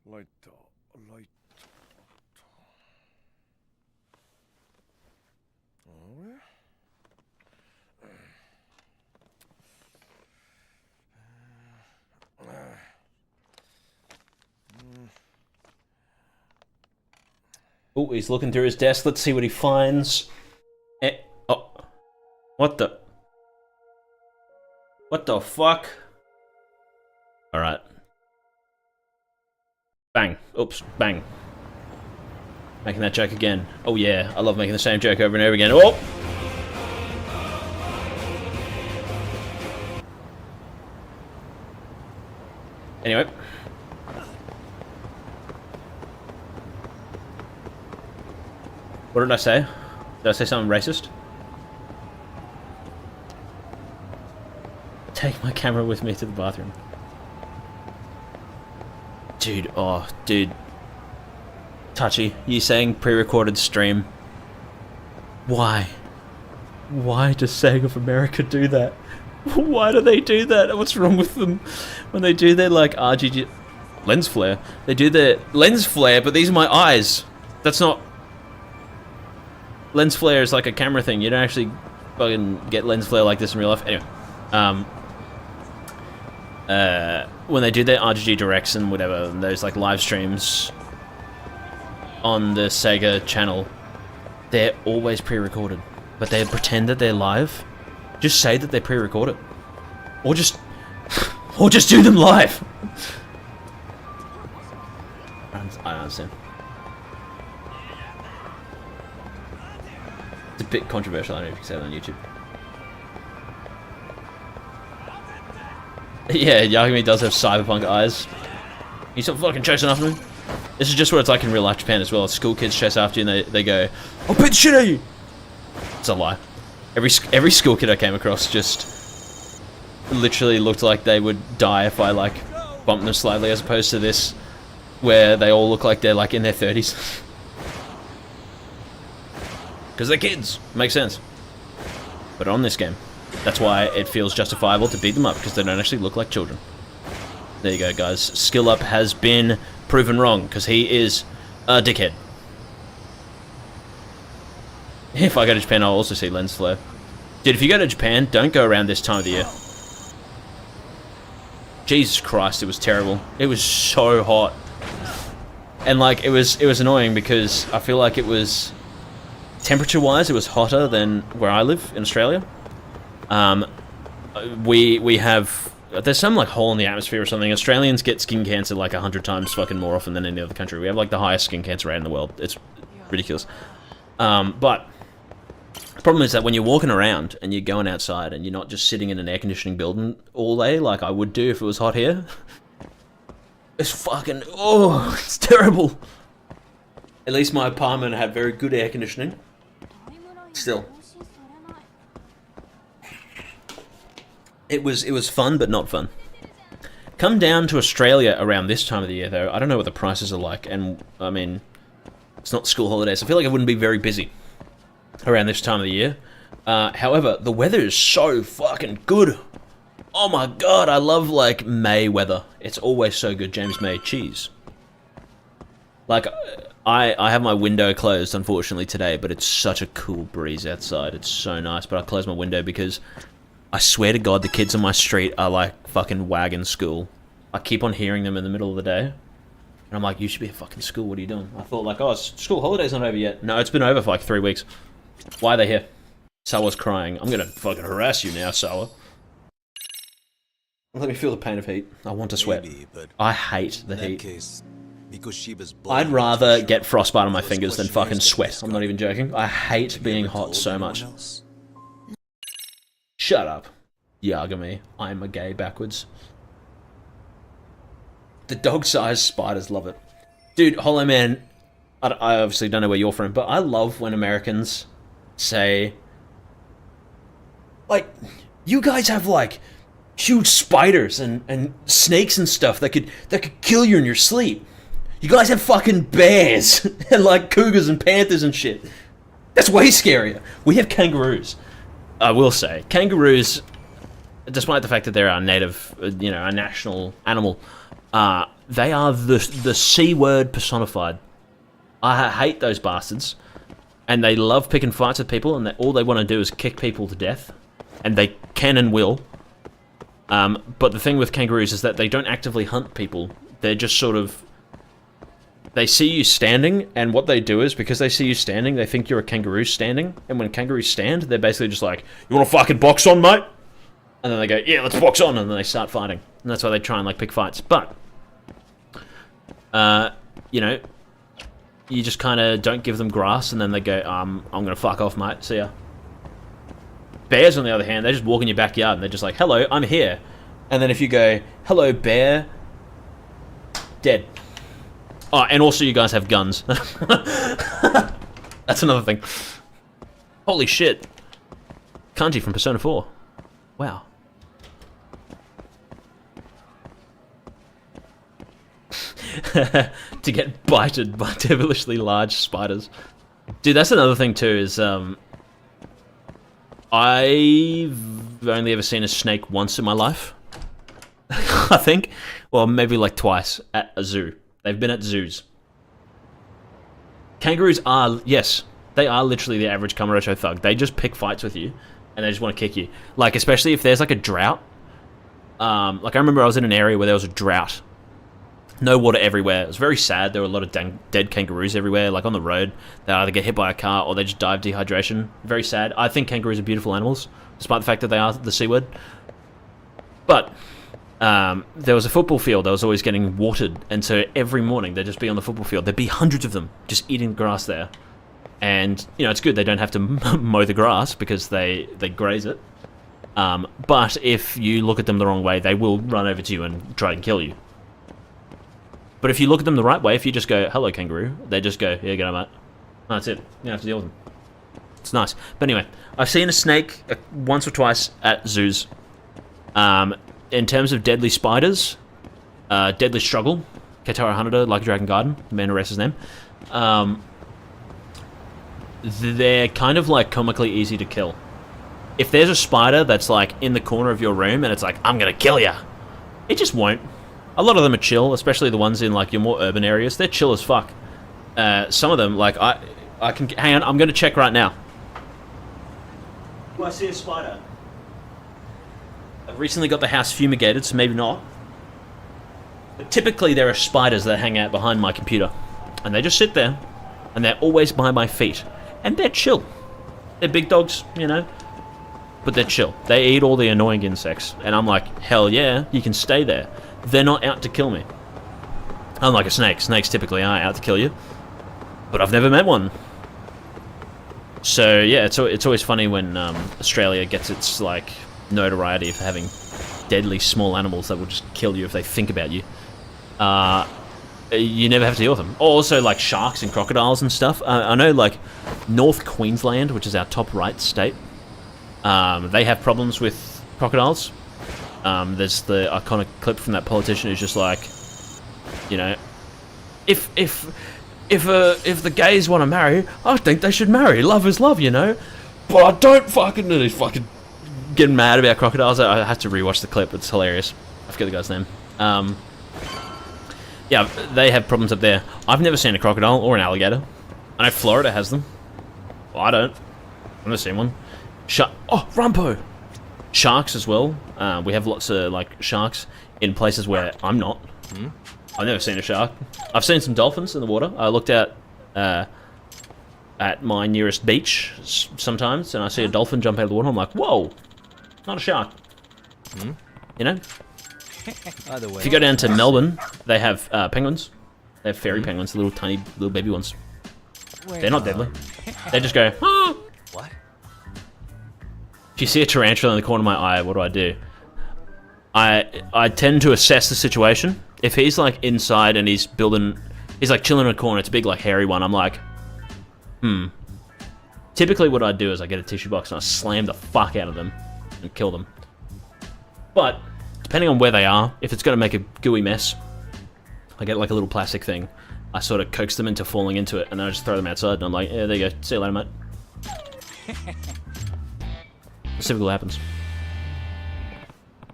Light. Oh, he's looking through his desk. Let's see what he finds. Oh. What the? What the fuck? Alright. Bang. Oops. Bang. Making that joke again. Oh yeah, I love making the same joke over and over again. Oh! Anyway. What did I say? Did I say something racist? Take my camera with me to the bathroom. Dude, oh, dude. Touchy, you saying pre-recorded stream. Why? Why does Sega of America do that? Why do they do that? What's wrong with them? When they do their, like, RGB... lens flare. They do their lens flare, but these are my eyes. That's not... Lens flare is like a camera thing. You don't actually fucking get lens flare like this in real life. Anyway. When they do their RGG directs and whatever, and those like live streams on the Sega channel, they're always pre-recorded. But they pretend that they're live. Just say that they're pre-recorded. Or just do them live. I don't understand. It's a bit controversial, I don't know if you can say that on YouTube. Yeah, Yagami does have cyberpunk eyes. You stop fucking chasing after me. This is just what it's like in real life Japan as well. School kids chase after you and they go, I'll beat the shit out of you! It's a lie. Every school kid I came across just literally looked like they would die if I like bumped them slightly, as opposed to this where they all look like they're like in their 30s. Because they're kids. Makes sense. But on this game, that's why it feels justifiable to beat them up, because they don't actually look like children. There you go, guys. Skill Up has been proven wrong, because he is a dickhead. If I go to Japan, I'll also see lens flare. Dude, if you go to Japan, don't go around this time of the year. Jesus Christ, it was terrible. It was so hot. And like it was annoying because I feel like it was temperature-wise it was hotter than where I live in Australia. We have there's some like hole in the atmosphere or something. Australians get skin cancer like 100 times fucking more often than any other country. We have like the highest skin cancer rate in the world. It's ridiculous. But the problem is that when you're walking around and you're going outside and you're not just sitting in an air conditioning building all day like I would do if it was hot here, it's fucking, oh, it's terrible. At least my apartment had very good air conditioning. Still. It was fun, but not fun. Come down to Australia around this time of the year, though. I don't know what the prices are like, and, I mean, it's not school holidays. I feel like it wouldn't be very busy around this time of the year. However, the weather is so fucking good. Oh my god, I love, like, May weather. It's always so good. James May cheese. Like, I have my window closed, unfortunately, today, but it's such a cool breeze outside. It's so nice, but I closed my window because I swear to God, the kids on my street are like fucking wagon school. I keep on hearing them in the middle of the day. And I'm like, you should be at fucking school, what are you doing? I thought like, oh, school holiday's not over yet. No, it's been over for like 3 weeks. Why are they here? Sawa's crying. I'm gonna fucking harass you now, Sawa. Let me feel the pain of heat. I want to sweat. I hate the heat. I'd rather get frostbite on my fingers than fucking sweat. I'm not even joking. I hate being hot so much. Shut up, Yagami. I'm a gay backwards. The dog-sized spiders love it. Dude, Hollow Man, I obviously don't know where you're from, but I love when Americans say, like, you guys have, like, huge spiders and snakes and stuff that could kill you in your sleep. You guys have fucking bears and, like, cougars and panthers and shit. That's way scarier. We have kangaroos. I will say, kangaroos, despite the fact that they're our native, you know, our national animal, they are the C word personified. I hate those bastards, and they love picking fights with people, and all they want to do is kick people to death, and they can and will. But the thing with kangaroos is that they don't actively hunt people. They're just sort of, they see you standing, and what they do is, because they see you standing, they think you're a kangaroo standing, and when kangaroos stand, they're basically just like, you want to fucking box on, mate? And then they go, yeah, let's box on, and then they start fighting. And that's why they try and, like, pick fights. But, you know, you just kind of don't give them grass, and then they go, I'm gonna fuck off, mate, see ya. Bears, on the other hand, they just walk in your backyard, and they're just like, hello, I'm here. And then if you go, hello, bear, dead. Oh, and also you guys have guns. That's another thing. Holy shit. Kanji from Persona 4. Wow. To get bited by devilishly large spiders. Dude, that's another thing too, is I've only ever seen a snake once in my life. I think. Well, maybe like twice at a zoo. They've been at zoos. Kangaroos are, yes, they are literally the average Kamurocho thug. They just pick fights with you, and they just want to kick you. Like, especially if there's like a drought. Like, I remember I was in an area where there was a drought. No water everywhere. It was very sad. There were a lot of dead kangaroos everywhere, like on the road. They either get hit by a car or they just die of dehydration. Very sad. I think kangaroos are beautiful animals, despite the fact that they are the C word. But there was a football field that was always getting watered, and so every morning they'd just be on the football field. There'd be hundreds of them just eating grass there. And, you know, it's good they don't have to mow the grass because they graze it. But if you look at them the wrong way, they will run over to you and try and kill you. But if you look at them the right way, if you just go, hello, kangaroo, they just go, here you go, mate. No, that's it. You don't have to deal with them. It's nice. But anyway, I've seen a snake once or twice at zoos. In terms of deadly spiders, Deadly Struggle, Keitaro Hanada, Like a Dragon Garden, the man who rests his name. They're kind of like comically easy to kill. If there's a spider that's like in the corner of your room and it's like, I'm gonna kill ya, it just won't. A lot of them are chill, especially the ones in like your more urban areas. They're chill as fuck. Some of them, like I can, hang on, I'm gonna check right now. Do I see a spider? I've recently got the house fumigated, so maybe not. But typically there are spiders that hang out behind my computer. And they just sit there, and they're always by my feet. And they're chill. They're big dogs, you know, but they're chill. They eat all the annoying insects. And I'm like, hell yeah, you can stay there. They're not out to kill me. Unlike a snake. Snakes typically are out to kill you. But I've never met one. So yeah, it's always funny when Australia gets its like notoriety for having deadly small animals that will just kill you if they think about you. You never have to deal with them. Also like sharks and crocodiles and stuff. I know like North Queensland, which is our top right state, they have problems with crocodiles. There's the iconic clip from that politician who's just like, you know, if the gays want to marry, I think they should marry. Love is love, you know. But I don't fucking know. He's fucking getting mad about crocodiles. I have to rewatch the clip. It's hilarious. I forget the guy's name. Yeah, they have problems up there. I've never seen a crocodile or an alligator. I know Florida has them. Well, I don't. I've never seen one. Oh, Rumpo! Sharks as well. We have lots of like sharks in places where I'm not. I've never seen a shark. I've seen some dolphins in the water. I looked out at my nearest beach sometimes, and I see a dolphin jump out of the water. I'm like, whoa, not a shark. You know? Either way, if you go down to Melbourne, they have penguins. They have fairy penguins, little tiny, little baby ones. They're not deadly. They just go, ah! What? If you see a tarantula in the corner of my eye, what do? I tend to assess the situation. If he's like inside and he's like chilling in a corner, it's a big like hairy one, I'm like, Typically what I do is I get a tissue box and I slam the fuck out of them and kill them. But depending on where they are, if it's going to make a gooey mess, I get like a little plastic thing. I sort of coax them into falling into it, and then I just throw them outside, and I'm like, yeah, there you go. See you later, mate. That's typically what happens.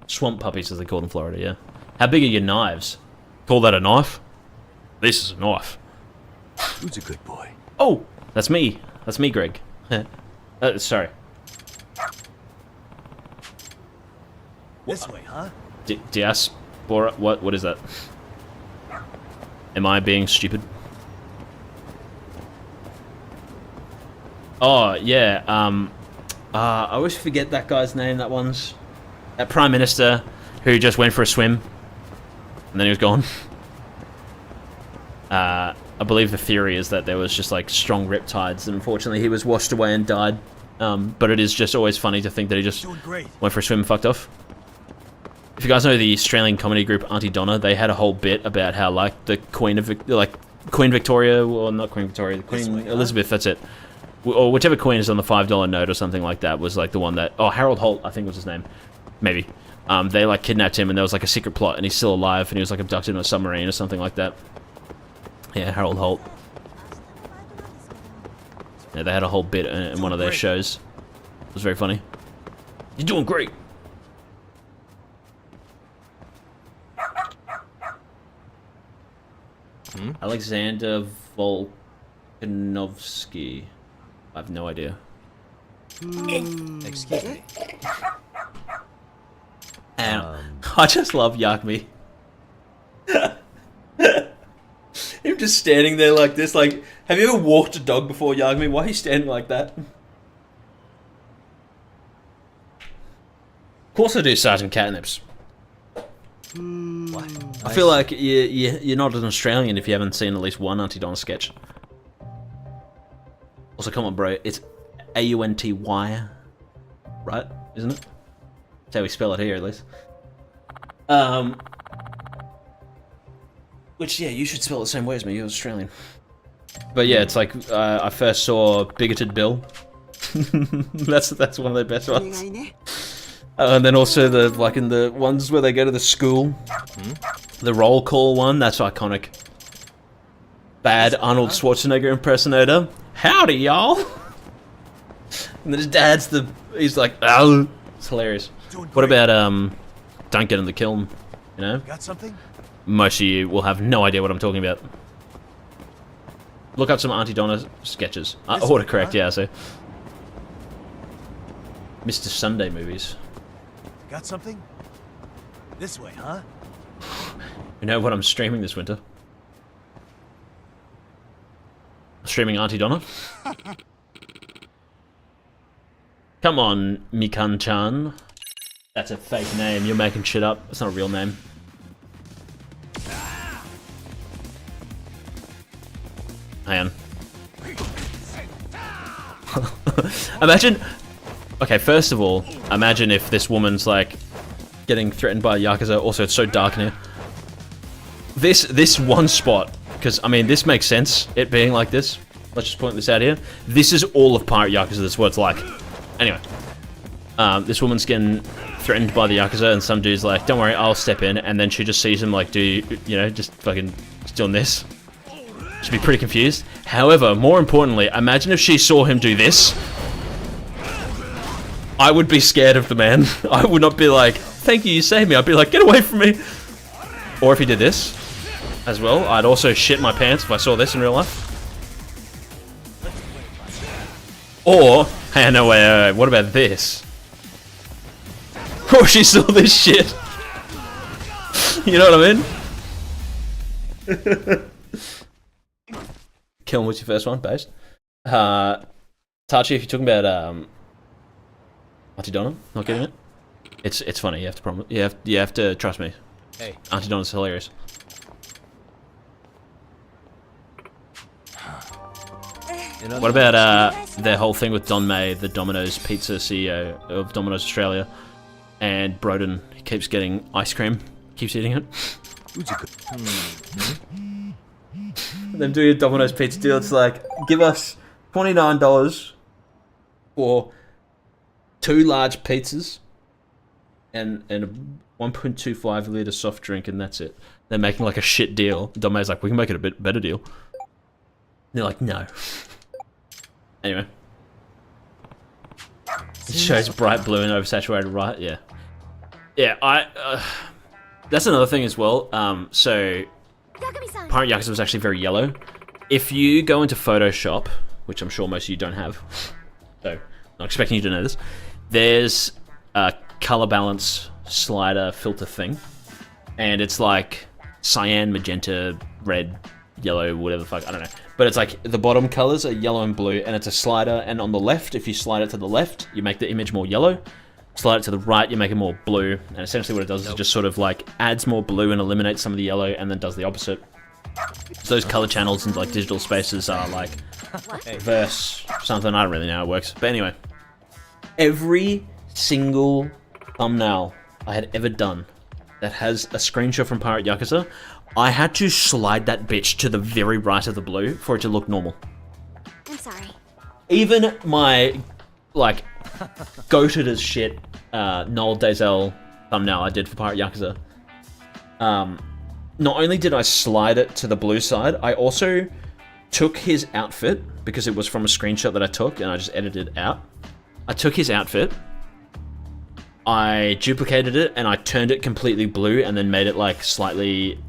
Swamp puppies, as they call them in Florida, yeah. How big are your knives? Call that a knife? This is a knife. Who's a good boy? Oh, that's me. That's me, Greg. Sorry. This way, huh? Diaspora? What is that? Am I being stupid? Oh, yeah, I always forget that guy's name, that Prime Minister who just went for a swim, and then he was gone. I believe the theory is that there was just, like, strong riptides, and unfortunately he was washed away and died. But it is just always funny to think that he just went for a swim and fucked off. If you guys know the Australian comedy group Auntie Donna, they had a whole bit about how, like, the Queen Victoria, or not Queen Victoria, Queen Elizabeth, that's it. Or whichever queen is on the $5 note or something like that was, like, the one that... Oh, Harold Holt, I think was his name. Maybe. They, like, kidnapped him, and there was, like, a secret plot, and he's still alive, and he was, like, abducted in a submarine or something like that. Yeah, Harold Holt. Yeah, they had a whole bit in one of their shows. It was very funny. You're doing great! Alexander Volkanovsky. I have no idea. Excuse me. And I just love Yakmi. Him just standing there like this, like, have you ever walked a dog before, Yakmi? Why are you standing like that? Of course I do, Sergeant Catnips. What? I feel like you're not an Australian if you haven't seen at least one Auntie Donna sketch. Also, come on, bro. It's Aunty, right? Isn't it? That's how we spell it here, at least. Which, yeah, you should spell it the same way as me. You're Australian. But yeah, it's like I first saw Bigoted Bill. that's one of their best ones. And then also the in the ones where they go to the school, the roll call one. That's iconic. Bad Arnold Schwarzenegger impersonator. Howdy, y'all. And then his dad's he's like, oh, it's hilarious. What about don't get in the kiln? You know. Got something? Most of you will have no idea what I'm talking about. Look up some Auntie Donna sketches. Autocorrect, yeah. So, Mr. Sunday movies. Got something? This way, huh? You know what I'm streaming this winter? streaming Auntie Donna. Come on, Mikan-chan. That's a fake name. You're making shit up. It's not a real name. Hang on. Imagine... Okay, first of all, imagine if this woman's, like, getting threatened by Yakuza. Also, it's so dark in here. This one spot, because, I mean, this makes sense, it being like this. Let's just point this out here. This is all of Pirate Yakuza. That's what it's like. Anyway. This woman's getting threatened by the Yakuza, and some dude's like, don't worry, I'll step in. And then she just sees him, like, do, you know, just fucking doing this. She'd be pretty confused. However, more importantly, imagine if she saw him do this. I would be scared of the man. I would not be like, thank you, you saved me. I'd be like, get away from me. Or if he did this as well, I'd also shit my pants if I saw this in real life. Or, hey, no, wait, what about this? Or she saw this shit. You know what I mean? Kill him, what's your first one, based? Tachi, if you're talking about, Auntie Donna, not getting it? It's funny, you have to promise, you have to trust me. Hey. Auntie Donna's hilarious. What about their whole thing with Don May, the Domino's Pizza CEO of Domino's Australia, and Broden? He keeps getting ice cream, keeps eating it. Them doing a Domino's Pizza deal, it's like, give us $29 for 2 large pizzas and a 1.25 litre soft drink, and that's it. They're making like a shit deal. Don May's like, we can make it a bit better deal. And they're like, no. Anyway. It shows bright blue and oversaturated, right? Yeah. Yeah, that's another thing as well. So, Pirate Yakuza was actually very yellow. If you go into Photoshop, which I'm sure most of you don't have, so not expecting you to know this, there's a color balance slider filter thing, and it's like cyan, magenta, red, yellow, whatever the fuck, I don't know. But it's like the bottom colors are yellow and blue, and it's a slider, and on the left, if you slide it to the left, you make the image more yellow. Slide it to the right, you make it more blue, and essentially what it does is just sort of like adds more blue and eliminates some of the yellow, and then does the opposite. So those color channels and like digital spaces are like verse something, I don't really know how it works. But anyway, every single thumbnail I had ever done that has a screenshot from Pirate Yakuza, I had to slide that bitch to the very right of the blue for it to look normal. I'm sorry. Even my, like, goated as shit Noel Dazel thumbnail I did for Pirate Yakuza, not only did I slide it to the blue side, I also took his outfit, because it was from a screenshot that I took and I just edited it out. I took his outfit, I duplicated it, and I turned it completely blue and then made it like slightly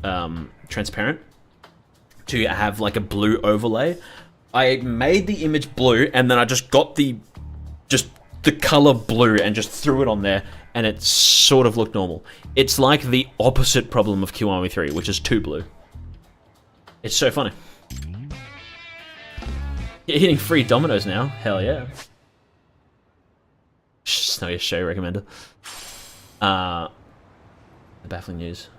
transparent to have like a blue overlay. I made the image blue, and then I just got the color blue and just threw it on there, and it sort of looked normal. It's like the opposite problem of Kiwami 3, which is too blue. It's so funny. You're hitting free Dominoes now. Hell yeah. Snowy show recommender. The baffling news.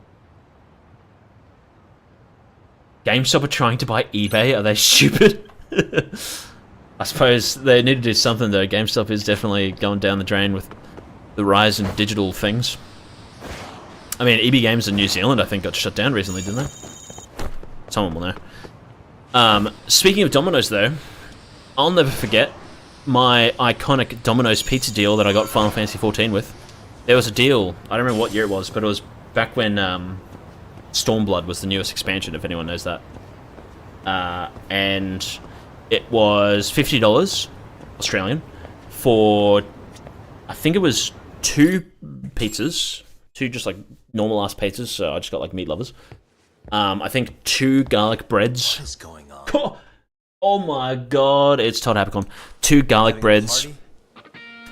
GameStop are trying to buy eBay. Are they stupid? I suppose they need to do something though. GameStop is definitely going down the drain with the rise in digital things. I mean, EB Games in New Zealand, I think, got shut down recently, didn't they? Someone will know. Speaking of Domino's though, I'll never forget my iconic Domino's pizza deal that I got Final Fantasy XIV with. There was a deal, I don't remember what year it was, but it was back when Stormblood was the newest expansion, if anyone knows that. And it was $50 Australian for, I think it was 2 pizzas, 2 just like normal ass pizzas, so I just got like meat lovers. I think 2 garlic breads. What is going on? Oh my god, it's Todd Happicon. 2 garlic breads,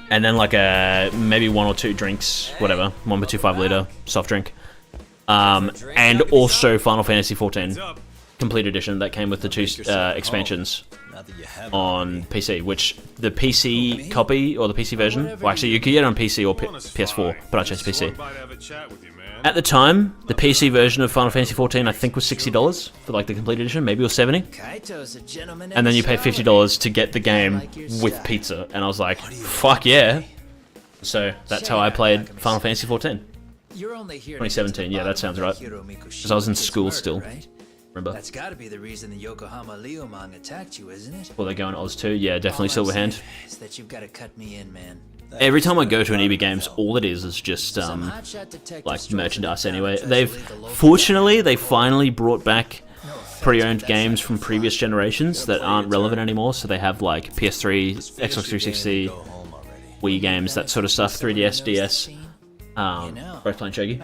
and then like maybe 1 or 2 drinks, whatever, 1.25 litre soft drink. And also Final Fantasy XIV. complete edition that came with the 2 expansions on PC, which the PC copy or the PC version, well actually you could get it on PC or PS4, but I chose PC. At the time, the PC version of Final Fantasy XIV I think was $60 for like the complete edition, maybe it was $70. And then you pay $50 to get the game with pizza, and I was like, fuck yeah. So that's how I played Final Fantasy XIV. 2017, yeah, that sounds right. Because I was in school still. Remember? That's got to be the reason the Yokohama Leomang attacked you, isn't it? Well, they're going Oz too. Yeah, definitely Silverhand. Is that you've got to cut me in, man. Every time I go to an EB Games, all it is just like merchandise. Anyway, fortunately they finally brought back pre-owned games from previous generations that aren't relevant anymore. So they have like PS3, Xbox 360, Wii games, that sort of stuff, 3DS, DS. Both playing Shogi.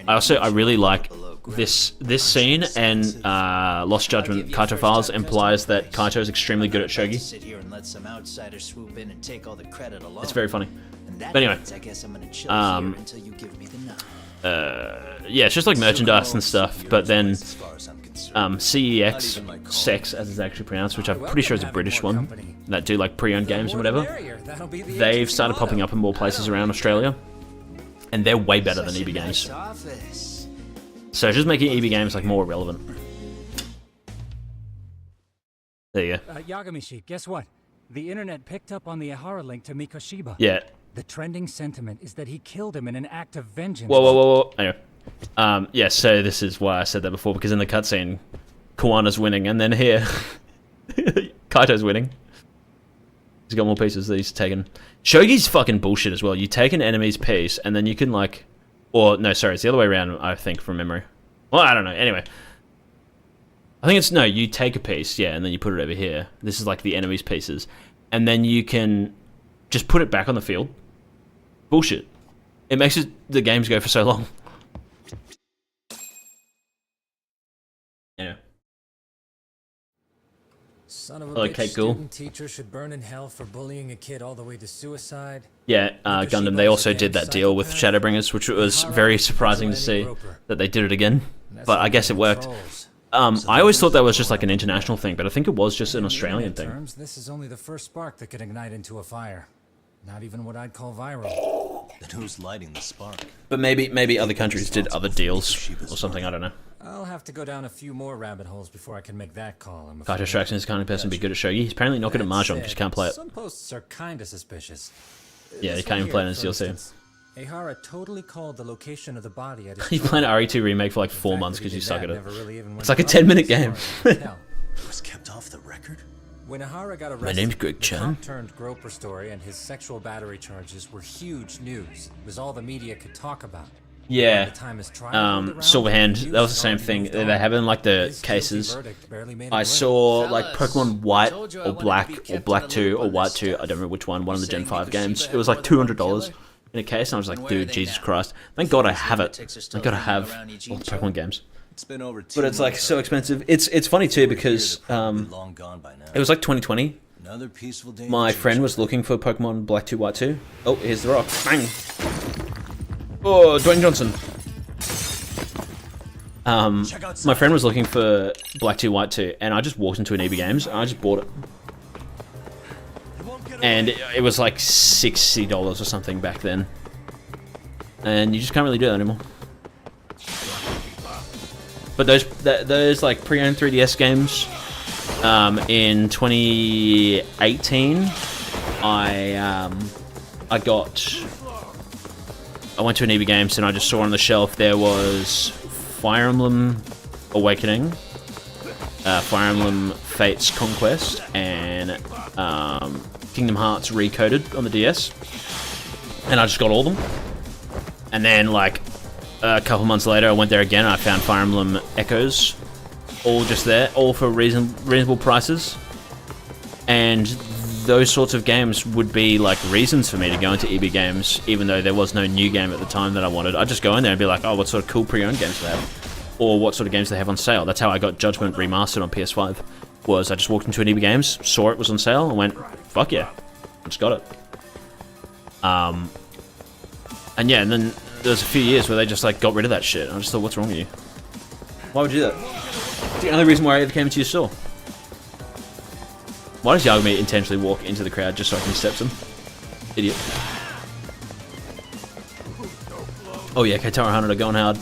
I really like this scene, and Lost Judgment Kaito Files implies that Kaito is extremely good at Shogi. It's very funny. But anyway, yeah, it's just like merchandise and stuff. But then CEX, Sex as it's actually pronounced, which I'm pretty sure is a British one that do like pre-owned games and whatever. They've started popping up in more places around Australia. And they're way better than EB Games. So just making EB Games like more relevant. There you go. Yagamishi, guess what? The internet picked up on the Ihara link to Mikoshiba. Yeah. The trending sentiment is that he killed him in an act of vengeance. Whoa. Anyway. Yeah, so this is why I said that before, because in the cutscene, Kawana's winning, and then here, Kaito's winning. He's got more pieces that he's taken. Shogi's fucking bullshit as well. You take an enemy's piece, and then you can like... Or, no, sorry, it's the other way around, I think, from memory. Well, I don't know. Anyway. I think it's... No, you take a piece, yeah, and then you put it over here. This is like the enemy's pieces. And then you can just put it back on the field. Bullshit. It makes the games go for so long. Anyway. Son of a bitch, student teacher should burn in hell for bullying a kid all the way to suicide. Yeah, Gundam, they also did that deal with Shadowbringers, which was very surprising to see that they did it again. But I guess it worked. I always thought that was just like an international thing, but I think it was just an Australian thing. This is only the first spark that could ignite into a fire. Not even what I'd call viral. Then who's lighting the spark? But maybe other countries did other deals or something, I don't know. I'll have to go down a few more rabbit holes before I can make that call. Kaito Straxon is the kind of person to be good at Shogi. He's apparently not good at Mahjong because he can't play it. Some posts are kind of suspicious. Yeah, he can't even play it in his DLC. Ehara totally called the location of the body at his He's playing RE2 remake for like 4 months because you suck at it. It's like a 10-minute game. It was kept off the record? When Ehara got arrested, my name's Greg Chan. The turned Groper story and his sexual battery charges were huge news. It was all the media could talk about. Yeah, Silverhand, that was the same thing. They have in like the cases. I saw like Pokemon White or Black 2 or White 2, I don't remember which one of the Gen 5 games. It was like $200 in a case, and I was like, dude, Jesus Christ. Thank God I have it. Thank God I have all the Pokemon games. But it's like so expensive. It's funny too because it was like 2020. My friend was looking for Pokemon Black 2, White 2. Oh, here's the rock. Bang! Oh, Dwayne Johnson. My friend was looking for Black 2, White 2, and I just walked into an EB Games, and I just bought it. And it was like $60 or something back then. And you just can't really do that anymore. But those like pre-owned 3DS games, in 2018, I went to an EB Games and I just saw on the shelf there was Fire Emblem Awakening, Fire Emblem Fates Conquest, and Kingdom Hearts Recoded on the DS. And I just got all of them. And then like a couple months later I went there again and I found Fire Emblem Echoes, all just there, all for reasonable prices. And those sorts of games would be like reasons for me to go into EB Games, even though there was no new game at the time that I wanted. I'd just go in there and be like, oh, what sort of cool pre-owned games do they have? Or what sort of games they have on sale. That's how I got Judgment Remastered on PS5, was I just walked into an EB Games, saw it was on sale, and went, fuck yeah, I just got it. And yeah, and then there was a few years where they just like got rid of that shit. I just thought, what's wrong with you? Why would you do that? The only reason why I ever came into your store. Why does Yagami intentionally walk into the crowd just so I can step him? Idiot. Oh yeah, Keitaro Hanada going hard.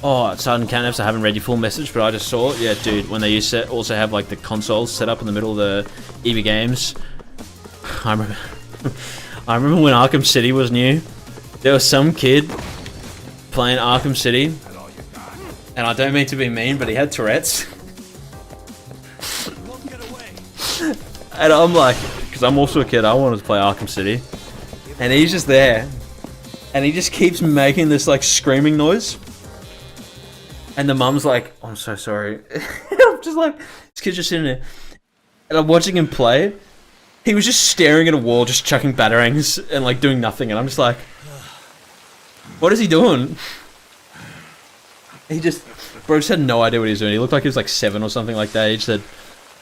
Oh, Sergeant Canevs, I haven't read your full message, but I just saw it. Yeah, dude, when they used to also have like the consoles set up in the middle of the EV games. I remember when Arkham City was new. There was some kid playing Arkham City, and I don't mean to be mean, but he had Tourette's. And I'm like, because I'm also a kid, I wanted to play Arkham City, and he's just there, and he just keeps making this like screaming noise. And the mum's like, oh, I'm so sorry. I'm just like, this kid's just sitting there. And I'm watching him play. He was just staring at a wall, just chucking batarangs and like doing nothing. And I'm just like, what is he doing? He just, bro, just had no idea what he was doing. He looked like he was like 7 or something like that. He just had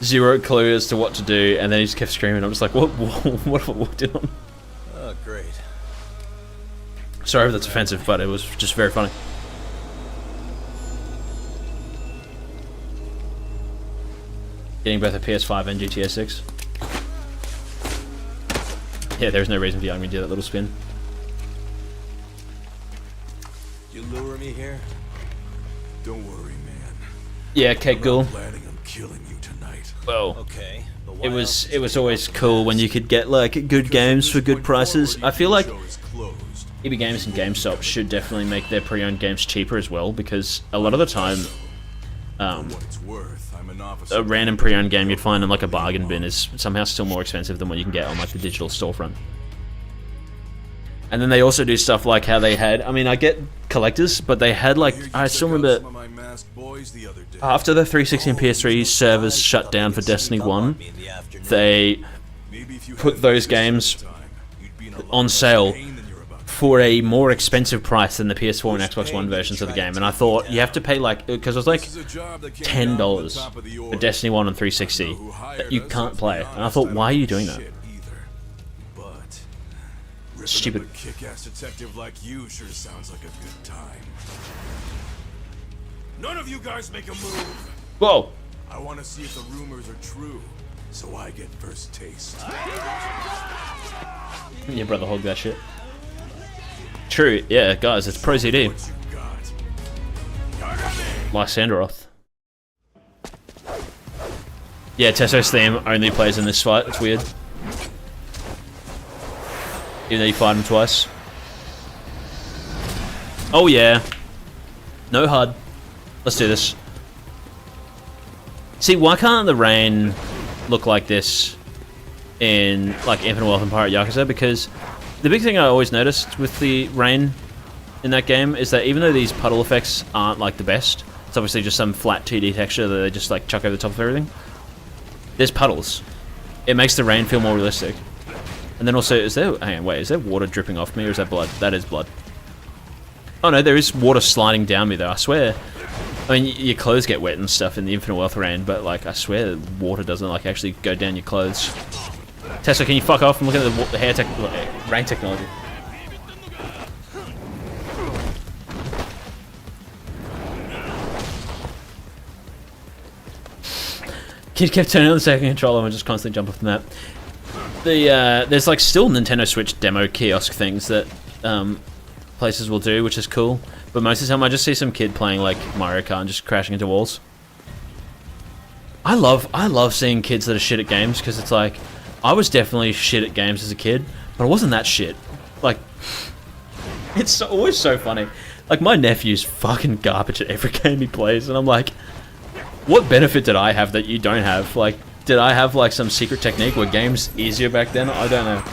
zero clue as to what to do. And then he just kept screaming. I'm just like, what have I walked in on? Oh, great. Sorry if that's offensive, but it was just very funny. Getting both a PS5 and GTA 6. Yeah, there's no reason for Yagami to do that little spin. You lure me here? Don't worry, man. Yeah, Kate Ghoul. Planning on killing you tonight. Well, okay, it was always cool when you could get like good games for good prices. I feel like EB Games and GameStop should definitely make their pre-owned games cheaper as well, because a lot of the time, a random pre-owned game you'd find in like a bargain bin is somehow still more expensive than what you can get on like the digital storefront. And then they also do stuff like how they had, I mean, I get collectors, but they had like, I still remember after the 360 and PS3 servers shut down for Destiny 1, they put those games on sale for a more expensive price than the PS4 and Xbox One versions of the game. And I thought, you have to pay like, because it was like $10 for Destiny 1 and 360 that you can't play. And I thought, why are you doing that? Stupid. A kick-ass detective like you sure sounds like a good time. None of you guys make a move. Whoa. I want to see if the rumors are true, so I get first taste. Yeah, brother, hold that shit. True, yeah, guys, it's Pro ZD. Lysanderoth. Yeah, Tesso's theme only plays in this fight, it's weird. Even though you fight him twice. Oh yeah. No HUD. Let's do this. See, why can't the rain look like this in like Infinite Wealth and Pirate Yakuza? Because the big thing I always noticed with the rain in that game is that even though these puddle effects aren't like the best, it's obviously just some flat 2D texture that they just like chuck over the top of everything. There's puddles. It makes the rain feel more realistic. And then also, is there, hang on, wait, is there water dripping off me or is that blood? That is blood. Oh no, there is water sliding down me though, I swear. I mean, your clothes get wet and stuff in the Infinite Wealth rain, but like, I swear water doesn't like actually go down your clothes. Tessa, can you fuck off? I'm looking at the hair rain technology. Kid kept turning on the second controller and just constantly jump off the map. There's like still Nintendo Switch demo kiosk things that places will do, which is cool. But most of the time I just see some kid playing like Mario Kart and just crashing into walls. I love seeing kids that are shit at games, because it's like, I was definitely shit at games as a kid, but I wasn't that shit. Like, it's always so funny. Like, my nephew's fucking garbage at every game he plays, and I'm like, what benefit did I have that you don't have? Like, did I have like some secret technique? Were games easier back then? I don't know.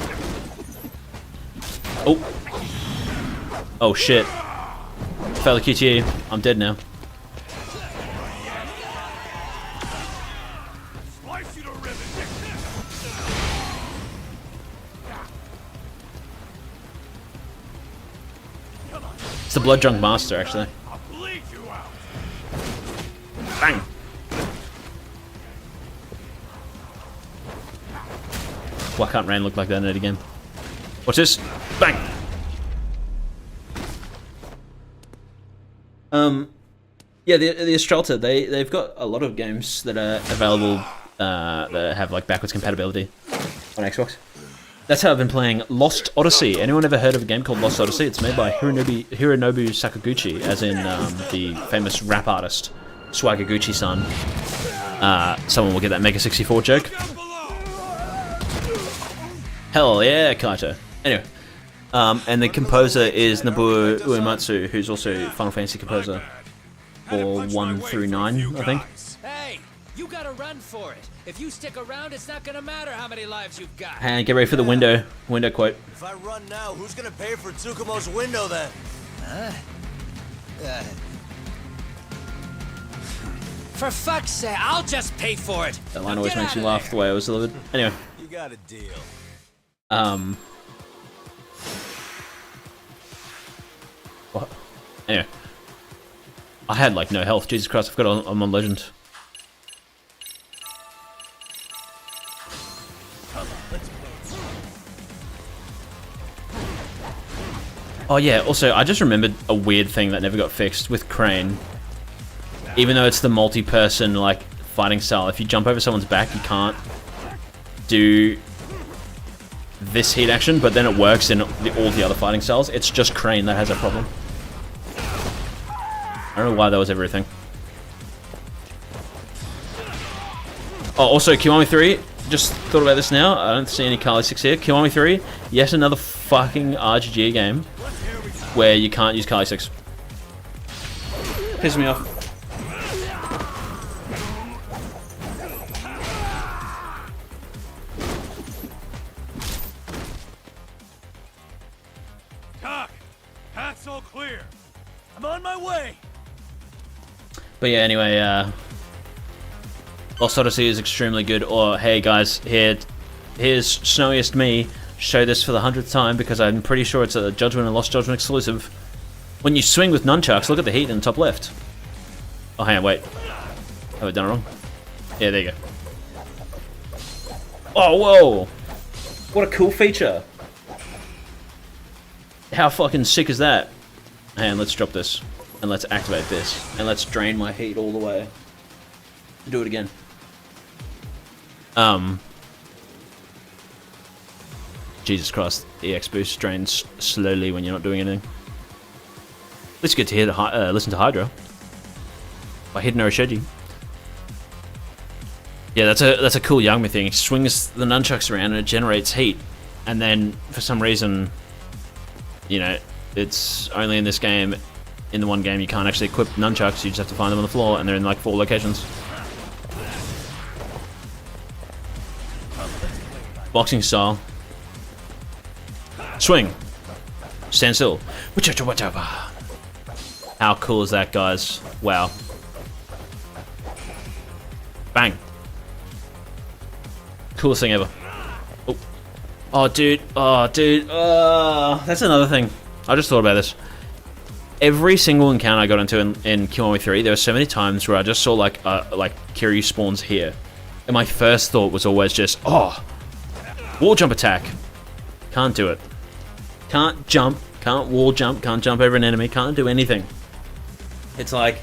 Oh. Oh shit. Fellow QTE, I'm dead now. It's the Blood Drunk Master, actually. Bang! Why can't rain look like that in it again? Watch this! Bang! Yeah, the Astralta, they've got a lot of games that are available that have like backwards compatibility on Xbox. That's how I've been playing Lost Odyssey. Anyone ever heard of a game called Lost Odyssey? It's made by Hironobu Sakaguchi, as in the famous rap artist Swagaguchi-san. Someone will get that Mega 64 joke. Hell yeah, Kaito. Anyway, and the composer is Nobuo Uematsu, who's also Final Fantasy composer for 1 through 9, I think. Hey, you gotta run for it. If you stick around, it's not gonna matter how many lives you've got. And get ready for the window quote. If I run now, who's gonna pay for Tsukumo's window then? For fuck's sake, I'll just pay for it. That line always makes me laugh the way I was delivered. Anyway. You got a deal. What? Anyway. I had like no health. Jesus Christ, I forgot I'm on Legend. Oh yeah, also I just remembered a weird thing that never got fixed with Crane. Even though it's the multi-person like fighting style, if you jump over someone's back you can't do this heat action, but then it works in all the other fighting styles. It's just Crane that has a problem. I don't know why that was everything. Oh, also Kiwami 3, just thought about this now. I don't see any Kali 6 here. Kiwami 3, yet another fucking RGG game where you can't use Kali 6. Pisses me off. Doc, path's all clear. I'm on my way. But yeah, anyway, Lost Odyssey is extremely good. Or hey guys, here's Snowiest Me. Show this for the 100th time because I'm pretty sure it's a Judgment and Lost Judgment exclusive. When you swing with nunchucks, look at the heat in the top left. Oh, hang on, wait. Have I done it wrong? Yeah, there you go. Oh, whoa! What a cool feature. How fucking sick is that? Hang on, let's drop this. And let's activate this. And let's drain my heat all the way. Do it again. Jesus Christ, EX boost drains slowly when you're not doing anything. Let's get to hear listen to Hydra by Hideno Shoji. Yeah, that's a cool Yagami thing. It swings the nunchucks around and it generates heat, and then for some reason, you know, it's only in this game. In the one game, you can't actually equip nunchucks. You just have to find them on the floor, and they're in like 4 locations. Boxing style. Swing. Stand still. How cool is that, guys? Wow. Bang. Coolest thing ever. Oh, oh dude. Oh, dude. That's another thing. I just thought about this. Every single encounter I got into in Kiwami 3, there were so many times where I just saw like Kiryu spawns here. And my first thought was always just, oh, wall jump attack. Can't do it. Can't jump, can't wall jump, can't jump over an enemy, can't do anything. It's like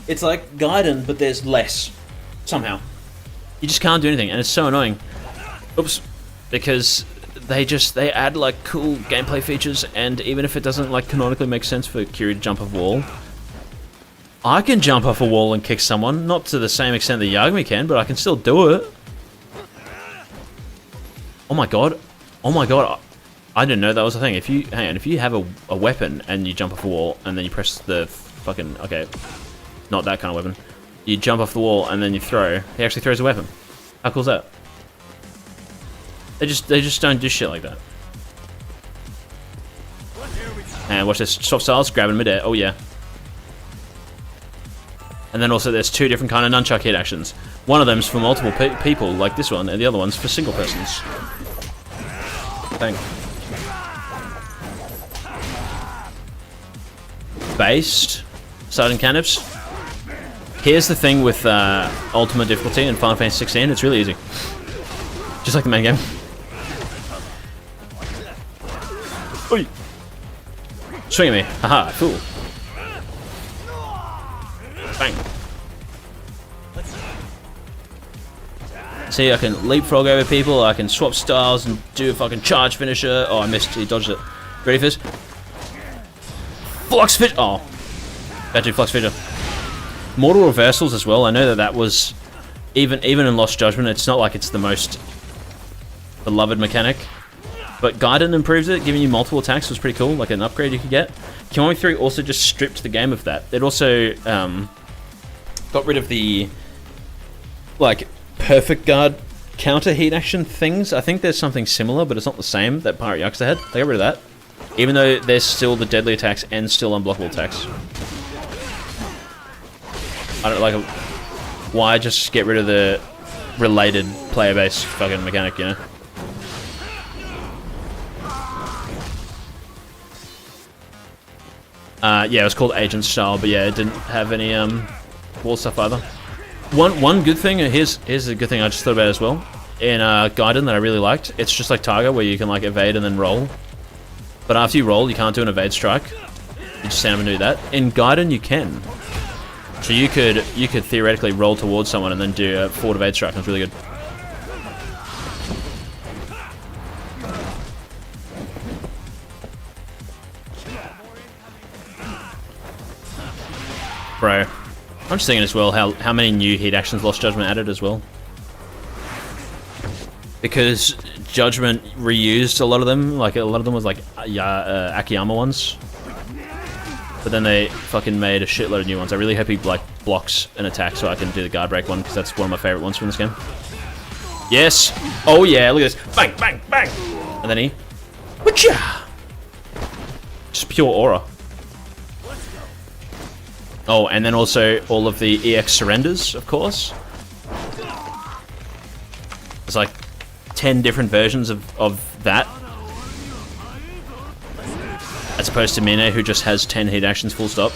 Gaiden, but there's less. Somehow. You just can't do anything, and it's so annoying. Oops. Because they add like cool gameplay features, and even if it doesn't like canonically make sense for Kiryu to jump off a wall, I can jump off a wall and kick someone, not to the same extent that Yagami can, but I can still do it. Oh my god. Oh my god. I didn't know that was a thing. If you have a weapon and you jump off a wall and then you press the fucking, okay, not that kind of weapon. You jump off the wall and then you throw. He actually throws a weapon. How cool is that? They just don't do shit like that. And watch this. Soft styles, grabbing midair. Oh yeah. And then also there's 2 different kind of nunchuck hit actions. One of them's for multiple people, like this one, and the other one's for single persons. Bang. Based. Sergeant Canips. Here's the thing with Ultimate difficulty in Final Fantasy 16, it's really easy. Just like the main game. Oi! Swing at me. Haha, fool. Bang. See, I can leapfrog over people, I can swap styles and do a fucking charge finisher. Oh, I missed, he dodged it. Ready for this? Flux Fish! Oh. Bad to Flux Fisher. Mortal reversals as well, I know that was... Even in Lost Judgment, it's not like it's the most beloved mechanic. But Gaiden improved it, giving you multiple attacks was pretty cool, like an upgrade you could get. Kiwami 3 also just stripped the game of that. It also got rid of the... like... perfect guard counter heat action things. I think there's something similar, but it's not the same that Pirate Yakuza had. They got rid of that. Even though there's still the deadly attacks and still unblockable attacks. I don't like why just get rid of the related player base fucking mechanic, you know? Yeah, it was called Agent Style, but yeah, it didn't have any wall stuff either. One good thing, here's a good thing I just thought about as well. In Gaiden that I really liked, it's just like Targa where you can like evade and then roll. But after you roll, you can't do an evade strike. You just stand up and do that. In Gaiden, you can. So you could theoretically roll towards someone and then do a forward evade strike. That's really good. Bro. I'm just thinking as well how many new heat actions Lost Judgment added as well. Because Judgment reused a lot of them, like a lot of them was like Akiyama ones. But then they fucking made a shitload of new ones. I really hope he like blocks an attack so I can do the guard break one, because that's one of my favorite ones from this game. Yes! Oh yeah, look at this. Bang, bang, bang! And then he... Whatcha! Just pure aura. Oh, and then also all of the EX surrenders, of course. There's like 10 different versions of that. As opposed to Mine, who just has 10 heat actions full stop.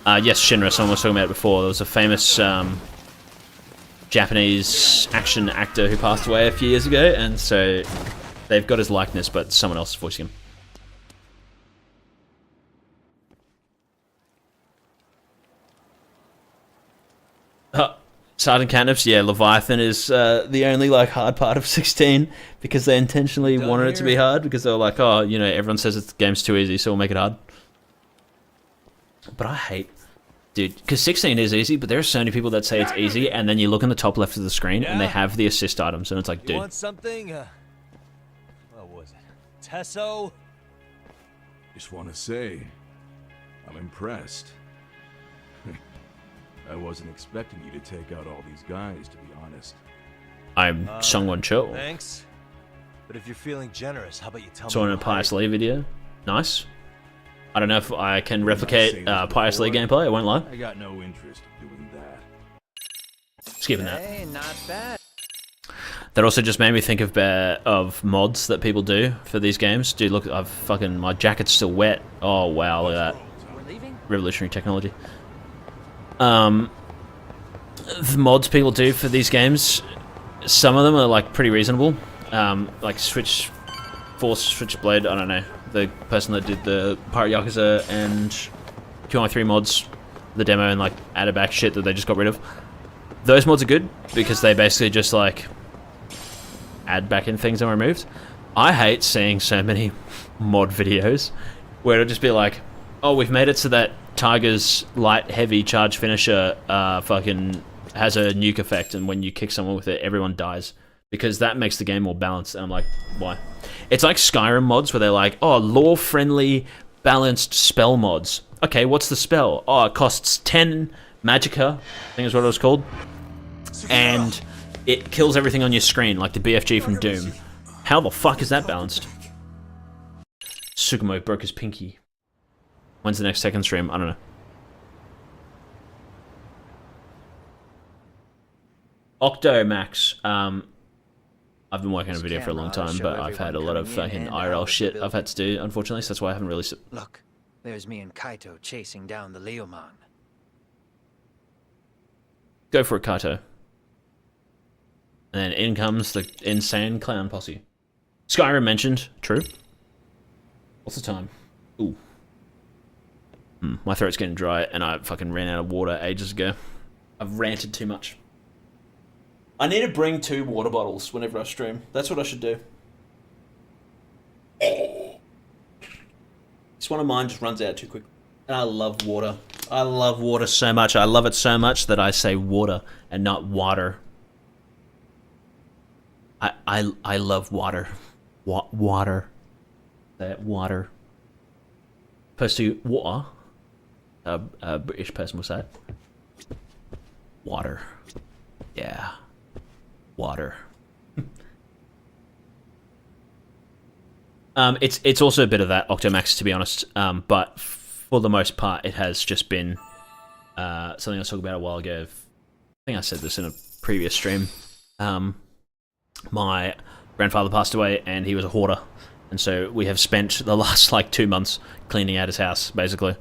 Yes, Shinra, someone was talking about it before. There was a famous Japanese action actor who passed away a few years ago, and so they've got his likeness, but someone else is voicing him. Sergeant Catnip's, yeah, Leviathan is the only like hard part of 16 because they intentionally wanted it to be hard because they were like, oh, you know, everyone says the game's too easy, so we'll make it hard. But I hate, dude, because 16 is easy, but there are so many people that say it's easy, and then you look in the top left of the screen and they have the assist items, and it's like, dude. You want something? What was it? Tesso? Just want to say, I'm impressed. I wasn't expecting you to take out all these guys, to be honest. I'm Sungwon Cho. Thanks. But if you're feeling generous, how about you tell me? Saw in a Pius Lee video. Nice. I don't know if I can replicate Pius Lee gameplay, I won't lie. I got no interest in doing that. Skipping that. Hey, not bad. That also just made me think of mods that people do for these games. Dude, look, my jacket's still wet. Oh wow, look at that. Revolutionary technology. The mods people do for these games, some of them are like pretty reasonable. Like Switchblade, I don't know. The person that did the Pirate Yakuza and Kiwami 3 mods, the demo, and like added back shit that they just got rid of. Those mods are good because they basically just like add back in things that were removed. I hate seeing so many mod videos where it'll just be like, oh, we've made it so that Tiger's light heavy charge finisher fucking has a nuke effect, and when you kick someone with it, everyone dies. Because that makes the game more balanced, and I'm like, why? It's like Skyrim mods where they're like, oh, lore-friendly, balanced spell mods. Okay, what's the spell? Oh, it costs 10 magicka, I think is what it was called. And it kills everything on your screen, like the BFG from Doom. How the fuck is that balanced? Sugamo broke his pinky. When's the next second stream? I don't know. Octomax. I've been working on a video for a long time, but I've had a lot of fucking IRL shit I've had to do, unfortunately, so that's why I haven't released it. Look, there's me and Kaito chasing down the Leomon. Go for it, Kaito. And then in comes the insane clown posse. Skyrim mentioned. True. What's the time? Ooh. My throat's getting dry, and I fucking ran out of water ages ago. I've ranted too much. I need to bring 2 water bottles whenever I stream. That's what I should do. This one of mine just runs out too quick. And I love water. I love water so much. I love it so much that I say water and not water. I love water. Water. Water. Opposed to water. A British person will say. Water. Yeah. Water. It's also a bit of that Octomax, to be honest. But for the most part, it has just been something I was talking about a while ago. I think I said this in a previous stream. My grandfather passed away, and he was a hoarder, and so we have spent the last 2 months cleaning out his house, basically.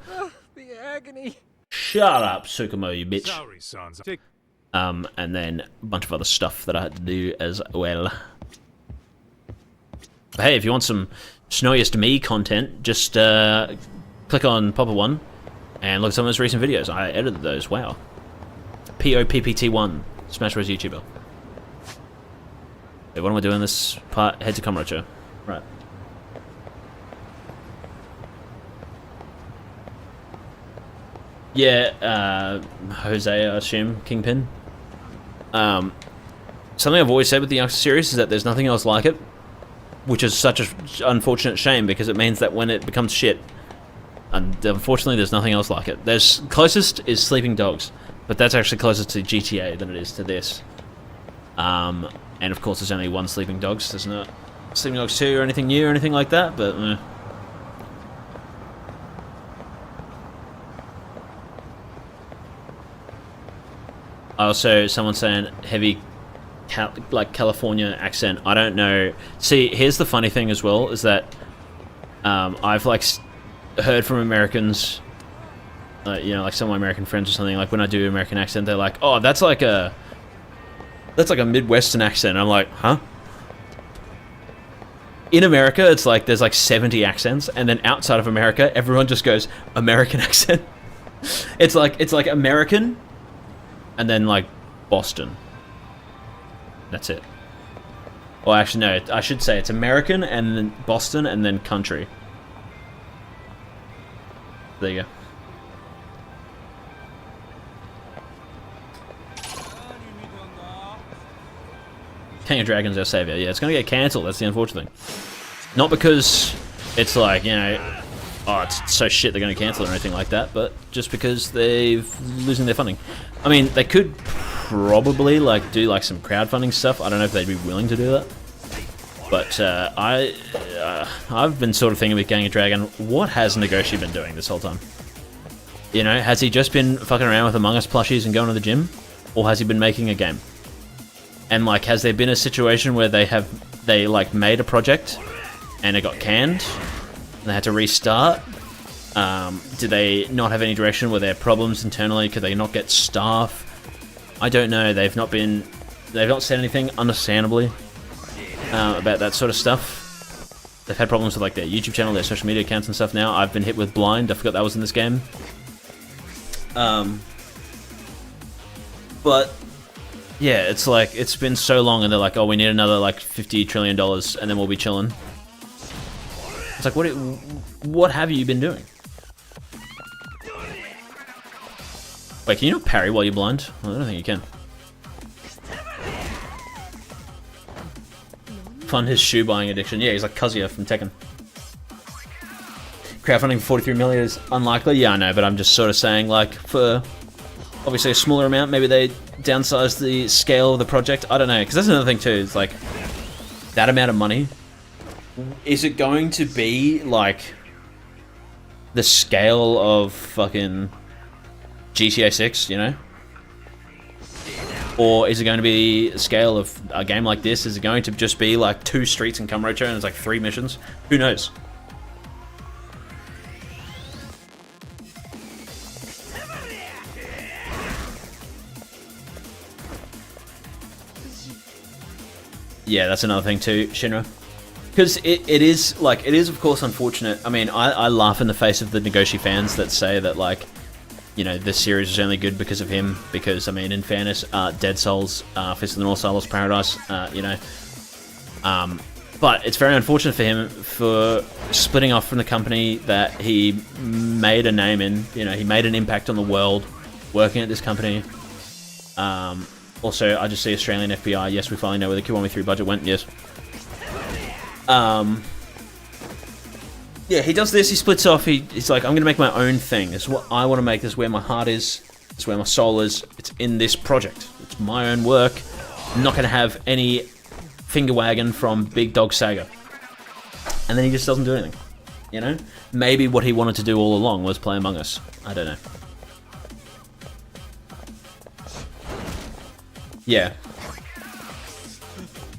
The agony. Shut up, Sukumo, you bitch. Sorry, sons. And then a bunch of other stuff that I had to do as well. But hey, if you want some Snowiest Me content, just click on Popper One and look at some of his recent videos. I edited those. Wow. POPPT1, Smash Bros. YouTuber. Wait, what am I doing this part? Head to Comracho. Right. Yeah, Jose, I assume, Kingpin. Something I've always said with the Yakuza series is that there's nothing else like it, which is such an unfortunate shame because it means that when it becomes shit, and unfortunately there's nothing else like it. There's closest is Sleeping Dogs, but that's actually closer to GTA than it is to this. And of course there's only one Sleeping Dogs. There's not Sleeping Dogs 2 or anything new or anything like that, but Also, someone saying heavy, California accent. I don't know. See, here's the funny thing as well, is that I've heard from Americans, you know, some of my American friends or something. When I do American accent, they're like, "Oh, that's like a Midwestern accent." I'm like, huh? In America, it's there's 70 accents, and then outside of America, everyone just goes American accent. It's like American. And then, Boston. That's it. Well, actually, no. I should say it's American, and then Boston, and then country. There you go. King of Dragons, our savior. Yeah, it's going to get cancelled. That's the unfortunate thing. Not because it's oh, it's so shit they're going to cancel it or anything like that, but just because they're losing their funding. I mean, they could probably do some crowdfunding stuff. I don't know if they'd be willing to do that. But I've been sort of thinking with Gang of Dragon, what has Nagoshi been doing this whole time? You know, has he just been fucking around with Among Us plushies and going to the gym? Or has he been making a game? And has there been a situation where they made a project and it got canned? And they had to restart? Did they not have any direction? Were there problems internally? Could they not get staff? I don't know. They've not said anything, understandably, about that sort of stuff. They've had problems with their YouTube channel, their social media accounts and stuff now. I've been hit with Blind. I forgot that was in this game. But yeah, it's been so long, and they're like, oh, we need another $50 trillion, and then we'll be chilling. It's what have you been doing? Wait, can you not parry while you're blind? Well, I don't think you can. Fund his shoe buying addiction. Yeah, he's like Kazuya from Tekken. Crowdfunding for 43 million is unlikely. Yeah, I know, but I'm just sort of saying, for obviously a smaller amount, maybe they downsize the scale of the project. I don't know, because that's another thing too. It's that amount of money. Is it going to be the scale of fucking GTA 6, you know? Or is it going to be a scale of a game like this? Is it going to just be 2 streets in Kamurocho and it's 3 missions? Who knows? Yeah, that's another thing too, Shinra. Because it is of course unfortunate. I mean, I laugh in the face of the Nagoshi fans that say that, like, you know, this series is only good because of him. Because, I mean, in fairness, Dead Souls, Fist of the North Star, Lost Paradise, you know. But it's very unfortunate for him for splitting off from the company that he made a name in. You know, he made an impact on the world working at this company. Also, I just see Australian FBI. Yes, we finally know where the Kiwami 3 budget went. Yes. Yeah, he does this. He splits off. He's like, I'm going to make my own thing. This is what I want to make. This is where my heart is. This is where my soul is. It's in this project. It's my own work. I'm not going to have any finger wagging from Big Dog Sega. And then he just doesn't do anything. You know? Maybe what he wanted to do all along was play Among Us. I don't know. Yeah.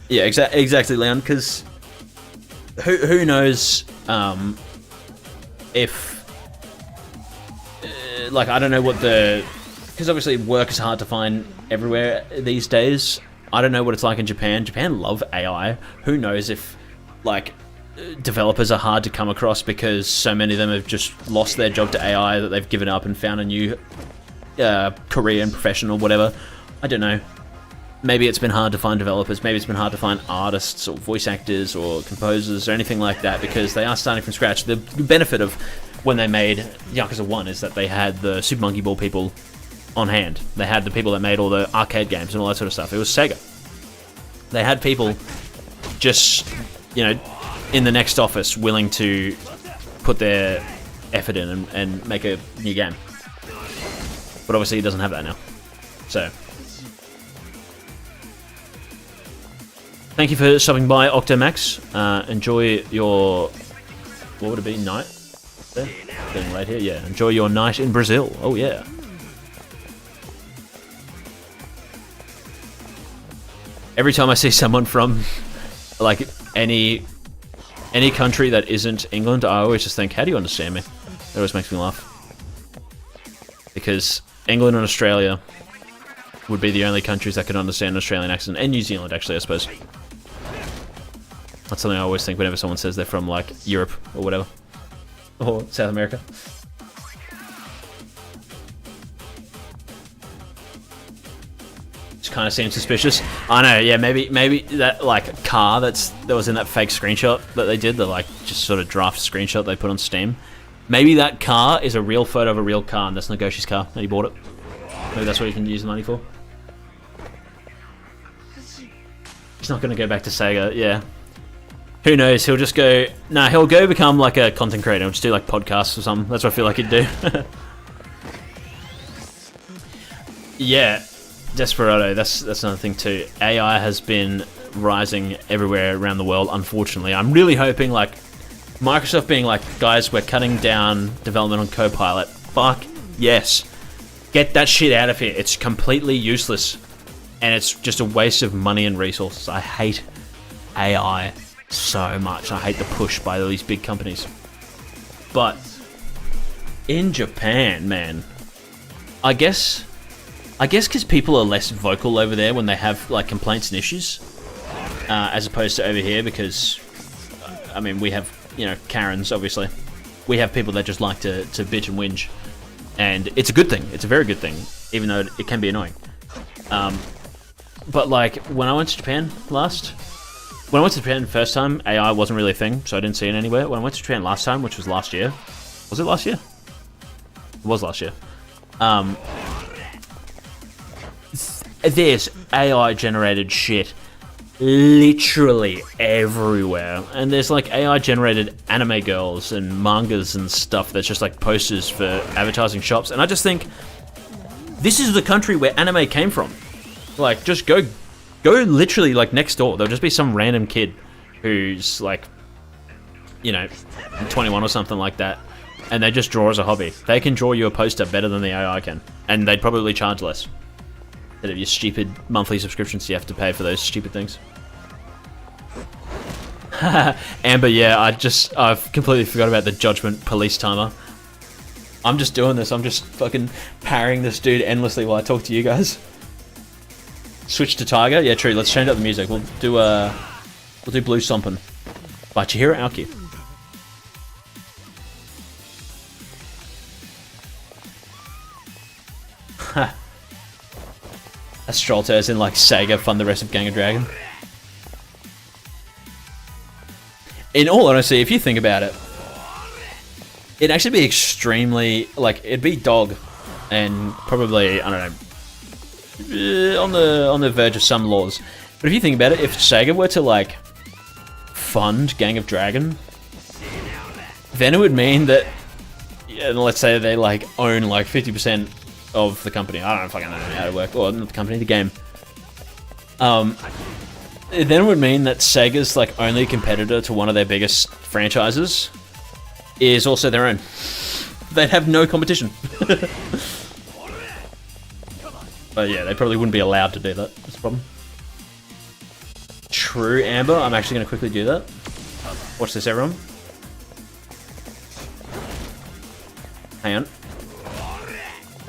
Yeah, exactly, Leon, because who knows if... like, I don't know what the... Because obviously work is hard to find everywhere these days. I don't know what it's like in Japan. Japan love AI. Who knows if, like, developers are hard to come across because so many of them have just lost their job to AI that they've given up and found a new career and profession or whatever. I don't know. Maybe it's been hard to find developers, maybe it's been hard to find artists or voice actors or composers or anything like that because they are starting from scratch. The benefit of when they made Yakuza 1 is that they had the Super Monkey Ball people on hand. They had the people that made all the arcade games and all that sort of stuff. It was Sega. They had people just, you know, in the next office willing to put their effort in and make a new game. But obviously he doesn't have that now. So... Thank you for stopping by, Octomax. Enjoy your... What would it be? Night? There? Getting late here? Yeah. Enjoy your night in Brazil. Oh, yeah. Every time I see someone from, like, any country that isn't England, I always just think, how do you understand me? It always makes me laugh. Because England and Australia would be the only countries that could understand an Australian accent. And New Zealand, actually, I suppose. That's something I always think whenever someone says they're from, like, Europe or whatever. Or South America. Just kind of seems suspicious. I know, yeah, maybe that, like, car that was in that fake screenshot that they did, the, like, just sort of draft screenshot they put on Steam. Maybe that car is a real photo of a real car, and that's Nagoshi's car, and he bought it. Maybe that's what you can use the money for. He's not going to go back to Sega, yeah. Who knows, he'll just go... Nah, he'll go become like a content creator. He'll just do like podcasts or something. That's what I feel like he'd do. Yeah, Desperado, that's another thing too. AI has been rising everywhere around the world, unfortunately. I'm really hoping, like, Microsoft being like, guys, we're cutting down development on Copilot. Fuck yes. Get that shit out of here. It's completely useless. And it's just a waste of money and resources. I hate AI so much. I hate the push by all these big companies. But in Japan, man, I guess because people are less vocal over there when they have, like, complaints and issues, as opposed to over here, because, I mean, we have, you know, Karens, obviously. We have people that just like to bitch and whinge. And it's a good thing. It's a very good thing, even though it can be annoying. But, like, when I went to Japan when I went to Japan the first time, AI wasn't really a thing, so I didn't see it anywhere. When I went to Japan last time, which was last year... Was it last year? It was last year. There's AI-generated shit literally everywhere. And there's, like, AI-generated anime girls and mangas and stuff that's just, like, posters for advertising shops. And I just think, this is the country where anime came from. Like, just go literally, like, next door. There'll just be some random kid who's, like, you know, 21 or something like that, and they just draw as a hobby. They can draw you a poster better than the AI can, and they'd probably charge less. Instead of your stupid monthly subscriptions you have to pay for those stupid things. Amber, yeah, I've completely forgot about the Judgment Police timer. I'm just doing this. I'm just fucking parrying this dude endlessly while I talk to you guys. Switch to Tiger? Yeah, true. Let's change up the music. We'll do Blue Stompin'. by Chihiro Aoki. Ha. Astrolto is in like Sega fund the rest of Gang of Dragon. In all honesty, if you think about it, it'd actually be extremely, like, it'd be dog and probably, I don't know, on the verge of some laws. But if you think about it, if Sega were to like fund Gang of Dragon, then it would mean that, let's say they like own like 50% of the company. I don't fucking know how to work, or not the company, the game. Then it would mean that Sega's like only competitor to one of their biggest franchises is also their own. They'd have no competition. But yeah, they probably wouldn't be allowed to do that. That's the problem. True, Amber. I'm actually going to quickly do that. Watch this, everyone. Hang on.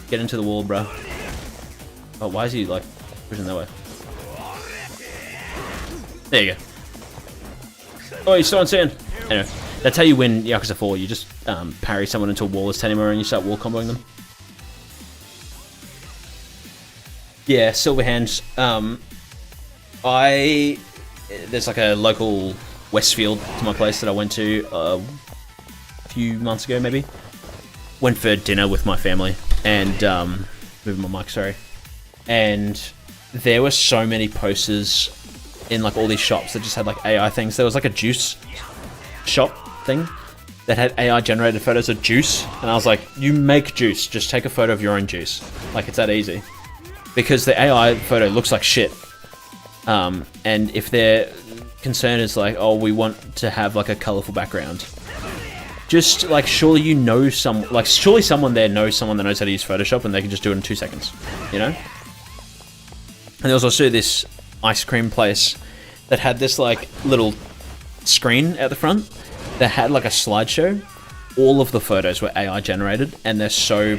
Get into the wall, bro. Oh, why is he like pushing that way? There you go. Oh, he's still on sand. Anyway, that's how you win Yakuza 4. You just parry someone into a wall as Tenimura and you start wall comboing them. Yeah, Silver Hands. There's like a local Westfield to my place that I went to a few months ago, maybe. Went for dinner with my family and moving my mic, sorry. And there were so many posters in like all these shops that just had like AI things. There was like a juice shop thing that had AI generated photos of juice, and I was like, you make juice, just take a photo of your own juice. Like, it's that easy. Because the AI photo looks like shit. And if their concern is like, oh, we want to have like a colorful background, just like, surely you know surely someone there knows someone that knows how to use Photoshop and they can just do it in 2 seconds, you know? And there was also this ice cream place that had this like little screen at the front that had like a slideshow. All of the photos were AI generated, and they're so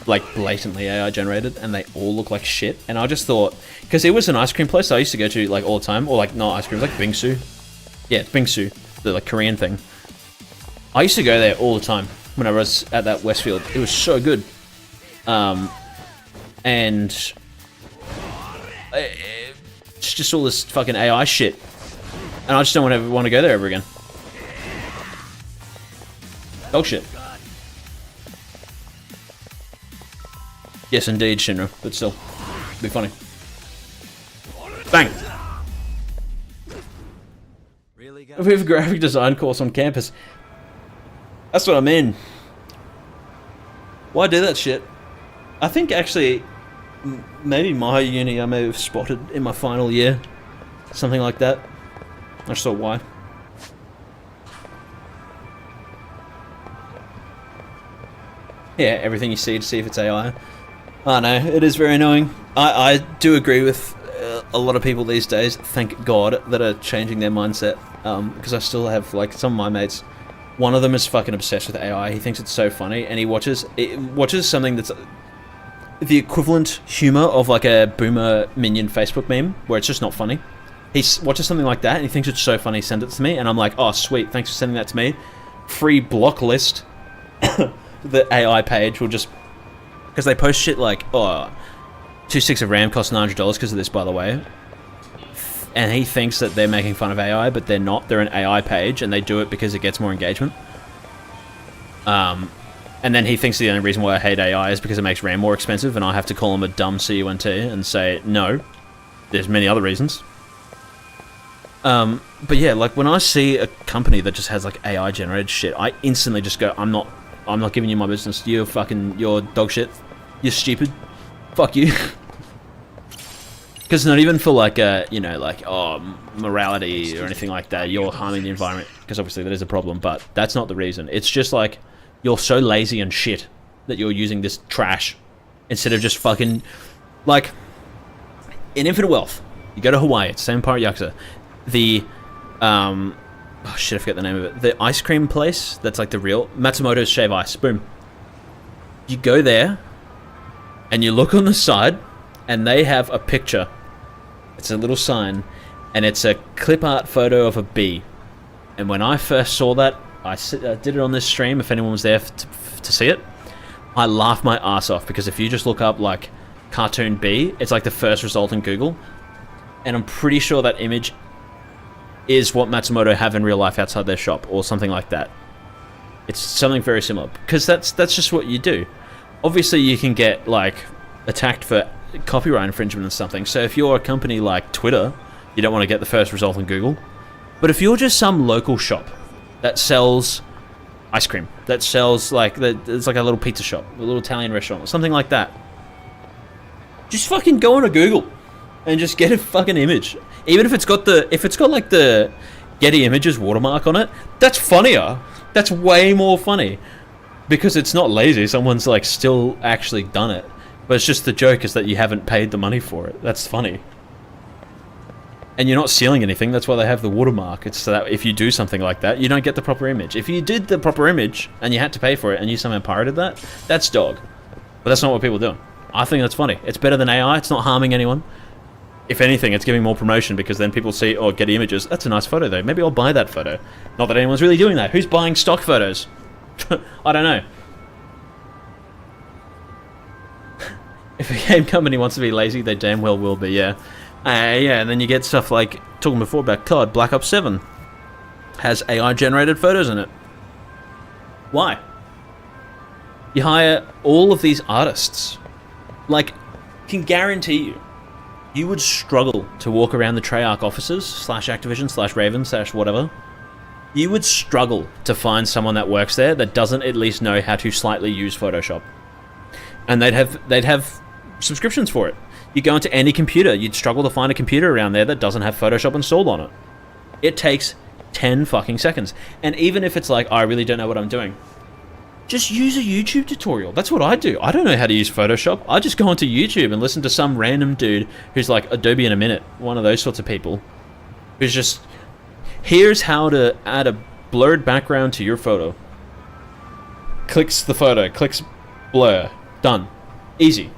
like blatantly AI generated, and they all look like shit. And I just thought, because it was an ice cream place I used to go to like all the time, or like not ice cream, like Bingsu. Yeah, Bingsu, the like Korean thing. I used to go there all the time when I was at that Westfield. It was so good. And it's just all this fucking AI shit, and I just don't ever want to go there ever again. Dog shit. Yes, indeed, Shinra, but still, it'd be funny. Bang! We have a graphic design course on campus. That's what I mean. Why do that shit? I think actually, maybe my uni I may have spotted in my final year. Something like that. I just thought, why? Yeah, everything you see to see if it's AI. I know, it is very annoying. I do agree with a lot of people these days, thank God, that are changing their mindset. Because I still have, like, some of my mates. One of them is fucking obsessed with AI. He thinks it's so funny, and he watches something that's the equivalent humor of like a boomer minion Facebook meme, where it's just not funny. He watches something like that, and he thinks it's so funny, send it to me, and I'm like, oh sweet, thanks for sending that to me. Free block list. The AI page will just, because they post shit like, oh, 2 sticks of RAM cost $900 because of this, by the way. And he thinks that they're making fun of AI, but they're not. They're an AI page, and they do it because it gets more engagement. And then he thinks the only reason why I hate AI is because it makes RAM more expensive, and I have to call him a dumb CUNT and say, no, there's many other reasons. But yeah, like, when I see a company that just has like AI generated shit, I instantly just go, I'm not giving you my business. You're dog shit. You're stupid. Fuck you. Because not even for like morality or anything like that, you're harming the environment, because obviously that is a problem, but that's not the reason. It's just like, you're so lazy and shit that you're using this trash instead of just fucking, like, in Infinite Wealth, you go to Hawaii, it's the same part of Yakuza. The, oh shit, I forget the name of it. The ice cream place, that's like the real, Matsumoto's Shave Ice, boom. You go there, and you look on the side, and they have a picture. It's a little sign, and it's a clip art photo of a bee. And when I first saw that, I did it on this stream, if anyone was there to see it. I laughed my ass off, because if you just look up, like, Cartoon B, it's like the first result in Google. And I'm pretty sure that image is what Matsumoto have in real life outside their shop, or something like that. It's something very similar, because that's just what you do. Obviously, you can get, like, attacked for copyright infringement and something. So if you're a company like Twitter, you don't want to get the first result in Google. But if you're just some local shop that sells ice cream, that sells, like, it's like a little pizza shop, a little Italian restaurant, or something like that, just fucking go onto Google and just get a fucking image. Even if it's got like the Getty Images watermark on it, that's funnier. That's way more funny, because it's not lazy. Someone's, like, still actually done it. But it's just the joke is that you haven't paid the money for it. That's funny. And you're not stealing anything. That's why they have the watermark. It's so that if you do something like that, you don't get the proper image. If you did the proper image and you had to pay for it and you somehow pirated that, that's dog. But that's not what people are doing. I think that's funny. It's better than AI. It's not harming anyone. If anything, it's giving more promotion, because then people see, oh, Getty Images. That's a nice photo, though. Maybe I'll buy that photo. Not that anyone's really doing that. Who's buying stock photos? I don't know. If a game company wants to be lazy, they damn well will be, yeah. Yeah, and then you get stuff like, talking before about COD, Black Ops 7 has AI-generated photos in it. Why? You hire all of these artists. Like, can guarantee you would struggle to walk around the Treyarch offices, /Activision, /Raven, /whatever. You would struggle to find someone that works there that doesn't at least know how to slightly use Photoshop. And they'd have subscriptions for it. You go into any computer, you'd struggle to find a computer around there that doesn't have Photoshop installed on it. It takes 10 fucking seconds. And even if it's like, oh, I really don't know what I'm doing, just use a YouTube tutorial. That's what I do. I don't know how to use Photoshop. I just go onto YouTube and listen to some random dude who's like Adobe in a minute, one of those sorts of people, who's just, here's how to add a blurred background to your photo. Clicks the photo, clicks blur, done. Easy.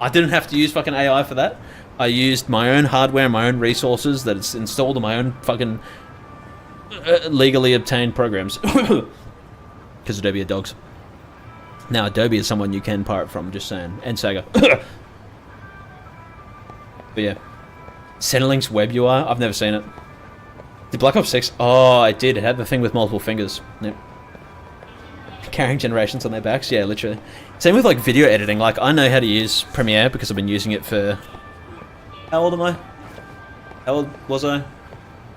I didn't have to use fucking AI for that. I used my own hardware, my own resources that it's installed in my own fucking legally obtained programs. Because Adobe are dogs. Now, Adobe is someone you can pirate from, just saying. And Sega. But yeah. Centrelink's web UI, I've never seen it. Did Black Ops 6? Oh, I did. It had the thing with multiple fingers. Yep. Carrying generations on their backs? Yeah, literally. Same with, like, video editing. Like, I know how to use Premiere because I've been using it for... How old am I? How old was I?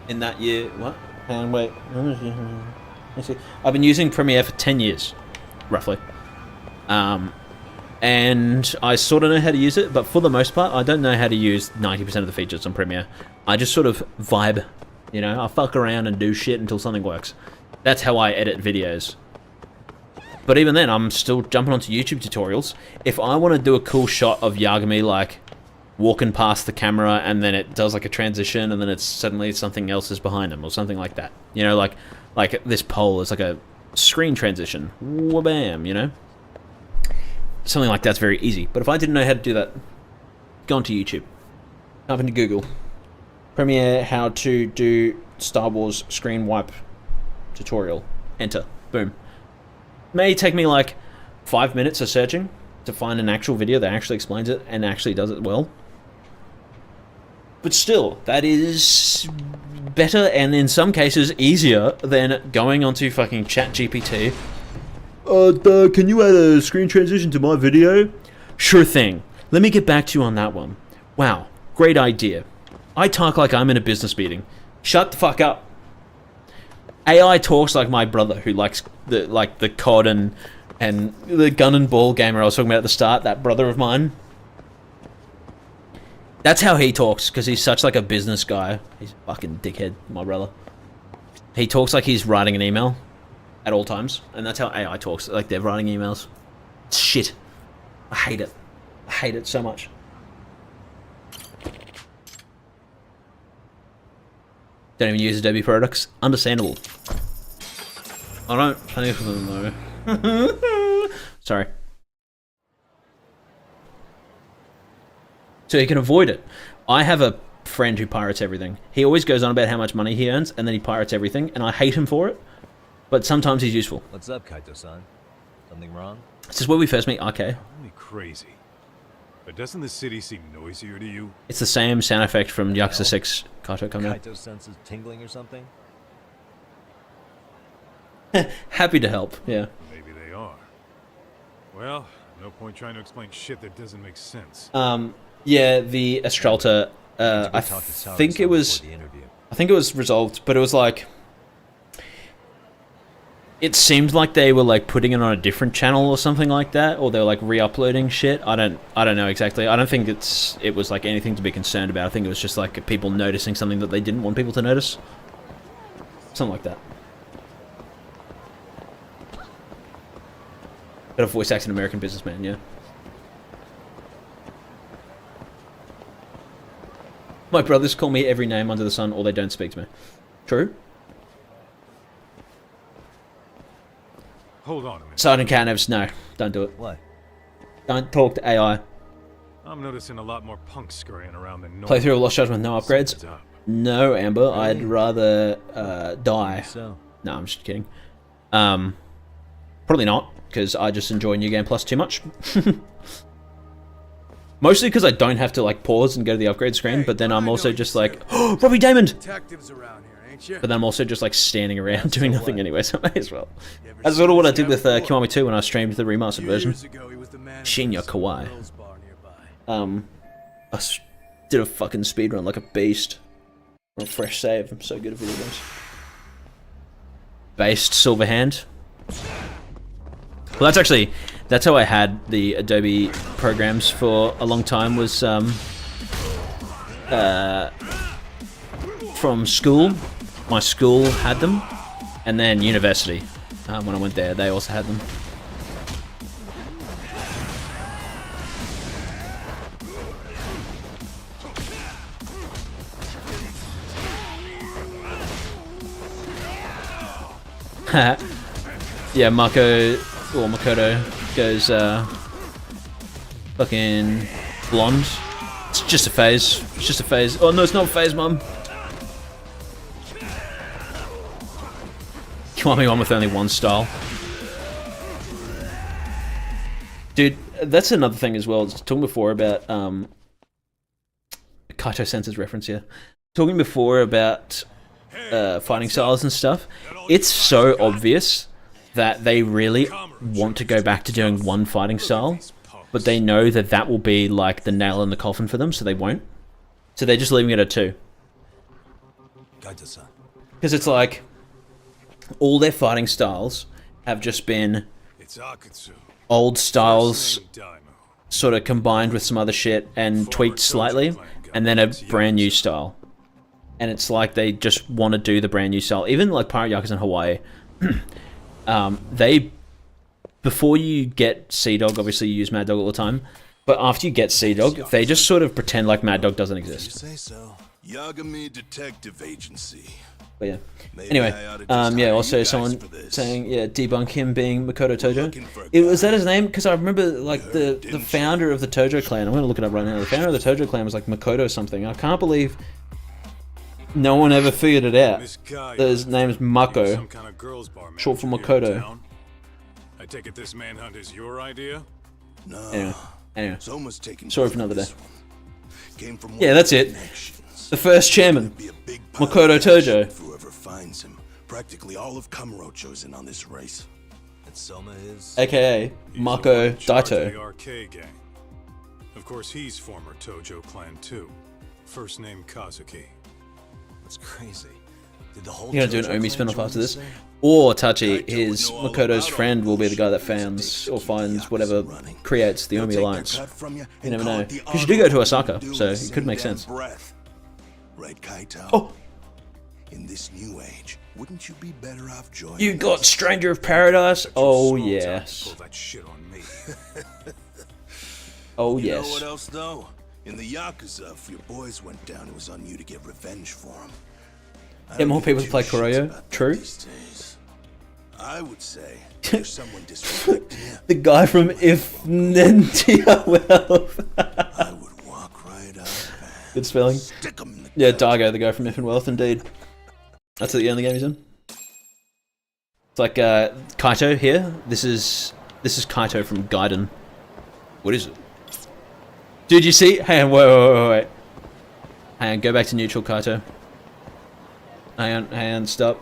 In that year? What? Hang on, wait. I've been using Premiere for 10 years, roughly. And I sort of know how to use it, but for the most part, I don't know how to use 90% of the features on Premiere. I just sort of vibe, you know? I fuck around and do shit until something works. That's how I edit videos. But even then, I'm still jumping onto YouTube tutorials. If I want to do a cool shot of Yagami, like, walking past the camera, and then it does, like, a transition, and then it's suddenly something else is behind him, or something like that. You know, like this pole is like a screen transition. Wha-bam, you know? Something like that's very easy. But if I didn't know how to do that, go onto YouTube. Type into Google. Premiere how to do Star Wars screen wipe tutorial. Enter. Boom. May take me like 5 minutes of searching to find an actual video that actually explains it and actually does it well. But still, that is better and in some cases easier than going onto fucking ChatGPT. Can you add a screen transition to my video? Sure thing. Let me get back to you on that one. Wow, great idea. I talk like I'm in a business meeting. Shut the fuck up. AI talks like my brother who likes the COD and the gun and ball gamer I was talking about at the start, that brother of mine. That's how he talks, because he's such like a business guy. He's a fucking dickhead, my brother. He talks like he's writing an email at all times, and that's how AI talks, like they're writing emails. It's shit. I hate it. I hate it so much. Don't even use Adobe products. Understandable. I don't pay for them though. Sorry. So you can avoid it. I have a friend who pirates everything. He always goes on about how much money he earns, and then he pirates everything, and I hate him for it. But sometimes he's useful. What's up, Kaito-san? Something wrong? This is where we first meet RK. Only crazy. But doesn't the city seem noisier to you? It's the same sound effect from Yakuza 6 Kaito coming out. Kaito senses tingling or something? Happy to help, yeah. Maybe they are. Well, no point trying to explain shit that doesn't make sense. Yeah, the Astralta, I think it was resolved, but it was like, it seemed like they were like putting it on a different channel or something like that, or they were like re-uploading shit. I don't know exactly. I don't think it was like anything to be concerned about. I think it was just like people noticing something that they didn't want people to notice. Something like that. Got a voice acting American businessman, yeah. My brothers call me every name under the sun, or they don't speak to me. True. Hold on a minute. Sergeant Catnevs, no, don't do it. What? Don't talk to AI. I'm noticing a lot more punks scurrying around than normal. Play through a Lost Judgment, no upgrades. No, Amber, I'd rather die. So? No, I'm just kidding. Probably not, because I just enjoy New Game Plus too much. Mostly because I don't have to like pause and go to the upgrade screen, but then I'm also just like, oh, Robbie Damon! Detectives around here, ain't you? But then I'm also just like standing around doing nothing anyway, so I may as well. That's sort of what I did with Kiwami 2 when I streamed the remastered version. Shinya Kawai. Did a fucking speedrun like a beast. On a fresh save, I'm so good at video games. Based Silverhand. Well, that's how I had the Adobe programs for a long time, was from school. My school had them, and then university, when I went there, they also had them. Yeah, Makoto goes fucking blonde. It's just a phase. It's just a phase. Oh no, it's not a phase, mum. You want me one with only one style? Dude, that's another thing as well. I was talking before about Kaito Sense's reference here. Talking before about fighting styles and stuff. It's so obvious that they really want to go back to doing one fighting style, but they know that that will be like the nail in the coffin for them, so they won't. So they're just leaving it at 2. Because it's like, all their fighting styles have just been old styles sort of combined with some other shit and tweaked slightly, and then a brand new style. And it's like they just want to do the brand new style. Even like Pirate Yakuza in Hawaii, they, before you get Sea Dog, obviously you use Mad Dog all the time, but after you get Sea Dog, they just sort of pretend like Mad Dog doesn't exist. You say so. Yagami Detective Agency. But yeah. Anyway, yeah, also someone saying, yeah, debunk him being Makoto Tojo. Was that his name? Because I remember, like, the founder of the Tojo clan, I'm going to look it up right now, the founder of the Tojo clan was like Makoto something. I can't believe no one ever figured it out. His name's Mako, short for Makoto. I take it this manhunt is your idea? No. Anyway. Someone's taking Sorry for another day. Came from Yeah, that's it. The first chairman, Makoto Tojo. Whoever finds him, practically all of Kamurocho's in on this race. And Soma is, AKA Mako Daito. The RK gang. Of course, he's former Tojo clan too. First name Kazuki. That's crazy. Did the whole You're gonna do an Omi spin-off after this? Or Tachi, his Makoto's friend, will be the guy that finds whatever creates the Omi Alliance. You never know. Because you do go to Osaka, so it could make sense. Right, Kaito? Oh! In this new age, wouldn't you be better off joining You got Stranger of Paradise? Oh yes. Pull that shit on me. Oh You know yes. what else though? In the Yakuza, if your boys went down, it was on you to get revenge for them. Get more people to play Kuroyo? True. I would say there's someone disrespecting you. The guy from If Nentia Well. I would walk right out. Good spelling. Yeah, Daigo, the guy from If and Wealth, indeed. That's the only game he's in. It's like Kaito here. This is Kaito from Gaiden. What is it? Dude, you see? Hang on, wait. Hang on, go back to neutral, Kaito. Hang on, stop.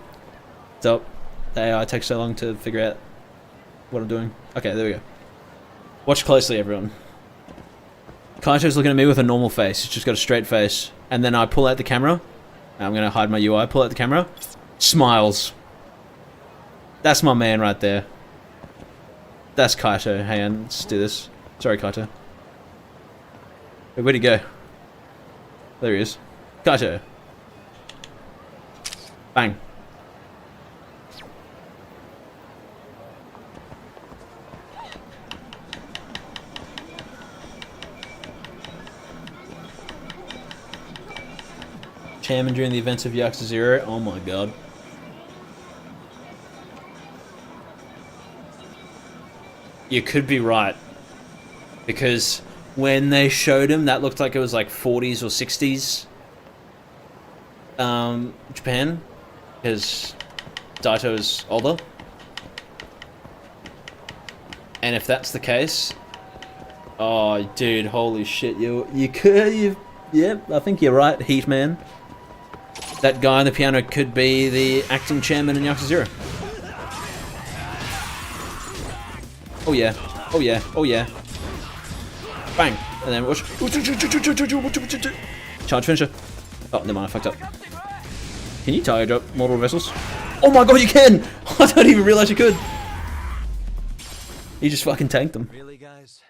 The AI takes so long to figure out what I'm doing. Okay, there we go. Watch closely, everyone. Kaito's looking at me with a normal face. He's just got a straight face. And then I pull out the camera. I'm going to hide my UI. Pull out the camera. Smiles. That's my man right there. That's Kaito. Hang on, let's do this. Sorry, Kaito. Wait, where'd he go? There he is. Kaito. Bang. Chairman during the events of Yakuza 0. Oh my god. You could be right. Because when they showed him, that looked like it was like 40s or 60s. Japan. Because Daito is older. And if that's the case... Oh, dude, holy shit. Yeah, I think you're right, Heat Man. That guy on the piano could be the acting chairman in Yakuza 0. Oh yeah, oh yeah, oh yeah. Bang! And then watch. Charge finisher. Oh, never mind, I fucked up. Can you tire drop mortal vessels? Oh my god, you can! I don't even realize you could. You just fucking tanked them. Really, guys?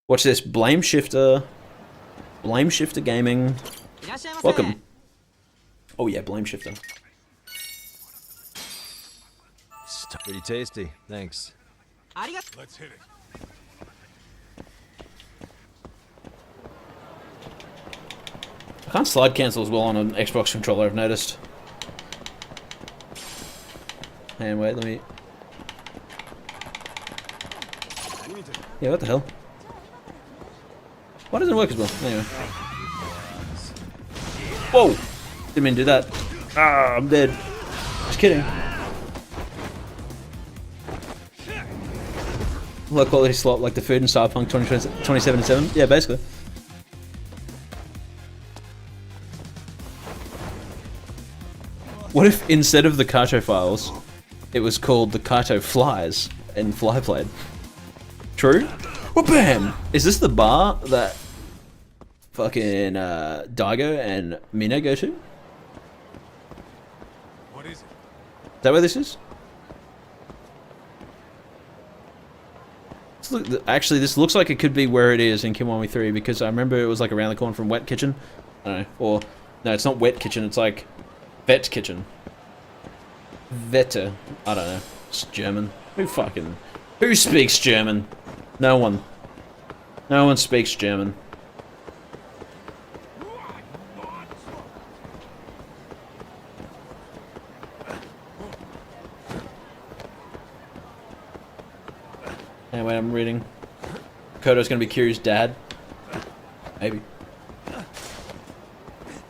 Watch this. Blame Shifter. Blame Shifter Gaming. Welcome. Oh yeah, Blame Shifter. It's pretty tasty. Thanks. Let's hit it. I can't slide cancel as well on an Xbox controller, I've noticed. And wait, let me... Yeah, what the hell? Why doesn't it work as well? Anyway. Whoa! Didn't mean to do that. Ah, I'm dead. Just kidding. Low quality slot like the food in Cyberpunk 2077. Yeah, basically. What if instead of the Kaito files, it was called the Kaito flies in Flyblade? True? Well, bam! Is this the bar that fucking Daigo and Mina go to? What is it? Is that where this is? Actually, this looks like it could be where it is in Kiwami 3 because I remember it was like around the corner from Wet Kitchen. I don't know. Or, no, it's not Wet Kitchen, it's like Vet Kitchen. Vette. I don't know. It's German. Who speaks German? No one. No one speaks German. Anyway, I'm reading. Koto's gonna be Kiryu's dad. Maybe.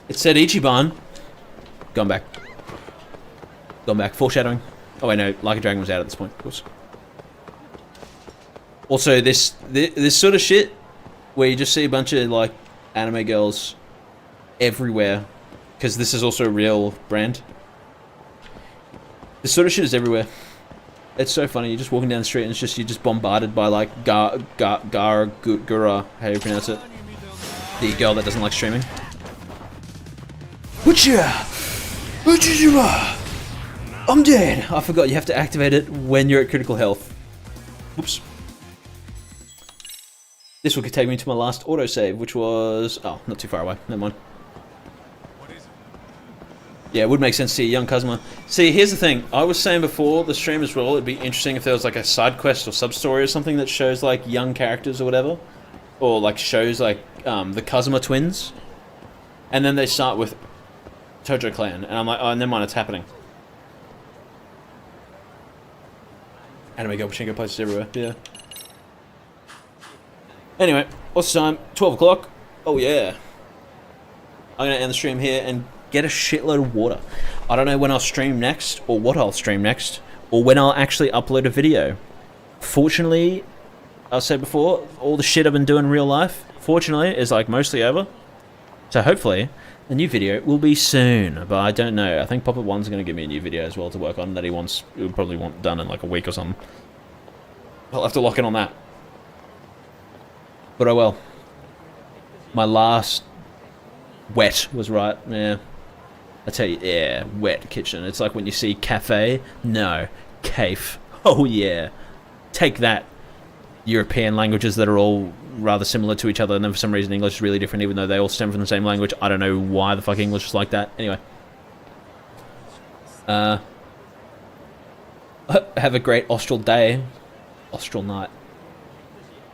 It said Ichiban. Gone back. Gone back. Foreshadowing. Oh wait, no. Like a Dragon was out at this point, of course. Also, this sort of shit, where you just see a bunch of like anime girls everywhere, because this is also a real brand. This sort of shit is everywhere. It's so funny. You're just walking down the street and it's just you're just bombarded by like Gura, how you pronounce it? The girl that doesn't like streaming. Whatcha? I'm dead. I forgot you have to activate it when you're at critical health. Oops. This will take me to my last autosave, which was... Oh, not too far away. Never mind. Yeah, it would make sense to see a young Kazuma. See, here's the thing. I was saying before the stream as well, it'd be interesting if there was like a side quest or sub-story or something that shows like young characters or whatever. Or like shows like the Kazuma twins. And then they start with Tojo Clan. And I'm like, oh, never mind, it's happening. Anime Go Pachinko places everywhere, yeah. Anyway, what's the time? 12 o'clock? Oh yeah. I'm going to end the stream here and get a shitload of water. I don't know when I'll stream next, or what I'll stream next, or when I'll actually upload a video. Fortunately, I said before, all the shit I've been doing in real life, fortunately, is like mostly over. So hopefully, the new video will be soon, but I don't know. I think Puppet 1's going to give me a new video as well to work on that he'll probably want done in like a week or something. I'll have to lock in on that. But oh well. My last wet was right, yeah. I tell you, yeah, wet kitchen. It's like when you see cafe, no, cafe. Oh yeah. Take that. European languages that are all rather similar to each other, and then for some reason English is really different even though they all stem from the same language. I don't know why the fuck English is like that. Anyway. Have a great Austral day. Austral night.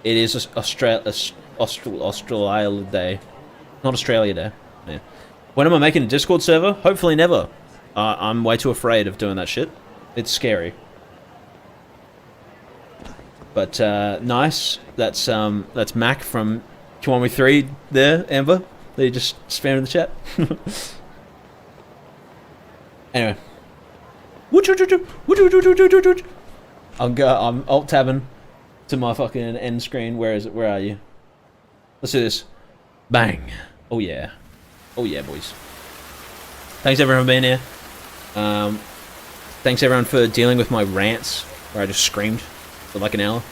It is Australia Day. Not Australia Day. Yeah. When am I making a Discord server? Hopefully never. I'm way too afraid of doing that shit. It's scary. But nice. That's Mac from Kiwami 3 there, Amber. They just spammed in the chat. Anyway. I'm alt tabbing to my fucking end screen. Where is it? Where are you? Let's do this. Bang. Oh yeah. Oh yeah, boys. Thanks everyone for being here. Thanks everyone for dealing with my rants where I just screamed for like an hour.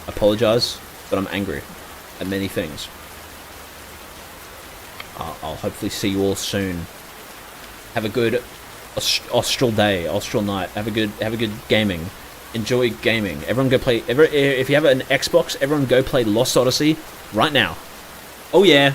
I apologize, but I'm angry at many things. I'll hopefully see you all soon. Have a good Austral day, Austral night. Have a good gaming. Enjoy gaming. Everyone go play. If you have an Xbox, everyone go play Lost Odyssey right now. Oh yeah.